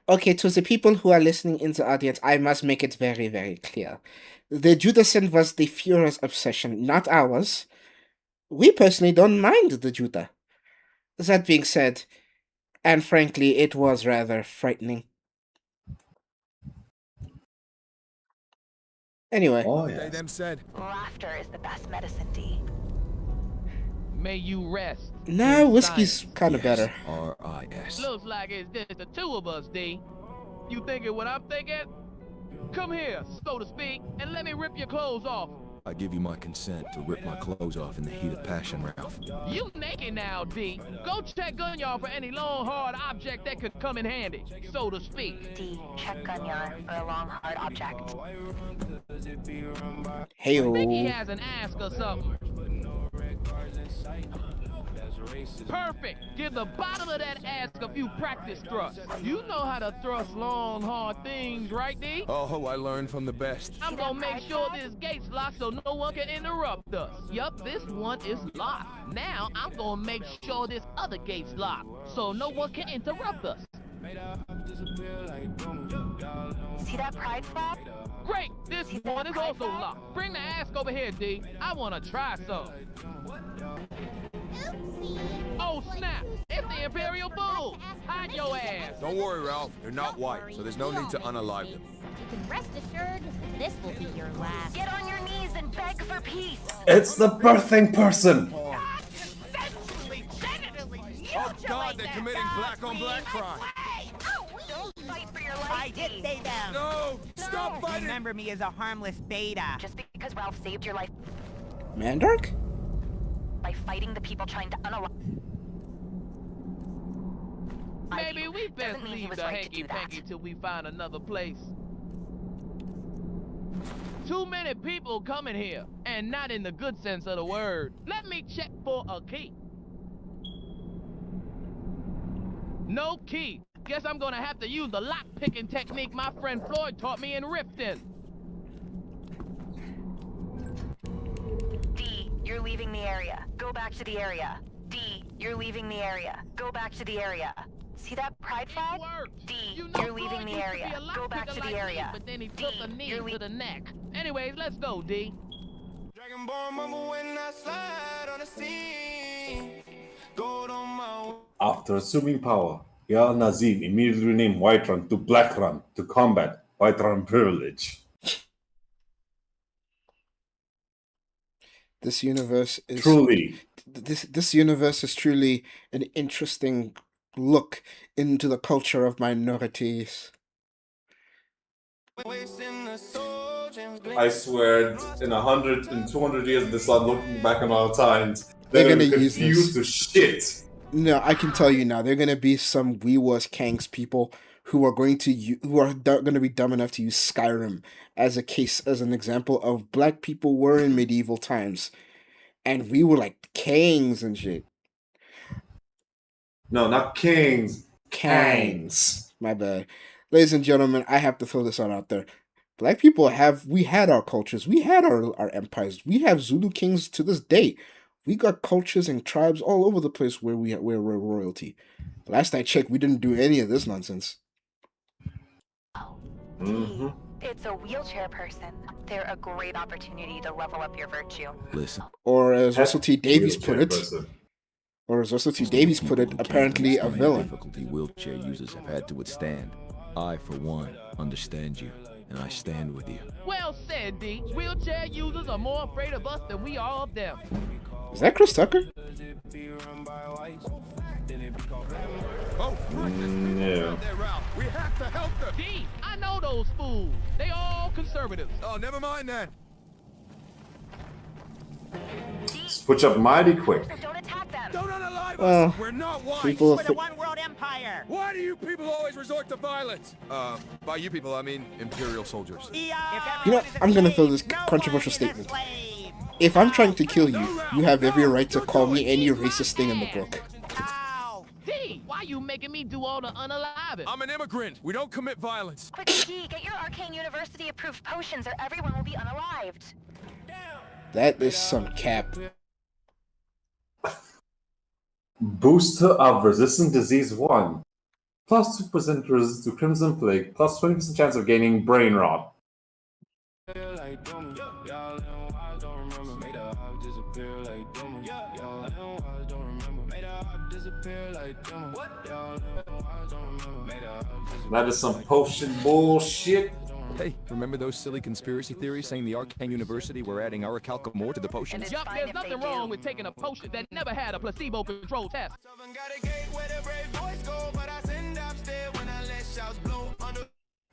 Okay, to the people who are listening in the audience, I must make it very, very clear. The Judaism was the Führer's obsession, not ours. We personally don't mind the Judah. That being said, and frankly, it was rather frightening. Anyway. They them said. Laughter is the best medicine, D. May you rest. Nah, in whiskey's silence. kind of better. R.I.S. Looks like it's just the two of us, D. You thinking what I'm thinking? Come here, so to speak, and let me rip your clothes off. I give you my consent to rip my clothes off in the heat of passion, Ralph. You naked now, D. Go check Gunyard for any long, hard object that could come in handy, so to speak. D, check Gunyard for a long, hard object. Hey-o. Think he has an ask or something. Perfect. Give the bottom of that ask a few practice thrusts. You know how to thrust long, hard things, right, D? Oh, I learned from the best. I'm gonna make sure this gate's locked so no one can interrupt us. Yup, this one is locked. Now I'm gonna make sure this other gate's locked so no one can interrupt us. See that pride flag? Great, this one is also locked. Bring the ask over here, D. I wanna try some. Oh snap! It's the Imperial Bull! Hide your ass! Don't worry, Ralph. They're not white, so there's no need to unalive them. You can rest assured this will be your last. Get on your knees and beg for peace. It's the birthing person. Oh God, they're committing black-on-black crime. Don't fight for your life. I did say them. No! Stop fighting! Remember me as a harmless beta. Just because Ralph saved your life Mandark? by fighting the people trying to unalive. Maybe we best Doesn't mean he leave was the right to do that. hanky-panky till we find another place. Too many people coming here, and not in the good sense of the word. Let me check for a key. No key. Guess I'm gonna have to use the lock-picking technique my friend Floyd taught me in Riften. D, you're leaving the area. Go back to the area. D, you're leaving the area. Go back to the area. See that pride flag? D, you're leaving the area. Go back to the area. But then he took a knee to the neck. Anyways, let's go, D. Dragonborn mumble when I slide on the scene. Gold on my After assuming power, Yal Nazim immediately renamed Whiterun to Blackrun to combat Whiterun privilege. This universe is Truly. This universe is truly an interesting look into the culture of minorities. I swear, in 100 and 200 years, they start looking back on our times. They're They're gonna gonna be use confused this. to shit. No, I can tell you now. They're gonna be some We Was Kangs people who are going to going to be dumb enough to use Skyrim as an example of black people were in medieval times, and we were like kings and shit. No, not kings. Kangs. My bad. Ladies and gentlemen, I have to throw this out there. Black people we had our cultures, we had our empires, we have Zulu kings to this day. We got cultures and tribes all over the place where we're royalty. Last I checked, we didn't do any of this nonsense. It's a wheelchair person. They're a great opportunity to level up your virtue. Listen. Or as Russell T Davies put it, apparently a villain. Difficulty wheelchair users have had to withstand. I, for one, understand you, and I stand with you. Well said, D. Wheelchair users are more afraid of us than we are of them. Is that Chris Tucker? Oh, Yeah. we have to help them. D, I know those fools. They all conservatives. Oh, never mind then. Switch up mighty quick. Don't attack them. Don't unalive Well, us. We're not white. people We're the one world empire. Why do you people always resort to violence? By you people, I mean Imperial soldiers. You know, I'm gonna throw this controversial statement. If I'm trying to kill you, you have every right to call me any racist thing in the book. D, why you making me do all the unaliving? I'm an immigrant. We don't commit violence. Quick, D, get your Arcane University approved potions or everyone will be unalived. That is some cap. Booster of resistant disease 1. Plus 2% resist to Crimson Plague. Plus 20% chance of gaining brain rot. That is some potion bullshit. Hey, remember those silly conspiracy theories saying the Arcane University were adding Aracalcamore to the potions? Yup, there's nothing wrong with taking a potion that never had a placebo-controlled test.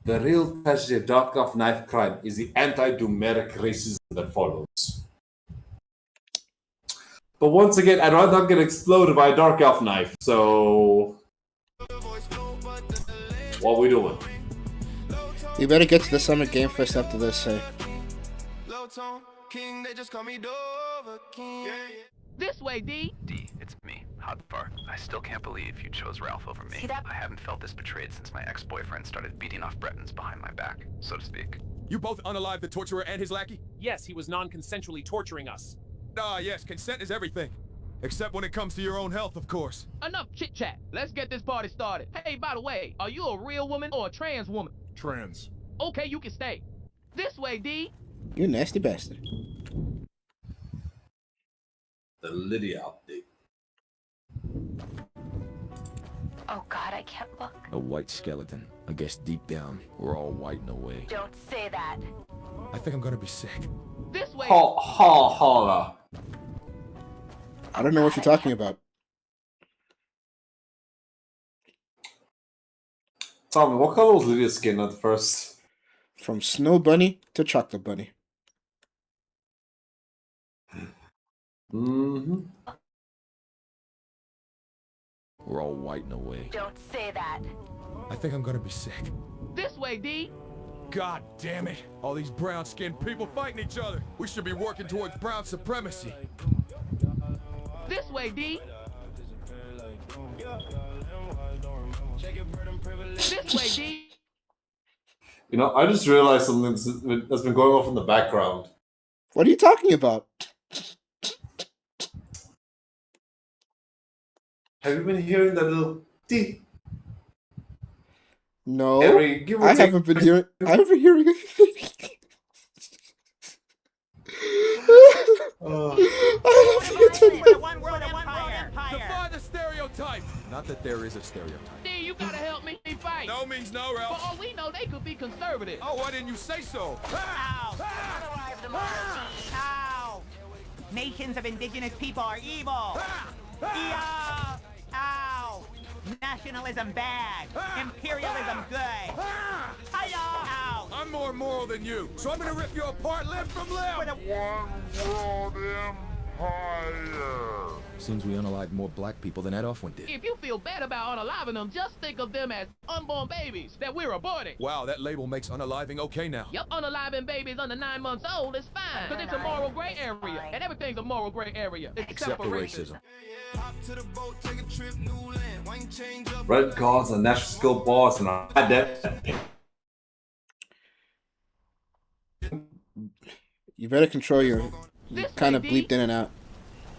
The real tragedy of Dark Elf knife crime is the anti-Dumeric racism that follows. But once again, I'd rather not get exploded by a Dark Elf knife, so... What we doing? We better get to the Summer Game Fest after this, say. This way, D. D, it's me, Hodvar. I still can't believe you chose Ralph over me. I haven't felt this betrayed since my ex-boyfriend started beating off Bretons behind my back, so to speak. You both unalive the torturer and his lackey? Yes, he was non-consensually torturing us. Ah, yes, consent is everything. Except when it comes to your own health, of course. Enough chit-chat. Let's get this party started. Hey, by the way, are you a real woman or a trans woman? Trans. Okay, you can stay. This way, D. You nasty bastard. The Lydia update. Oh God, I can't look. A white skeleton. I guess deep down, we're all white in a way. Don't say that. I think I'm gonna be sick. This way. Holla. I don't know what you're talking about. Tell me, what color was Lydia's skin at first? From Snow Bunny to Chocolate Bunny. Mm-hmm. We're all white in a way. Don't say that. I think I'm gonna be sick. This way, D. God damn it! All these brown-skinned people fighting each other. We should be working towards brown supremacy. This way, D. This way, D. You know, I just realized something that's been going off in the background. What are you talking about? Have you been hearing that little D? No, Give or I take- haven't been hearing. I haven't been hearing anything. Defy the stereotype! Not that there is a stereotype. D, you gotta help me fight. No means no, Ralph. For all we know, they could be conservative. Oh, why didn't you say so? Ow! Nations of indigenous people are evil. Ow! Ow! Nationalism bad. Imperialism good. Hiya! Ow! I'm more moral than you, so I'm gonna rip you apart limb from limb! One world empire. Seems we unalived more black people than Adolfwin did. If you feel bad about unaliving them, just think of them as unborn babies that we're aborting. Wow, that label makes unaliving okay now. Yup, unaliving babies under 9 months old is fine. Because it's a moral gray area. And everything's a moral gray area. Except for racism. Red Guards and National Skill Bars and I that. You better control your. You This kind way, of D. bleeped in and out.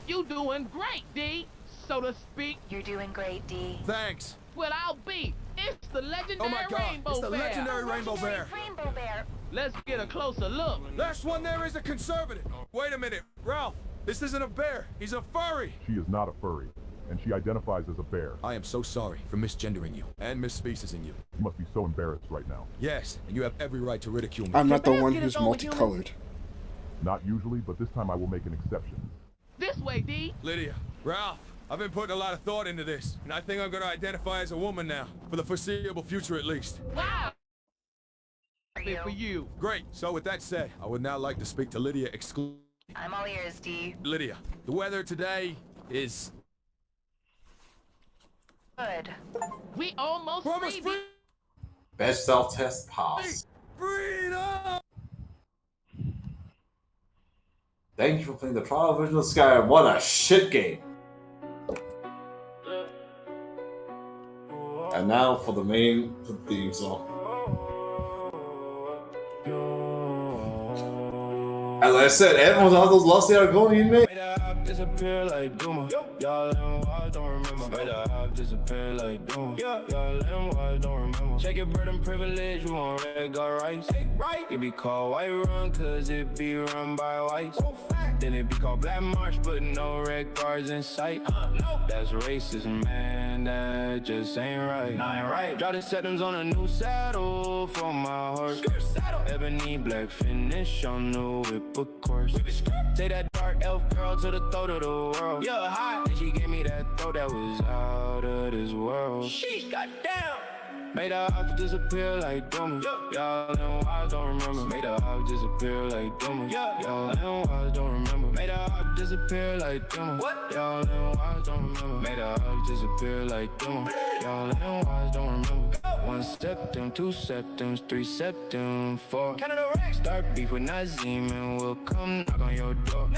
You doing great, D, so to speak. You're doing great, D. Thanks. Well, I'll be. It's the legendary Oh my God, Rainbow it's the Bear. legendary Rainbow Bear. Rainbow Bear. Let's get a closer look. Last one there is a conservative. Wait a minute, Ralph. This isn't a bear. He's a furry. She is not a furry, and she identifies as a bear. I am so sorry for misgendering you and misspecicing you. You must be so embarrassed right now. Yes, and you have every right to ridicule me. I'm not the bears one get who's its own humans? multicolored. Not usually, but this time I will make an exception. This way, D. Lydia, Ralph, I've been putting a lot of thought into this, and I think I'm going to identify as a woman now, for the foreseeable future at least. Wow. For you. Great. So with that said, I would now like to speak to Lydia exclusively. I'm all ears, D. Lydia, the weather today is... Good. We almost free. Best self-test pass. Freedom! Thank you for playing the trial version of Skyrim. What a shit game. And now for the main theme song. As I said, everyone's on those lost the Argonian, mate. Disappear like Duma. Y'all and why don't remember. Made a hop disappear like Duma. Y'all and why don't remember. Check your bird and privilege, you on red got rights. Right. It be called white run, cause it be run by whites. Then it be called black march, but no red guards in sight. That's racist, man, that just ain't right. Nah, ain't right. Draw the settings on a new saddle for my horse. Ebony black finish on the whip, of course. Take that dark elf girl to the throat of the world. Yeah, high. And she gave me that throat that was out of this world. Sheesh, goddamn. Made her hawk disappear like Duma. Y'all and why don't remember. Made her hawk disappear like Duma. Y'all and why don't remember. Made her hawk disappear like Duma. Y'all and why don't remember. Made her hawk disappear like Duma. Y'all and why don't remember. 1 septum, 2 septums, 3 septum, 4. Canada Rex. Start beef with Nazim and we'll come knock on your door.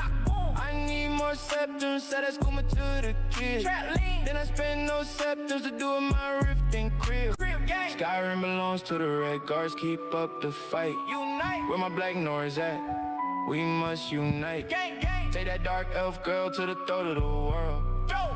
I need more septums, said I school me to the kids. Then I spend no septums to do with my rift and crib. Skyrim belongs to the red guards, keep up the fight. Unite. Where my black Norris at? We must unite. Take that dark elf girl to the throat of the world.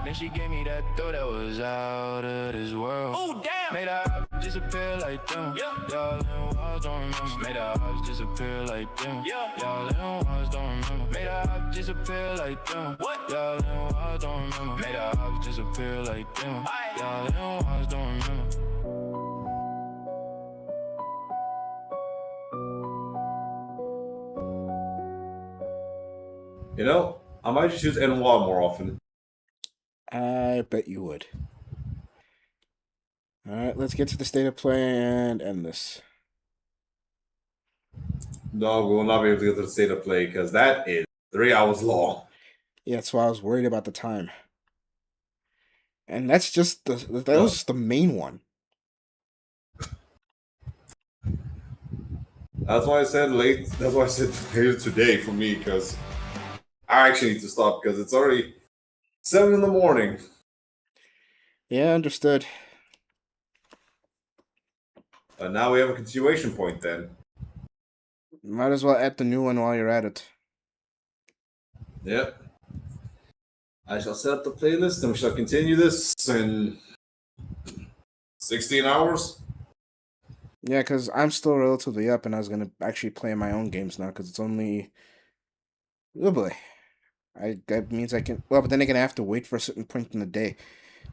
Then she gave me that throat that was out of this world. Ooh, damn. Made her eyes disappear like them. Y'all and walls don't remember. Made her eyes disappear like them. Y'all and walls don't remember. Made her eyes disappear like them. Y'all and walls don't remember. Made her eyes disappear like them. Y'all and walls don't remember. You know, I might just use N-Law more often. I bet you would. Alright, let's get to the state of play and end this. No, we will not be able to get to the state of play because that is 3 hours long. Yeah, that's why I was worried about the time. And that's just that was just the main one. That's why I said late. That's why I said later today for me because I actually need to stop because it's already 7 in the morning. Yeah, understood. But now we have a continuation point then. Might as well add the new one while you're at it. Yep. I shall set up the playlist and we shall continue this in 16 hours. Yeah, because I'm still relatively up and I was going to actually play my own games now because it's only... Oh boy. That means I can... Well, but then again, I have to wait for a certain point in the day.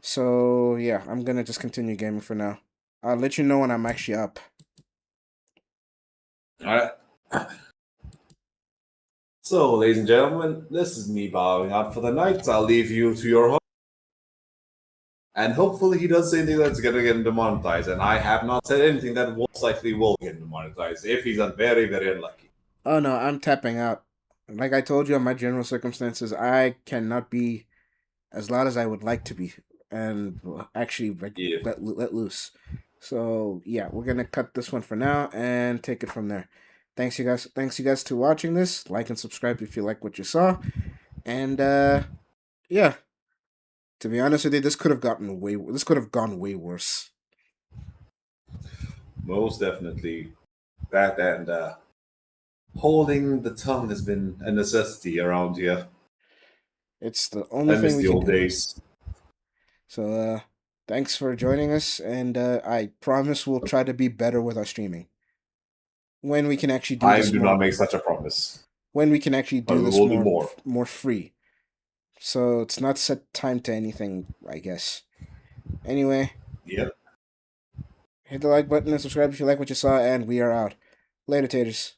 So, yeah, I'm going to just continue gaming for now. I'll let you know when I'm actually up. Alright. So, ladies and gentlemen, this is me bowing out for the night. I'll leave you to your host. And hopefully he does say anything that's going to get demonetized. And I have not said anything that most likely will get demonetized if he's very, very unlucky. Oh, no, I'm tapping out. Like I told you, on my general circumstances, I cannot be as loud as I would like to be. And actually let loose. So, yeah, we're going to cut this one for now and take it from there. Thanks you guys to watching this. Like and subscribe if you like what you saw. And yeah. To be honest with you, this could have gone way worse. Most definitely. That and Holding the tongue has been a necessity around here. It's the only I thing miss we the can old do. days. So, thanks for joining us, and I promise we'll try to be better with our streaming. When we can actually do I this do more. not make such a promise. When we can actually But do we this will do more. more free. So it's not set time to anything, I guess. Anyway. Yep. Hit the like button and subscribe if you like what you saw, and we are out. Later, taters.